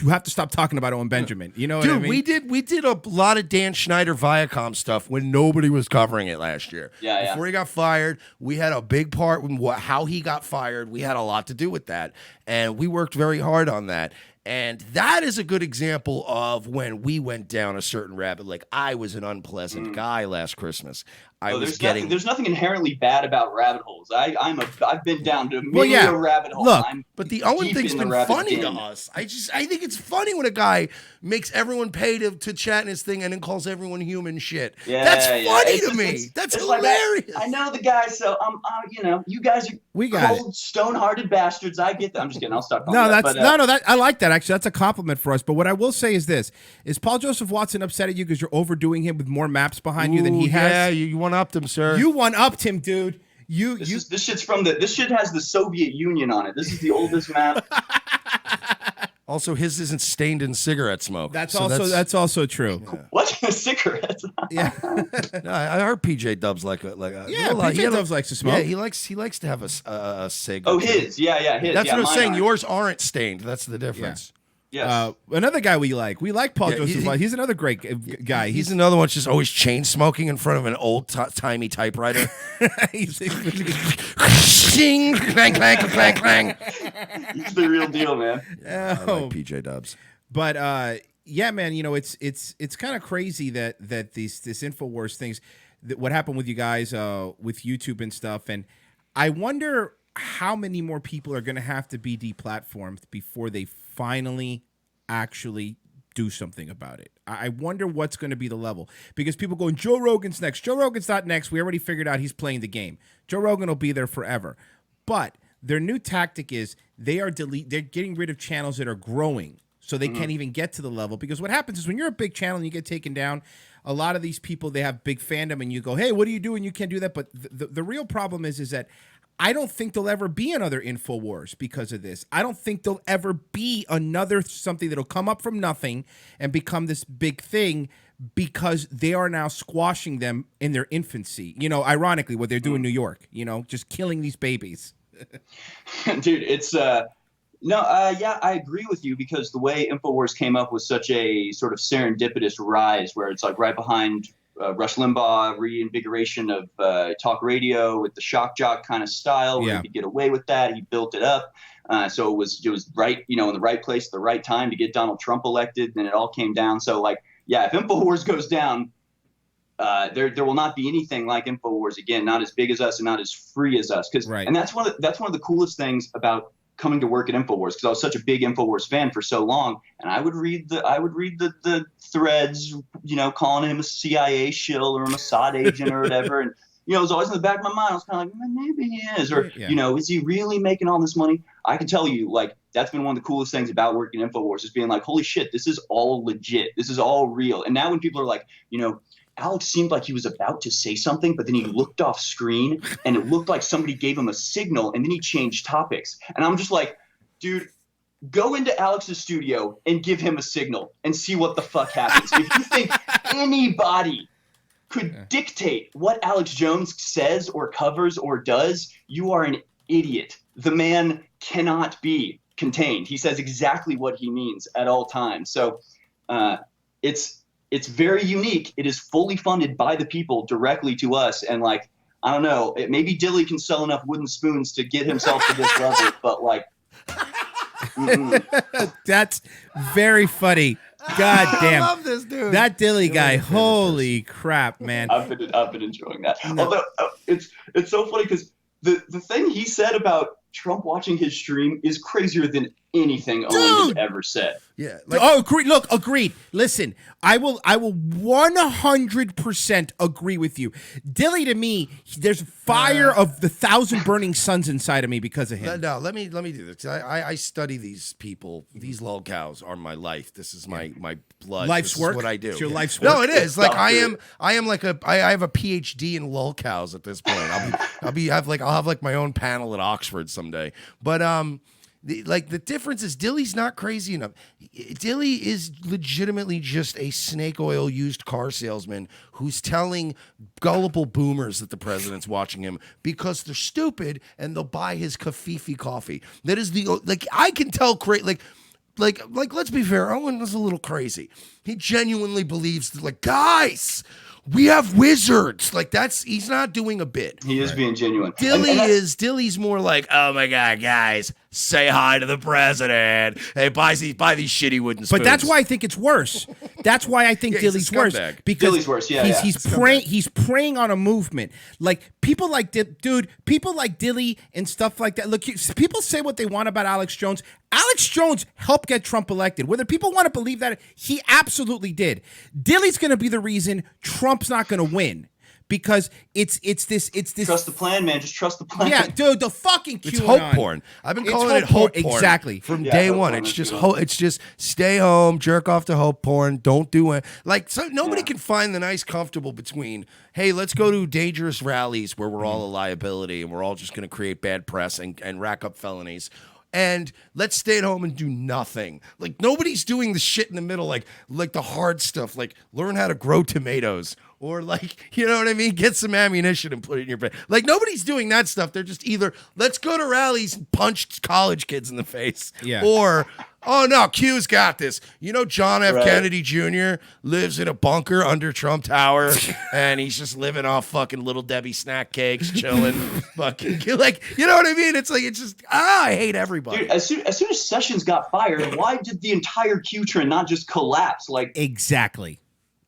have to stop talking about Owen Benjamin. You know what I mean? we did a lot of Dan Schneider Viacom stuff when nobody was covering it last year. Yeah. Before he got fired, we had a big part in how he got fired. We had a lot to do with that, and we worked very hard on that. And that is a good example of when we went down a certain rabbit. Like, I was an unpleasant guy last Christmas. There's nothing inherently bad about rabbit holes. I've been down to many a rabbit hole. Look, but the Owen thing's been funny to us. I think it's funny when a guy makes everyone pay to chat in his thing and then calls everyone human shit. Yeah, that's funny to me. That's hilarious. Like I know the guy, so you guys are cold, stone-hearted bastards. I get that. I'm just kidding. I'll stop. I like that. Actually, that's a compliment for us. But what I will say is this: is Paul Joseph Watson upset at you because you're overdoing him with more maps behind you than he has? Yeah, you one-upped him, sir. You one-upped him, dude. This shit's from this shit has the Soviet Union on it. This is the oldest map. Also, his isn't stained in cigarette smoke. That's also true. Yeah. What cigarettes? Yeah, no, I heard PJ Dubs PJ Dubs likes to smoke. Yeah, he likes to have a cig. Oh, his, his. That's what I'm saying. Yours aren't stained. That's the difference. Yeah. Yes. Another guy we like Paul Joseph. He's another great guy. He's another one just always chain smoking in front of an old timey typewriter. Shing, clang, clang, clang, clang. He's the real deal, man. Yeah, I like PJ Dubs. But yeah, man, it's kind of crazy that this Infowars things, what happened with you guys with YouTube and stuff, and I wonder how many more people are going to have to be deplatformed before they finally actually do something about it. I wonder what's going to be the level, because people going, Joe Rogan's next. Joe Rogan's not next. We already figured out he's playing the game. Joe Rogan will be there forever. But their new tactic is they're getting rid of channels that are growing, so they can't even get to the level. Because what happens is when you're a big channel and you get taken down, a lot of these people, they have big fandom, and you go, hey, what are you doing? You can't do that. But the real problem is that I don't think there'll ever be another Infowars because of this. I don't think there'll ever be another something that'll come up from nothing and become this big thing, because they are now squashing them in their infancy. Ironically, what they're doing in New York, just killing these babies. Dude, it's yeah, I agree with you, because the way Infowars came up was such a sort of serendipitous rise, where it's like right behind Rush Limbaugh, reinvigoration of talk radio with the shock jock kind of style, where he could get away with that. He built it up. So it was right, in the right place at the right time to get Donald Trump elected. Then it all came down. So if Infowars goes down, there will not be anything like Infowars again, not as big as us and not as free as us. And that's one of the coolest things about coming to work at Infowars, because I was such a big Infowars fan for so long, and I would read the threads, calling him a CIA shill or a Mossad agent or whatever, and it was always in the back of my mind. I was kind of like, maybe he is, or is he really making all this money? I can tell you, that's been one of the coolest things about working at Infowars, is being like, holy shit, this is all legit, this is all real. And now when people are like, Alex seemed like he was about to say something, but then he looked off screen and it looked like somebody gave him a signal, and then he changed topics. And I'm just like, dude, go into Alex's studio and give him a signal and see what the fuck happens. If you think anybody could dictate what Alex Jones says or covers or does, you are an idiot. The man cannot be contained. He says exactly what he means at all times. So it's very unique. It is fully funded by the people directly to us. And I don't know. Maybe Dilley can sell enough wooden spoons to get himself to this level, but like. That's very funny. God damn. I love this dude. That Dilley guy. Holy crap, man. I've been enjoying that. Although it's so funny because the thing he said about Trump watching his stream is crazier than anything Owen has ever said. Yeah. Agreed. Look, agreed. Listen, I will 100% agree with you. Dilley, to me, there's fire of the 1,000 burning suns inside of me because of him. No, let me do this. I study these people. These lolcows are my life. This is my blood. Life's this work? Is what I do. It's your life's work? No, it is. Like I am like I have a PhD in lolcows at this point. I'll have my own panel at Oxford someday. But the difference is Dilley's not crazy enough. Dilley is legitimately just a snake oil used car salesman who's telling gullible boomers that the president's watching him because they're stupid and they'll buy his Kafifi coffee. That is I can tell like let's be fair, Owen was a little crazy. He genuinely believes that, guys, we have wizards. He's not doing a bit. He is being genuine. Dilley's more like, oh my God, guys, say hi to the president. Hey, buy these shitty wooden spoons. But that's why I think it's worse. That's why I think Dilley's worse. Because Dilley's worse. He's preying on a movement. Like people like people like Dilley and stuff like that. Look, people say what they want about Alex Jones. Alex Jones helped get Trump elected. Whether people want to believe that, he absolutely did. Dilley's going to be the reason Trump's not going to win. Because it's this. Trust the plan, man. Just trust the plan. Yeah, dude, the fucking QAnon. It's hope porn. I've been calling it hope porn exactly from day one. It's just it's just stay home, jerk off to hope porn. Don't do it. Nobody can find the nice comfortable between. Hey, let's go to dangerous rallies where we're all a liability and we're all just going to create bad press and rack up felonies. And let's stay at home and do nothing. Nobody's doing the shit in the middle, like the hard stuff, like learn how to grow tomatoes or you know what I mean? Get some ammunition and put it in your bed. Nobody's doing that stuff. They're just either let's go to rallies and punch college kids in the face. Yeah. Or, oh no, Q's got this. You know, John F. Kennedy Jr. lives in a bunker under Trump Tower and he's just living off fucking Little Debbie snack cakes, chilling. Fucking you know what I mean? It's just I hate everybody. Dude, as soon as Sessions got fired, why did the entire Q trend not just collapse? Exactly.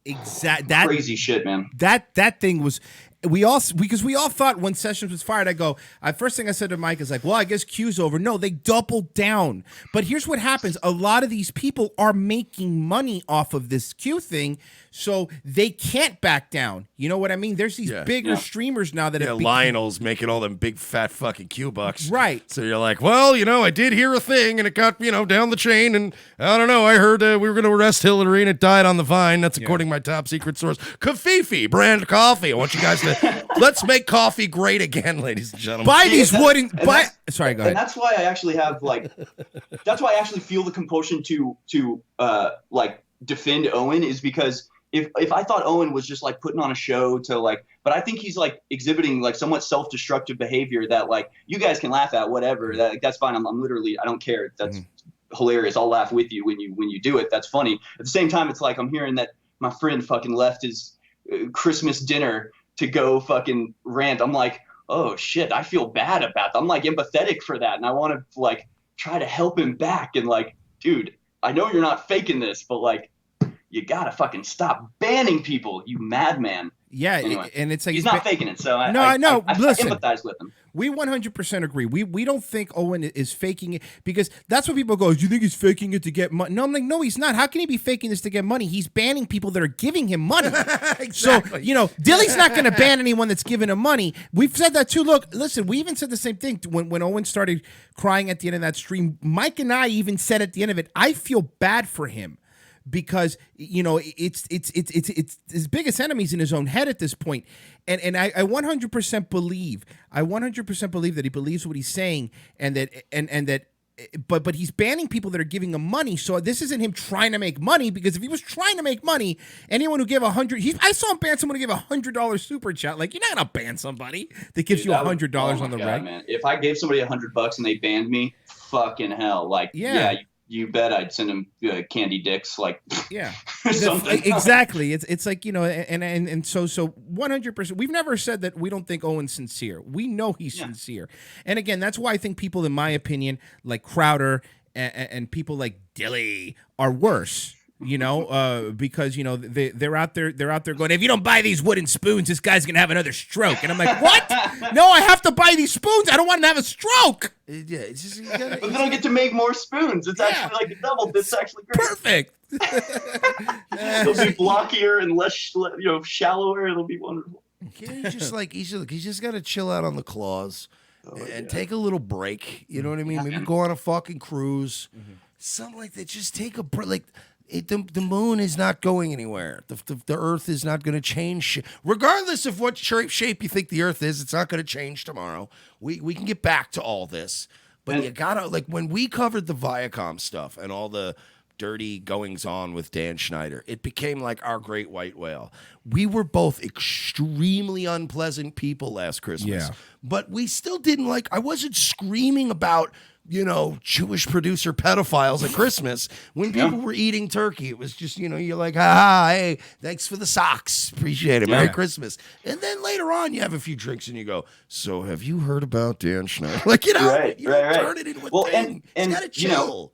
That crazy shit, man. That thing was. Because we all thought when Sessions was fired, first thing I said to Mike is well, I guess Q's over. No, they doubled down. But here's what happens. A lot of these people are making money off of this Q thing, so they can't back down. You know what I mean? There's these bigger streamers now that have Lionel's making all them big fat fucking Q bucks. Right. So you're like, well, I did hear a thing and it got, down the chain and I don't know, I heard we were going to arrest Hillary and it died on the vine. That's according to my top secret source. Kafifi brand coffee. I want you guys to let's make coffee great again, ladies and gentlemen. Buy these wooden. Sorry, go ahead. And that's why I actually have that's why I actually feel the compulsion to defend Owen is because if I thought Owen was just putting on a show to but I think he's exhibiting somewhat self-destructive behavior that you guys can laugh at whatever that's fine. I'm literally I don't care. That's hilarious. I'll laugh with you when you do it. That's funny. At the same time, it's I'm hearing that my friend fucking left his Christmas dinner to go fucking rant. I'm oh shit, I feel bad about that. I'm empathetic for that. And I want to try to help him back. And dude, I know you're not faking this, but you gotta fucking stop banning people, you madman. Yeah, anyway, and it's he's not faking it. So I listen, empathize with him. We 100% agree. We don't think Owen is faking it because that's what people go, do you think he's faking it to get money? No, I'm no, he's not. How can he be faking this to get money? He's banning people that are giving him money. Exactly. So, Dilley's not going to ban anyone that's giving him money. We've said that too. Look, listen, we even said the same thing when Owen started crying at the end of that stream. Mike and I even said at the end of it, I feel bad for him. Because it's his biggest enemy's in his own head at this point, and I 100% believe that he believes what he's saying, and that but he's banning people that are giving him money. So this isn't him trying to make money, because if he was trying to make money, anyone who gave $100, I saw him ban someone who gave $100 super chat. You're not gonna ban somebody that gives you $100 on the reg. Man. If I gave somebody $100 and they banned me, fucking hell, you bet I'd send him candy dicks, like Yeah, something. exactly. It's like, you know, and so 100%. We've never said that we don't think Owen's sincere. We know he's sincere, and again, that's why I think people, in my opinion, like Crowder and people like Dilley are worse. You know, because you know they're out there going, if you don't buy these wooden spoons, this guy's gonna have another stroke. And I'm like, what? No, I have to buy these spoons. I don't want him to have a stroke. Yeah, it's just But they don't get to make more spoons. It's actually like a double. It's actually great. Perfect. They'll be blockier and less, shallower. It'll be wonderful. He's just got to chill out on the claws and take a little break. You know what I mean? Maybe go on a fucking cruise, something like that. Just take a break. Like the moon is not going anywhere. The Earth is not going to change. Regardless of what shape you think the Earth is, it's not going to change tomorrow. We can get back to all this, but you gotta, like, when we covered the Viacom stuff and all the dirty goings on with Dan Schneider, it became like our great white whale. We were both extremely unpleasant people last Christmas, but we still didn't like. I wasn't screaming about, you know, Jewish producer pedophiles at Christmas when people were eating turkey. It was just, you know, you're like, hey, thanks for the socks. Appreciate it. Merry Christmas. And then later on, you have a few drinks and you go, so have you heard about Dan Schneider? Like, you know, turn it into a thing. And you gotta chill.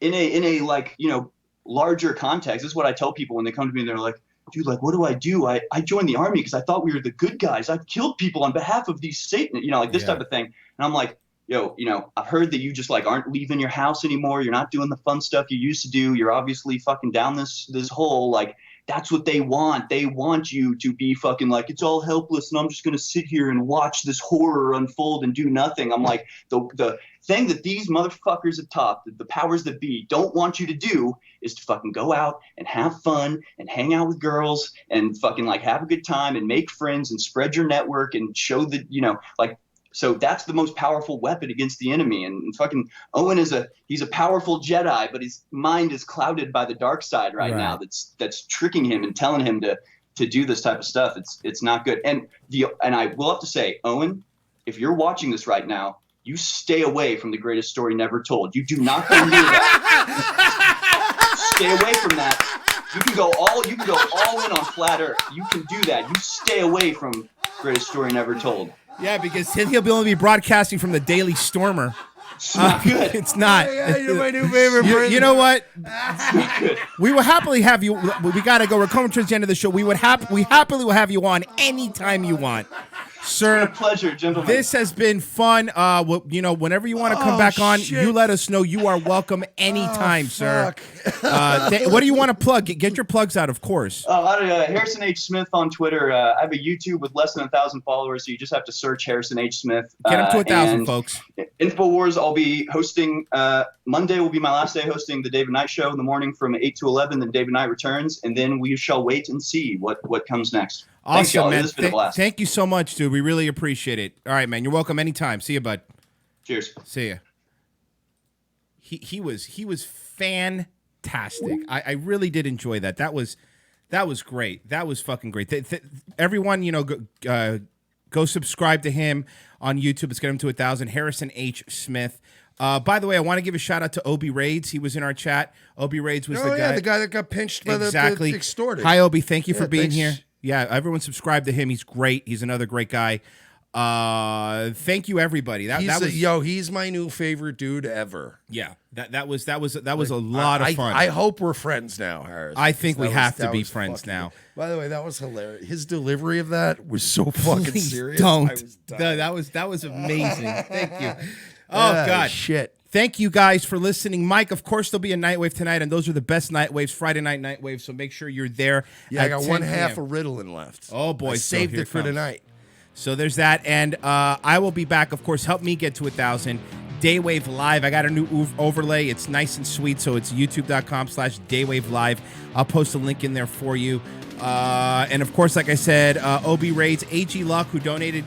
You know, in a like, you know, larger context, this is what I tell people when they come to me and they're like, dude, like, what do? I joined the army because I thought we were the good guys. I've killed people on behalf of these Satan, you know, like this type of thing. And I'm like, yo, you know, I've heard that you just like aren't leaving your house anymore. You're not doing the fun stuff you used to do. You're obviously fucking down this hole. Like, that's what they want. They want you to be fucking like, it's all helpless and I'm just going to sit here and watch this horror unfold and do nothing. I'm like, the thing that these motherfuckers at top, the powers that be, don't want you to do is to fucking go out and have fun and hang out with girls and fucking like have a good time and make friends and spread your network and show that, you know, like, so that's the most powerful weapon against the enemy. And fucking Owen he's a powerful Jedi, but his mind is clouded by the dark side right now. That's tricking him and telling him to do this type of stuff. It's not good. And I will have to say, Owen, if you're watching this right now, you stay away from the greatest story never told. You do not go near that. Stay away from that. You can go all in on Flat Earth. You can do that. You stay away from greatest story never told. Yeah, because he'll only be broadcasting from the Daily Stormer. It's not good. It's not. Yeah, you're my new favorite person. You know what? We will happily have you. We gotta go. We're coming towards the end of the show. We happily will have you on anytime you want, sir. It's been a pleasure, gentlemen. This has been fun. You know, whenever you want to come back on, you let us know. You are welcome anytime, sir. What do you want to plug? Get your plugs out, of course. Harrison H. Smith on Twitter. I have a YouTube with less than 1,000 followers, so you just have to search Harrison H. Smith. Get him to 1,000, folks. Infowars, I'll be hosting. Monday will be my last day hosting the David Knight Show in the morning from 8 to 11. Then David Knight returns, and then we shall wait and see what comes next. Awesome, Thanks, y'all. man. This has been a blast. Thank you so much, dude. We really appreciate it. All right, man. You're welcome anytime. See you, bud. Cheers. See ya. He was fantastic. I really did enjoy that. That was great. That was fucking great. Everyone, you know, go subscribe to him on YouTube. Let's get him to 1,000. Harrison H. Smith. By the way, I want to give a shout out to Obi Raids. He was in our chat. Obi Raids was the guy. The guy that got pinched by the extorted. Hi, Obi. Thank you for being here. Yeah, everyone subscribe to him. He's great. He's another great guy. Thank you, everybody. He's my new favorite dude ever. Yeah, that was a lot of fun. I hope we're friends now, Harris. I think we have to be friends now. By the way, that was hilarious. His delivery of that was so fucking serious. That was amazing. Thank you. Oh God, shit. Thank you guys for listening. Mike, of course, there'll be a Nightwave tonight, and those are the best Nightwaves, Friday night Nightwaves, so make sure you're there. Yeah, I got one half of Ritalin left. Oh, boy. I saved it for tonight. So there's that, and I will be back, of course. Help me get to 1,000. Daywave Live. I got a new overlay. It's nice and sweet, so it's youtube.com/Daywave Live. I'll post a link in there for you. And of course, like I said, OB Raids, AG Luck, who donated,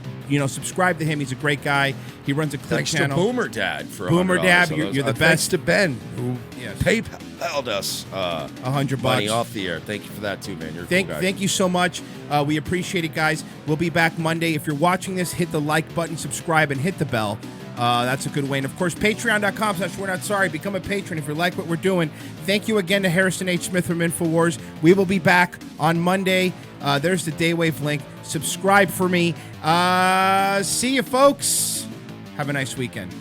subscribe to him. He's a great guy. He runs a clip channel. Thanks to Boomer Dad for Boomer Dad. You're the best. Thanks to Ben, who PayPal'd us $100 money off the air. Thank you for that too, man. You're a cool guy. Thank you so much. We appreciate it, guys. We'll be back Monday. If you're watching this, hit the like button, subscribe, and hit the bell. That's a good way. And, of course, patreon.com/We're Not Sorry. Become a patron if you like what we're doing. Thank you again to Harrison H. Smith from Infowars. We will be back on Monday. There's the Daywave link. Subscribe for me. See you, folks. Have a nice weekend.